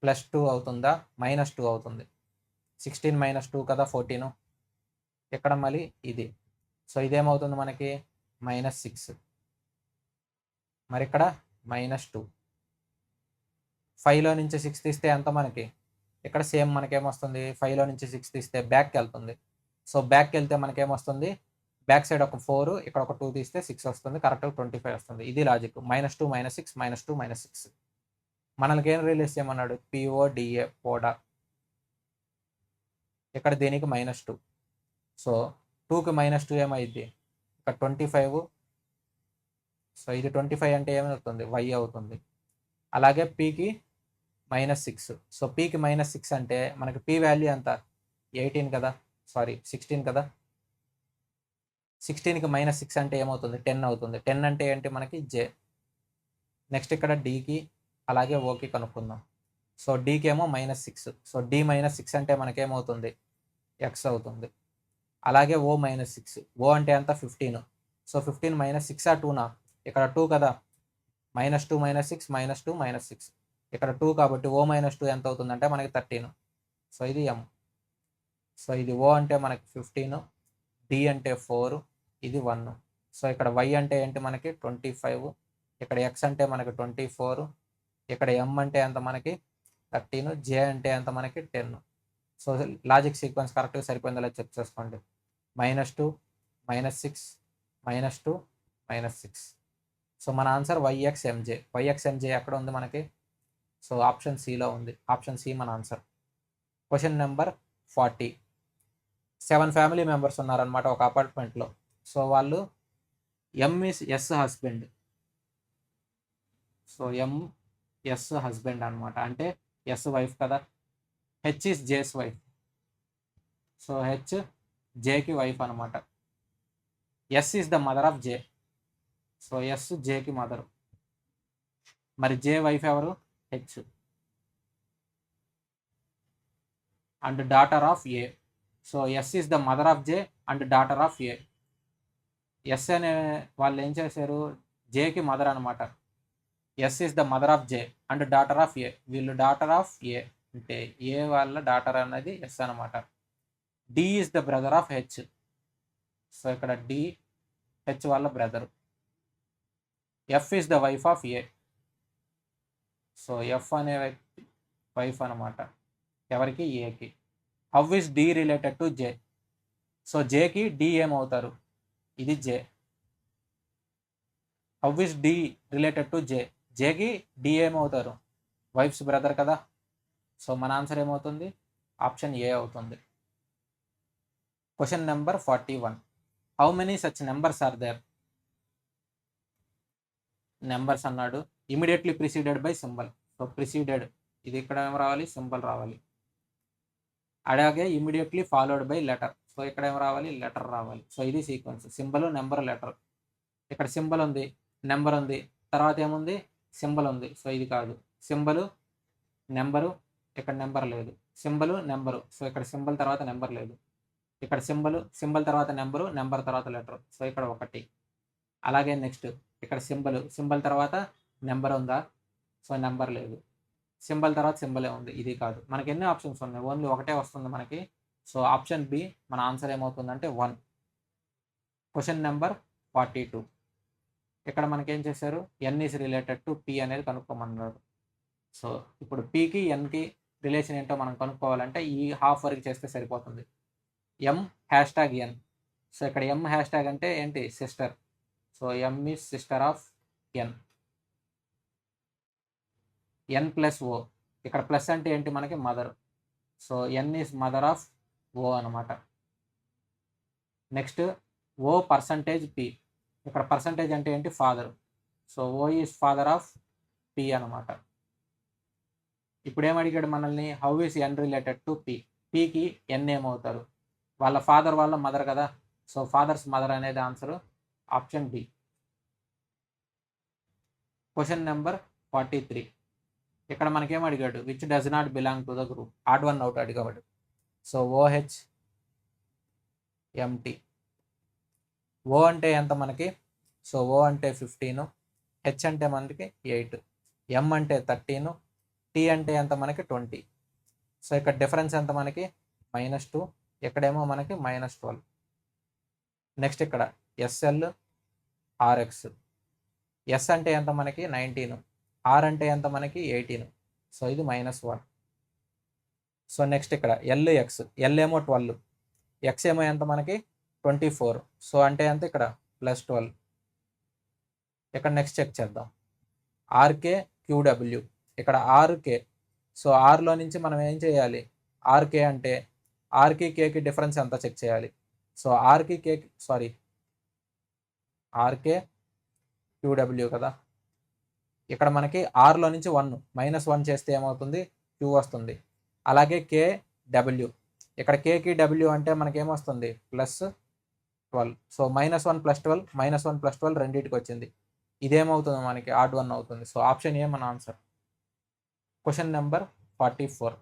+2 అవుతుందా? -2 అవుతుంది. 16 - 2 కదా 14. ఇక్కడ మళ్ళీ ఇది. సో ఇదేమవుతుంది మనకి? -6. మరి ఇక్కడ -2. 5లో నుంచి 6 తీస్తే ఎంత మనకి? ఇక్కడ సేమ్ మనకేమొస్తుంది? 5లో నుంచి 6 తీస్తే బ్యాక్కి వెళ్తుంది. సో బ్యాక్కి వెళ్తే మనకేమొస్తుంది? బ్యాక్ సైడ్ ఒక 4, ఇక్కడ ఒక 2 తీస్తే 6 వస్తుంది, కరెక్ట్గా 25 వస్తుంది. ఇది లాజిక్. -2 -6 -2 -6. మనల్ని ఏం రిలీజ్ చేయమన్నాడు? PODA పోడా. ఇక్కడ దీనికి -2. సో 2కి -2 ఏమైంది? ఇక్కడ 25. సో ఇది 25 అంటే ఏమవుతుంది? Y అవుతుంది. అలాగే Pకి -6. సో Pకి -6 అంటే మనకి P వాల్యూ ఎంత? 18 కదా, సారీ 16 కదా. 16కి -6 అంటే ఏమవుతుంది? 10 అవుతుంది. 10 అంటే ఏంటి మనకి? J. నెక్స్ట్ ఇక్కడ Dకి అలాగే Oకి కనుక్కుందాం. సో Dకి ఏమో -6. సో D -6 అంటే మనకేమవుతుంది? X అవుతుంది. అలాగే O -6. O అంటే ఎంత? 15. సో 15 -6 ఆ 2నా? ఇక్కడ 2 కదా, -2 -6 -2 -6. ఇక్కడ 2 కాబట్టి O -2 ఎంత అవుతుందంటే మనకి 13. సో ఇది M. సో ఇది O అంటే మనకి 15, D అంటే 4, ఇది 1. సో ఇక్కడ Y అంటే ఏంటి మనకి? 25. ఇక్కడ X అంటే మనకి 24. ఇక్కడ M అంటే ఎంత మనకి? 13. J అంటే ఎంత మనకి? 10. సో లాజిక్ సీక్వెన్స్ కరెక్ట్గా సరిపోయిందో చెక్ చేసుకోండి. -2 -6 -2 -6. సో మన ఆన్సర్ YXMJ. YXMJ ఎక్కడ ఉంది మనకి? సో ఆప్షన్ సిలో ఉంది. ఆప్షన్ సి మన answer. Question number 40. 7 family members ఉన్నారనమాట ఒక అపార్ట్మెంట్లో. సో వాళ్ళు M is S husband, so S husband అనమాట, అంటే ఎస్ వైఫ్ కదా. H is J's wife, so H జేకి వైఫ్ అనమాట. S is the mother of J, so S జేకి మదర్. మరి జే వైఫ్ ఎవరు? H. And daughter of A, so S is the mother of J and daughter of A. Yes అనే వాళ్ళు ఏం చేశారు? జేకి మదర్ అనమాట. S is the mother of J and daughter of A, వీళ్ళు daughter of A, అంటే ఏ వాళ్ళ daughter అనేది ఎస్ అనమాట. D is the brother of H, so ఇక్కడ డి హెచ్ వాళ్ళ brother. F is the wife of A, so F అనే వ్యక్తి wife అనమాట. ఎవరికి? ఏకి. How is D related to J, so జేకి డి ఏమవుతారు? ఇది J. How is D related to J, జేకి డి ఏమవుతారు? వైఫ్స్ బ్రదర్ కదా. సో మన ఆన్సర్ ఏమవుతుంది? ఆప్షన్ ఏ అవుతుంది. Question number 41. How many such numbers are there? Numbers అన్నాడు, immediately preceded by symbol. So preceded, ఇది ఇక్కడ ఏం రావాలి? సింబల్ రావాలి. అలాగే immediately followed by letter, so ఇక్కడ ఏం రావాలి? లెటర్ రావాలి. సో ఇది సీక్వెన్స్, సింబల్, నెంబర్, లెటర్. ఇక్కడ సింబల్ ఉంది, నెంబర్ ఉంది, తర్వాత ఏముంది? సింబల్ ఉంది. సో ఇది కాదు. సింబలు, నెంబరు, ఇక్కడ నెంబర్ లేదు. సింబలు, నెంబరు, సో ఇక్కడ సింబల్ తర్వాత నెంబర్ లేదు. ఇక్కడ సింబల్, సింబల్ తర్వాత నెంబరు, నెంబర్ తర్వాత లెటర్, సో ఇక్కడ 1. అలాగే నెక్స్ట్ ఇక్కడ సింబల్, సింబల్ తర్వాత నెంబర్ ఉందా? సో నెంబర్ లేదు. సింబల్ తర్వాత సింబలే ఉంది, ఇది కాదు. మనకి ఎన్ని ఆప్షన్స్ ఉన్నాయి? ఓన్లీ ఒకటే వస్తుంది మనకి. సో ఆప్షన్ బి మన ఆన్సర్ ఏమవుతుందంటే 1. Question number 42. ఇక్కడ మనకి ఏం చేశారు? ఎన్ ఈస్ రిలేటెడ్ టు పి అనేది కనుక్కోమన్నారు. సో ఇప్పుడు పికి ఎన్కి రిలేషన్ ఏంటో మనం కనుక్కోవాలంటే ఈ హాఫ్ వరకు చేస్తే సరిపోతుంది. ఎం హ్యాష్ట్యాగ్ ఎన్, సో ఇక్కడ ఎం హ్యాష్ట్యాగ్ అంటే ఏంటి? Sister, so M is sister of N. N plus O, ఇక్కడ ప్లస్ అంటే ఏంటి? మనకి mother, so N is mother of O అనమాట. నెక్స్ట్ ఓ పర్సంటేజ్ పి, ఇక్కడ పర్సంటేజ్ అంటే ఏంటి? Father, so O is father of P అనమాట. ఇప్పుడు ఏమడిగాడు మనల్ని? How is N related to P, పికి ఎన్ ఏమవుతారు? వాళ్ళ ఫాదర్ వాళ్ళ మదర్ కదా. సో ఫాదర్స్ మదర్ అనేది answer option D. Question number 43. ఇక్కడ మనకేం అడిగాడు? Which does not belong to the group. Odd one out అడిగాడు. So OH MT. ఓ అంటే ఎంత మనకి? సో ఓ అంటే 15, హెచ్ అంటే మనకి 8, ఎం అంటే 13, టీ అంటే ఎంత మనకి? 20. సో ఇక్కడ డిఫరెన్స్ ఎంత మనకి? -2, ఇక్కడేమో మనకి -12. నెక్స్ట్ ఇక్కడ ఎస్ఎల్ ఆర్ఎక్స్. ఎస్ అంటే ఎంత మనకి? 19, ఆర్ అంటే ఎంత మనకి? 18, సో ఇది -1. సో నెక్స్ట్ ఇక్కడ ఎల్ఎక్స్, ఎల్ ఏమో 12, ఎక్స్ ఏమో ఎంత మనకి? 24, సో అంటే ఎంత? ఇక్కడ +12. ఇక్కడ నెక్స్ట్ చెక్ చేద్దాం. ఆర్కే క్యూడబ్ల్యూ, ఇక్కడ ఆర్కే, సో ఆర్లో నుంచి మనం ఏం చేయాలి? ఆర్కే అంటే ఆర్కి కేకి డిఫరెన్స్ ఎంత చెక్ చేయాలి. సో ఆర్కి కేకి ఆర్కే క్యూడబ్ల్యూ కదా. ఇక్కడ మనకి ఆర్లో నుంచి 1 -1 చేస్తే ఏమవుతుంది? క్యూ వస్తుంది. అలాగే కే డబ్ల్యూ, ఇక్కడ కేకి డబ్ల్యూ అంటే మనకి ఏమొస్తుంది? +12, సో -1 + 12, -1 + 12 రెండింటికి వచ్చింది. ఇదేమవుతుంది మనకి? ఆడ్ 1 అవుతుంది. సో ఆప్షన్ ఏ మన ఆన్సర్. Question number 44.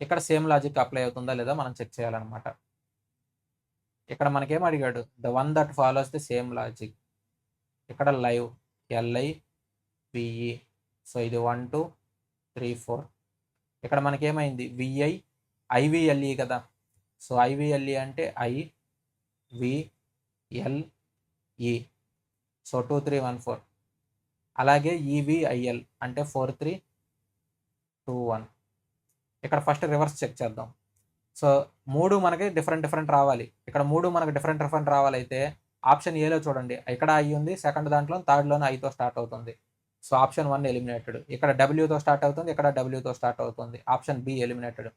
ఇక్కడ సేమ్ లాజిక్ అప్లై అవుతుందా లేదా మనం చెక్ చేయాలన్నమాట. ఇక్కడ మనకేం అడిగాడు? The one that follows the same logic. ఇక్కడ లైవ్, LIVE, సో ఇది 1 2 3 4. ఇక్కడ మనకేమైంది? VI IVLE కదా. సో IVLE అంటే IVLE, సో 2 3 1 4. అలాగే EVIL అంటే 4 3 2 1. ఇక్కడ ఫస్ట్ రివర్స్ చెక్ చేద్దాం. సో 3 మనకి డిఫరెంట్ రావాలి. ఇక్కడ 3 మనకి డిఫరెంట్ రావాలైతే ఆప్షన్ ఏలో చూడండి, ఇక్కడ ఐ ఉంది, సెకండ్ దాంట్లో థర్డ్లోనే ఐతో స్టార్ట్ అవుతుంది. So option 1 eliminated. ఇక్కడ డబ్ల్యూతో స్టార్ట్ అవుతుంది, ఇక్కడ డబ్ల్యూతో స్టార్ట్ అవుతుంది. Option B eliminated.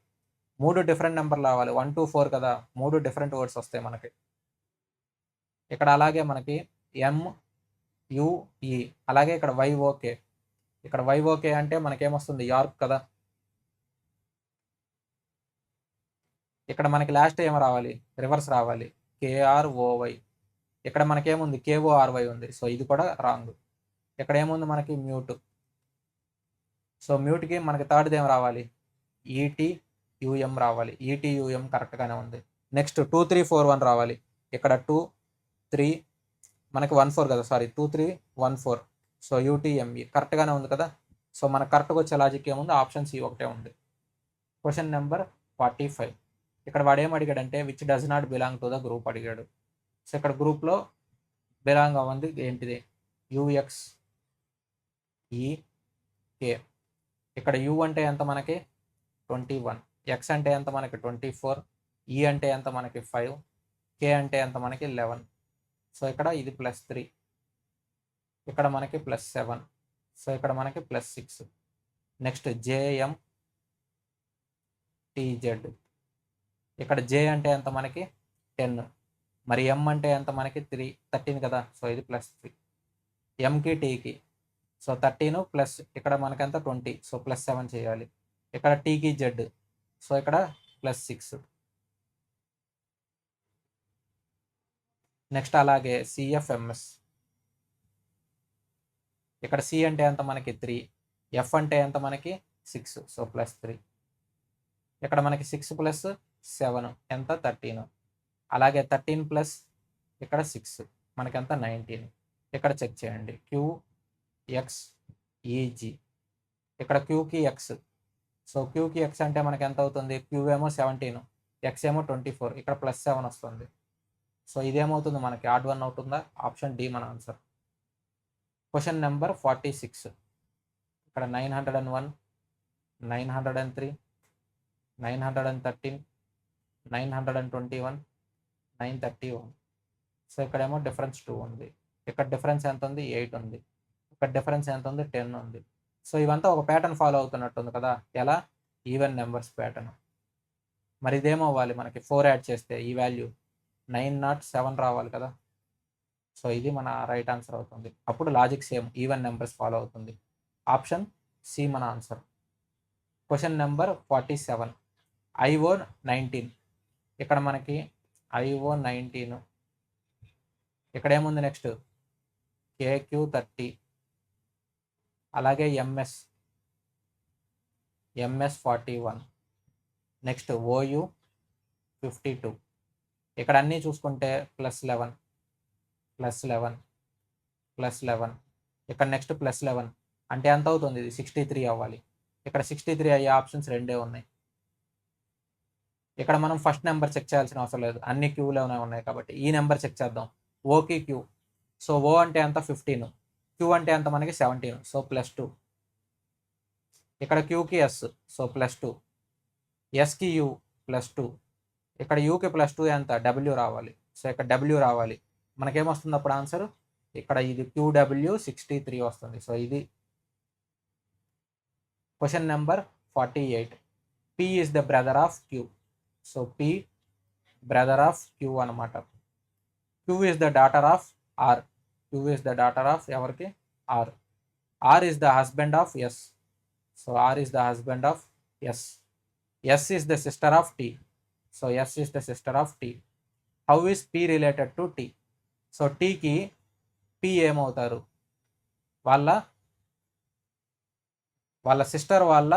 3 different number రావాలి. 1 2 4 కదా, 3 డిఫరెంట్ వర్డ్స్ వస్తాయి మనకి. ఇక్కడ అలాగే మనకి యుఈ. అలాగే ఇక్కడ వైఓకే. ఇక్కడ వైఓకే అంటే మనకేమొస్తుంది యార్క్ కదా. ఇక్కడ మనకి లాస్ట్ ఏం రావాలి, రివర్స్ రావాలి, కేఆర్ఓవై. ఇక్కడ మనకేముంది, కేఓఆర్వై ఉంది. సో ఇది కూడా రాంగ్. ఇక్కడ ఏముంది మనకి మ్యూట్. సో మ్యూట్కి మనకి థర్డ్ది ఏం రావాలి, ఈటీయుఎం రావాలి. ఈటీయుఎం కరెక్ట్గానే ఉంది. నెక్స్ట్ 2341 రావాలి. ఇక్కడ 2 3 మనకి 14 కదా, సారీ 2314. సో యూటీఎంఈ కరెక్ట్గానే ఉంది కదా. సో మనకు కరెక్ట్గా వచ్చే లాజిక్ ఏముంది, ఆప్షన్ సి ఒకటే ఉంది. Question number 45. ఇక్కడ వాడు ఏం అడిగాడంటే which does not belong to the group అడిగాడు. సో ఇక్కడ గ్రూప్లో బిలాంగ్ అవ్వండి ఏంటిది, యుఎక్స్ ఈకే. ఇక్కడ యు అంటే ఎంత మనకి 21, ఎక్స్ అంటే ఎంత మనకి 24, ఈ అంటే ఎంత మనకి 5, కే అంటే ఎంత మనకి 11. సో ఇక్కడ ఇది +3, ఇక్కడ మనకి +7, సో ఇక్కడ మనకి +6. Next JM TZ. ఇక్కడ జే అంటే ఎంత మనకి 10, మరి ఎం అంటే ఎంత మనకి 13 కదా. సో ఇది +3. ఎంకి టీకి సో 13 ప్లస్ ఇక్కడ మనకంత 20, సో +7 చేయాలి. ఇక్కడ టీకి జెడ్, సో ఇక్కడ +6. నెక్స్ట్ అలాగే సిఎఫ్ఎంఎస్. ఇక్కడ సి అంటే ఎంత మనకి 3, ఎఫ్ అంటే ఎంత మనకి 6, సో +3. ఇక్కడ మనకి 6 + 7 ఎంత 13. అలాగే 13 ప్లస్ ఇక్కడ 6 మనకెంత 19. ఇక్కడ చెక్ చేయండి, QXEG. ఇక్కడ క్యూకి ఎక్స్. సో క్యూకి ఎక్స్ అంటే మనకి ఎంత అవుతుంది, క్యూ ఏమో 17, ఎక్స్ ఏమో 24, ఇక్కడ +7 వస్తుంది. సో ఇదేమవుతుంది మనకి ఆడ్ 1 అవుతుందా, ఆప్షన్ డి మన ఆన్సర్. Question number 46. ఇక్కడ 901, 903, 913, 921, 931. సో ఇక్కడేమో డిఫరెన్స్ 2 ఉంది. ఇక్కడ డిఫరెన్స్ ఎంత ఉంది, 8 ఉంది. ఇక్కడ డిఫరెన్స్ ఎంత ఉంది, 10 ఉంది. సో ఇవంతా ఒక ప్యాటర్న్ ఫాలో అవుతున్నట్టుంది కదా. ఎలా, ఈవెన్ నెంబర్స్ ప్యాటర్న్. మరి ఇదేమవ్వాలి మనకి 4 యాడ్ చేస్తే ఈ వాల్యూ 907 రావాలి కదా. సో ఇది మన రైట్ ఆన్సర్ అవుతుంది. అప్పుడు logic same, even numbers follow అవుతుంది. ఆప్షన్ సి మన ఆన్సర్. Question number 47. IO19. ఇక్కడ మనకి IO19. ఇక్కడ ఏముంది నెక్స్ట్, KQ30. అలాగే MS41. Next OU52. ఇక్కడ అన్నీ చూసుకుంటే +11, +11, +11. ఇక్కడ నెక్స్ట్ +11 అంటే ఎంత అవుతుంది, ఇది 63 అవ్వాలి. ఇక్కడ 63 అయ్యే ఆప్షన్స్ రెండే ఉన్నాయి. ఇక్కడ మనం ఫస్ట్ నెంబర్ చెక్ చేయాల్సిన అవసరం లేదు, అన్ని క్యూలోనే ఉన్నాయి కాబట్టి ఈ నెంబర్ చెక్ చేద్దాం. ఓకి క్యూ. సో ఓ అంటే ఎంత 15, క్యూ అంటే ఎంత మనకి 17, సో +2. ఇక్కడ క్యూకి ఎస్, సో +2, ఎస్కి యూ +2. ఇక్కడ యూకి +2 ఎంత, డబ్ల్యూ రావాలి. సో ఇక్కడ డబ్ల్యూ రావాలి. మనకేమొస్తుంది అప్పుడు ఆన్సర్, ఇక్కడ ఇది QW 63 వస్తుంది. సో ఇది question number 48. P is the brother of Q. So P brother of Q అనమాట. Q is the daughter of R. Q is the daughter of ఎవరికి, R. R is the husband of S. So R is the husband of S. S is the sister of T. So S is the sister of T. How is P related to T. So టీకి P ఏమవుతారు, వాళ్ళ sister వాళ్ళ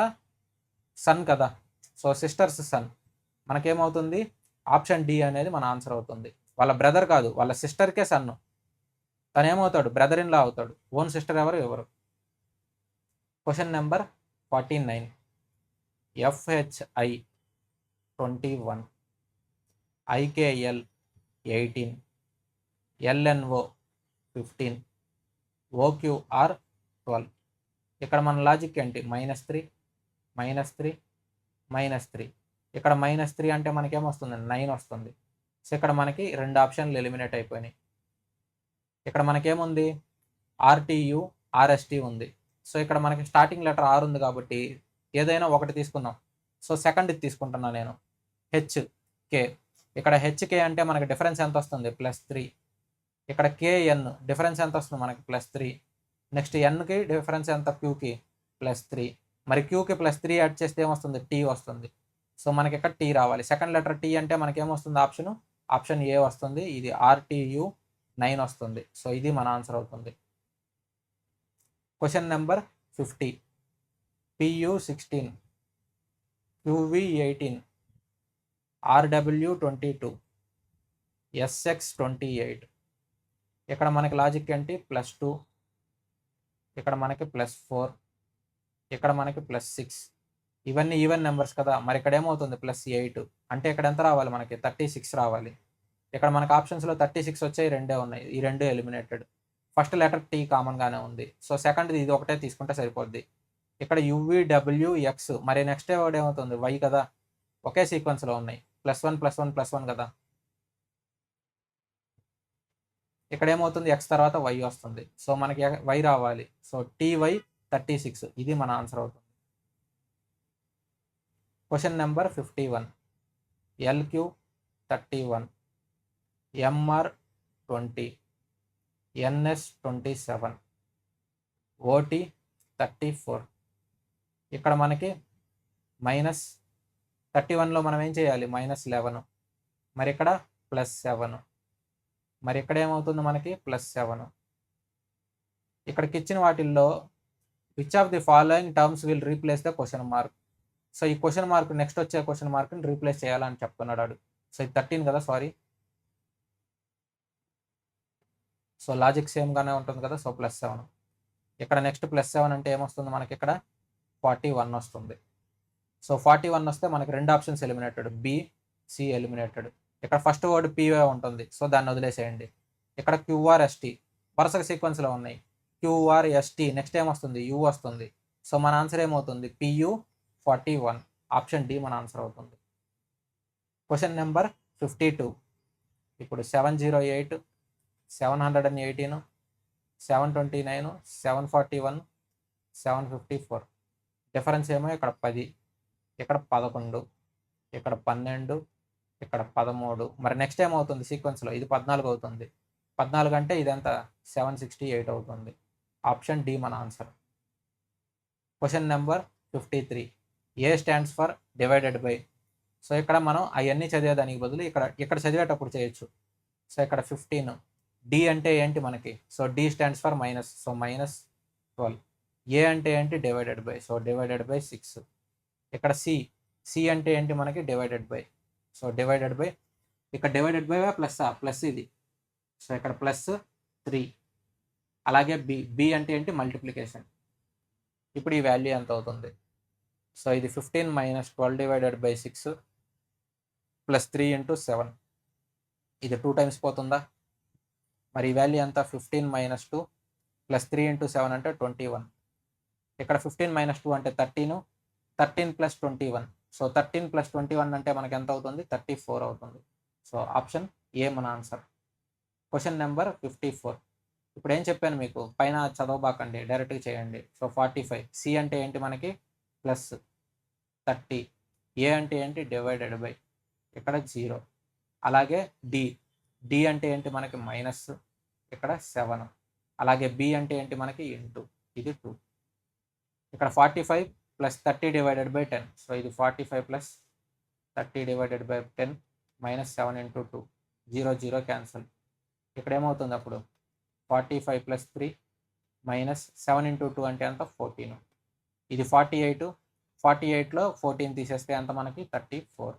son కదా. So sisters son మనకేమవుతుంది, option D అనేది మన answer అవుతుంది. వాళ్ళ బ్రదర్ కాదు, వాళ్ళ సిస్టర్కే సన్ను. తను ఏమవుతాడు, బ్రదర్ ఇన్ లా అవుతాడు. ఓన్ సిస్టర్ ఎవరు. Question number 49. FHI 21, IKL 18, LNO 15, OQR 12. ఇక్కడ మన లాజిక్ ఏంటి, -3, -3, -3. ఇక్కడ -3 అంటే మనకేమొస్తుంది, 9 వస్తుంది. సో ఇక్కడ మనకి 2 ఆప్షన్లు ఎలిమినేట్ అయిపోయినాయి. ఇక్కడ మనకేముంది, RTU RST ఉంది. సో ఇక్కడ మనకి స్టార్టింగ్ లెటర్ R ఉంది కాబట్టి ఏదైనా ఒకటి తీసుకుందాం. సో సెకండ్ ఇది తీసుకుంటున్నా నేను, HK. ఇక్కడ HK అంటే మనకి డిఫరెన్స్ ఎంత వస్తుంది, +3. ఇక్కడ కేఎన్ డిఫరెన్స్ ఎంత వస్తుంది మనకి +3. నెక్స్ట్ ఎన్కి డిఫరెన్స్ ఎంత క్యూకి +3. మరి క్యూకి +3 యాడ్ చేస్తే ఏమొస్తుంది టీ వస్తుంది. సో మనకి ఇక్కడ టీ రావాలి. సెకండ్ లెటర్ టీ అంటే మనకి ఏమొస్తుంది ఆప్షన్ ఏ వస్తుంది. ఇది RTU 9 వస్తుంది. సో ఇది మన ఆన్సర్ అవుతుంది. Question number 50. PU 16, QV 18, RW 22, SX 28. ఇక్కడ మనకి లాజిక్ ఏంటి +2, ఇక్కడ మనకి +4, ఇక్కడ మనకి +6. ఇవన్నీ ఈవెన్ నెంబర్స్ కదా. మరి ఇక్కడ ఏమవుతుంది +8 అంటే ఇక్కడ ఎంత రావాలి మనకి 36 రావాలి. ఇక్కడ మనకి ఆప్షన్స్లో 36 వచ్చాయి, రెండే ఉన్నాయి. ఈ రెండు ఎలిమినేటెడ్. ఫస్ట్ లెటర్ టీ కామన్గానే ఉంది. సో సెకండ్ది ఇది ఒకటే తీసుకుంటే సరిపోద్ది. ఇక్కడ UVWX మరి నెక్స్ట్ వర్డ్ ఏమవుతుంది Y కదా. ఒకే సీక్వెన్స్లో ఉన్నాయి. +1 +1 +1 కదా. ఇక్కడ ఏమవుతుంది X తర్వాత Y వస్తుంది. సో మనకి Y రావాలి. సో TY 36 ఇది మన ఆన్సర్ అవుతుంది. Question number 51. LQ 31, MR 20, NS 27, OT 34. ఇక్కడ మనకి -31లో మనం ఏం చేయాలి -11. మరి ఇక్కడ +7. మరి ఇక్కడ ఏమవుతుంది మనకి +7. ఇక్కడికి ఇచ్చిన వాటిల్లో which of the following terms will replace the question mark. So ఈ క్వశ్చన్ మార్క్ నెక్స్ట్ వచ్చే క్వశ్చన్ మార్క్ని రీప్లేస్ చేయాలని చెప్తున్నాడు. సో ఇది 13 కదా, సారీ. సో లాజిక్ సేమ్గానే ఉంటుంది కదా. సో +7. ఇక్కడ నెక్స్ట్ +7 అంటే ఏమొస్తుంది మనకి ఇక్కడ 41 వస్తుంది. సో 41 వస్తే మనకి రెండు options eliminated, B, C eliminated. ఇక్కడ ఫస్ట్ వర్డ్ PY ఉంటుంది. సో దాన్ని వదిలేసేయండి. ఇక్కడ QRST వరుసగా సీక్వెన్స్లో ఉన్నాయి. QRST నెక్స్ట్ ఏమొస్తుంది U వస్తుంది. సో మన ఆన్సర్ ఏమవుతుంది PU 41. ఆప్షన్ D మన ఆన్సర్ అవుతుంది. Question number 52. ఇప్పుడు 708, 718, 729, 741, 754. డిఫరెన్స్ ఏమో ఇక్కడ 10, ఇక్కడ 11, ఇక్కడ 12, ఇక్కడ 13. మరి నెక్స్ట్ ఏమవుతుంది సీక్వెన్స్లో ఇది 14 అవుతుంది. 14 అంటే ఇదంతా 768 అవుతుంది. ఆప్షన్ D మన answer. Question number 53. A stands for divided by. So ఇక్కడ మనం అవన్నీ చదివేదానికి బదులు ఇక్కడ చదివేటప్పుడు చేయొచ్చు. సో ఇక్కడ 15. D అంటే ఏంటి మనకి. So D stands for minus. So -12. A అంటే ఏంటి divided by. So divided by 6. ఇక్కడ C అంటే ఏంటి మనకి divided by. So divided by. ఇక్కడ డివైడెడ్ బై ప్లస్ ఇది. సో ఇక్కడ +3. అలాగే B అంటే ఏంటి మల్టిప్లికేషన్. ఇప్పుడు ఈ వాల్యూ ఎంత అవుతుంది. సో ఇది 15 - 12 డివైడెడ్ బై 6 +3 × 7. ఇది 2 టైమ్స్ పోతుందా. మరి ఈ వాల్యూ ఎంత 15 - 2 +3 × 7 అంటే 21. ఇక్కడ 15 - 2 అంటే 13, 13 + 21. సో 13 + 21 అంటే మనకి ఎంత అవుతుంది 34 అవుతుంది. సో ఆప్షన్ ఏ మన ఆన్సర్. Question number 54. ఇప్పుడు ఏం చెప్పాను మీకు, పైన చదవబాకండి, డైరెక్ట్గా చేయండి. సో 45. C అంటే ఏంటి మనకి +30. A అంటే ఏంటి డివైడెడ్ బై. ఇక్కడ 0. అలాగే D అంటే ఏంటి మనకి మైనస్. ఇక్కడ 7. అలాగే B అంటే ఏంటి మనకి ఇంటూ. ఇది 2. ఇక్కడ 45 + 30 డివైడెడ్ బై 10. సో ఇది 45 + 30 డివైడెడ్ బై 10 -7 × 2. 0 0 క్యాన్సల్. ఇక్కడ ఏమవుతుంది అప్పుడు 45 + 3 -7 × 2 అంటే ఎంత 14. ఇది 48. 48లో 14 తీసేస్తే ఎంత మనకి 34.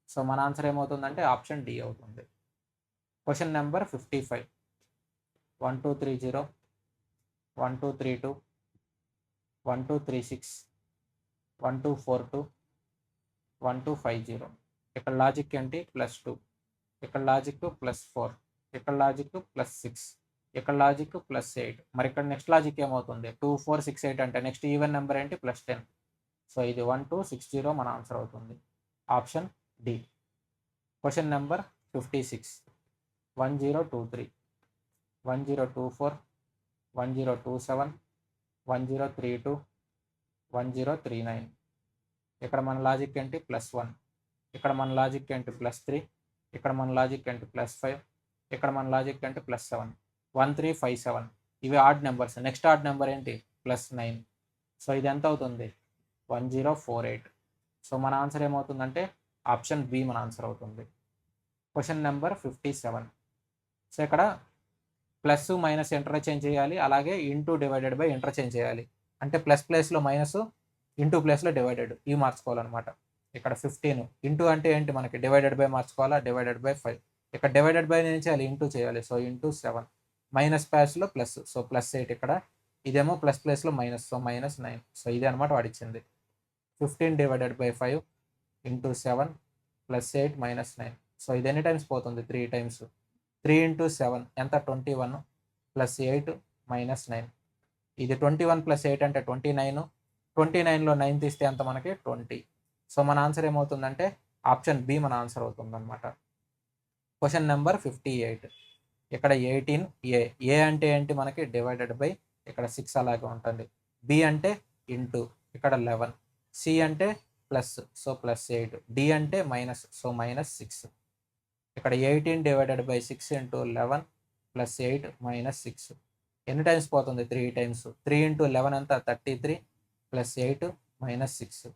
సో మన ఆన్సర్ ఏమవుతుందంటే ఆప్షన్ D అవుతుంది. Question number 55. 1230, 1232, 1236, 1242, 1250. ఇక్కడ లాజిక్ ఏంటి +2. ఇక్కడ లాజిక్ +4. ఇక్కడ లాజిక్ +6. ఇక్కడ లాజిక్ +8. మరి ఇక్కడ నెక్స్ట్ లాజిక్ ఏమవుతుంది 2 4 6 8 అంటే నెక్స్ట్ ఈవెన్ నెంబర్ ఏంటి +10. సో ఇది 1260 మన ఆన్సర్ అవుతుంది. Option D. Question number 56. 1023, 1024, 1027, 1032, 1039. ఇక్కడ మన లాజిక్ ఏంటి +1. ఇక్కడ మన లాజిక్ ఏంటి +3. ఇక్కడ మన లాజిక్ ఏంటి +5. ఇక్కడ మన లాజిక్ అంటే +7 1357 ఇవి odd numbers. Next odd number ఏంటి +9. సో ఇది ఎంత అవుతుంది 1048. సో మన ఆన్సర్ ఏమవుతుందంటే ఆప్షన్ బి మన ఆన్సర్ అవుతుంది. Question number 57. సో ఇక్కడ ప్లస్ మైనస్ ఇంటర్చేంజ్ చేయాలి, అలాగే ఇంటూ డివైడెడ్ బై ఇంటర్చేంజ్ చేయాలి. అంటే ప్లస్ ప్లేస్లో మైనస్, ఇంటూ ప్లేస్లో డివైడెడ్ ఇవి మార్చుకోవాలన్నమాట. ఇక్కడ 15 ఇంటూ అంటే ఏంటి మనకి డివైడెడ్ బై మార్చుకోవాలా, డివైడెడ్ బై 5. ఇక్కడ డివైడెడ్ బై ఏం చేయాలి ఇంటూ చేయాలి. సో ఇంటూ 7 మైనస్ ప్లేస్లో ప్లస్, సో +8 ఇక్కడ. ఇదేమో ప్లస్ ప్లేస్లో మైనస్, సో -9. సో ఇదే అనమాట వాడిచ్చింది. 15 డివైడెడ్ బై 5 ఇంటూ 7 +8 -9. సో ఇది ఎన్ని టైమ్స్ పోతుంది 3 టైమ్స్. 3 ఇంటూ 7 ఎంత 21 +8 -9. ఇది 21 + 8 అంటే 29. 29లో 9 తీస్తే ఎంత మనకి 20. సో మన ఆన్సర్ ఏమవుతుందంటే ఆప్షన్ బి మన ఆన్సర్ అవుతుంది అనమాట. Question number 58. ఇక్కడ 18A. ఏ అంటే ఏంటి మనకి డివైడెడ్ బై, ఇక్కడ 6 అలాగే ఉంటుంది. బి అంటే ఇంటూ, ఇక్కడ 11. సి అంటే ప్లస్, సో +8. డి అంటే మైనస్, సో -6. ఇక్కడ 18 డివైడెడ్ బై 6 ఇంటూ 11 +8 -6. ఎన్ని టైమ్స్ పోతుంది 3 టైమ్స్. 3 ఇంటూ 11 ఎంత 33 +8 -6.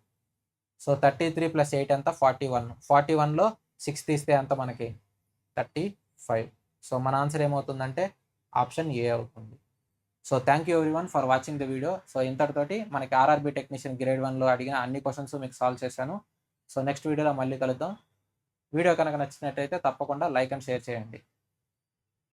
సో 33 + 8 ఎంత 41. 41లో 6 తీస్తే ఎంత మనకి 35. సో మన ఆన్సర్ ఏమవుతుందంటే ఆప్షన్ ఏ అవుతుంది. So thank you everyone for watching the video. So ఇంతటితోటి మనకి ఆర్ఆర్బీ టెక్నీషియన్ గ్రేడ్ 1లో అడిగిన అన్ని క్వశ్చన్స్ మీకు సాల్వ్ చేశాను. సో నెక్స్ట్ వీడియోలో మళ్ళీ కలుద్దాం. వీడియో కనుక నచ్చినట్టయితే తప్పకుండా లైక్ అండ్ షేర్ చేయండి.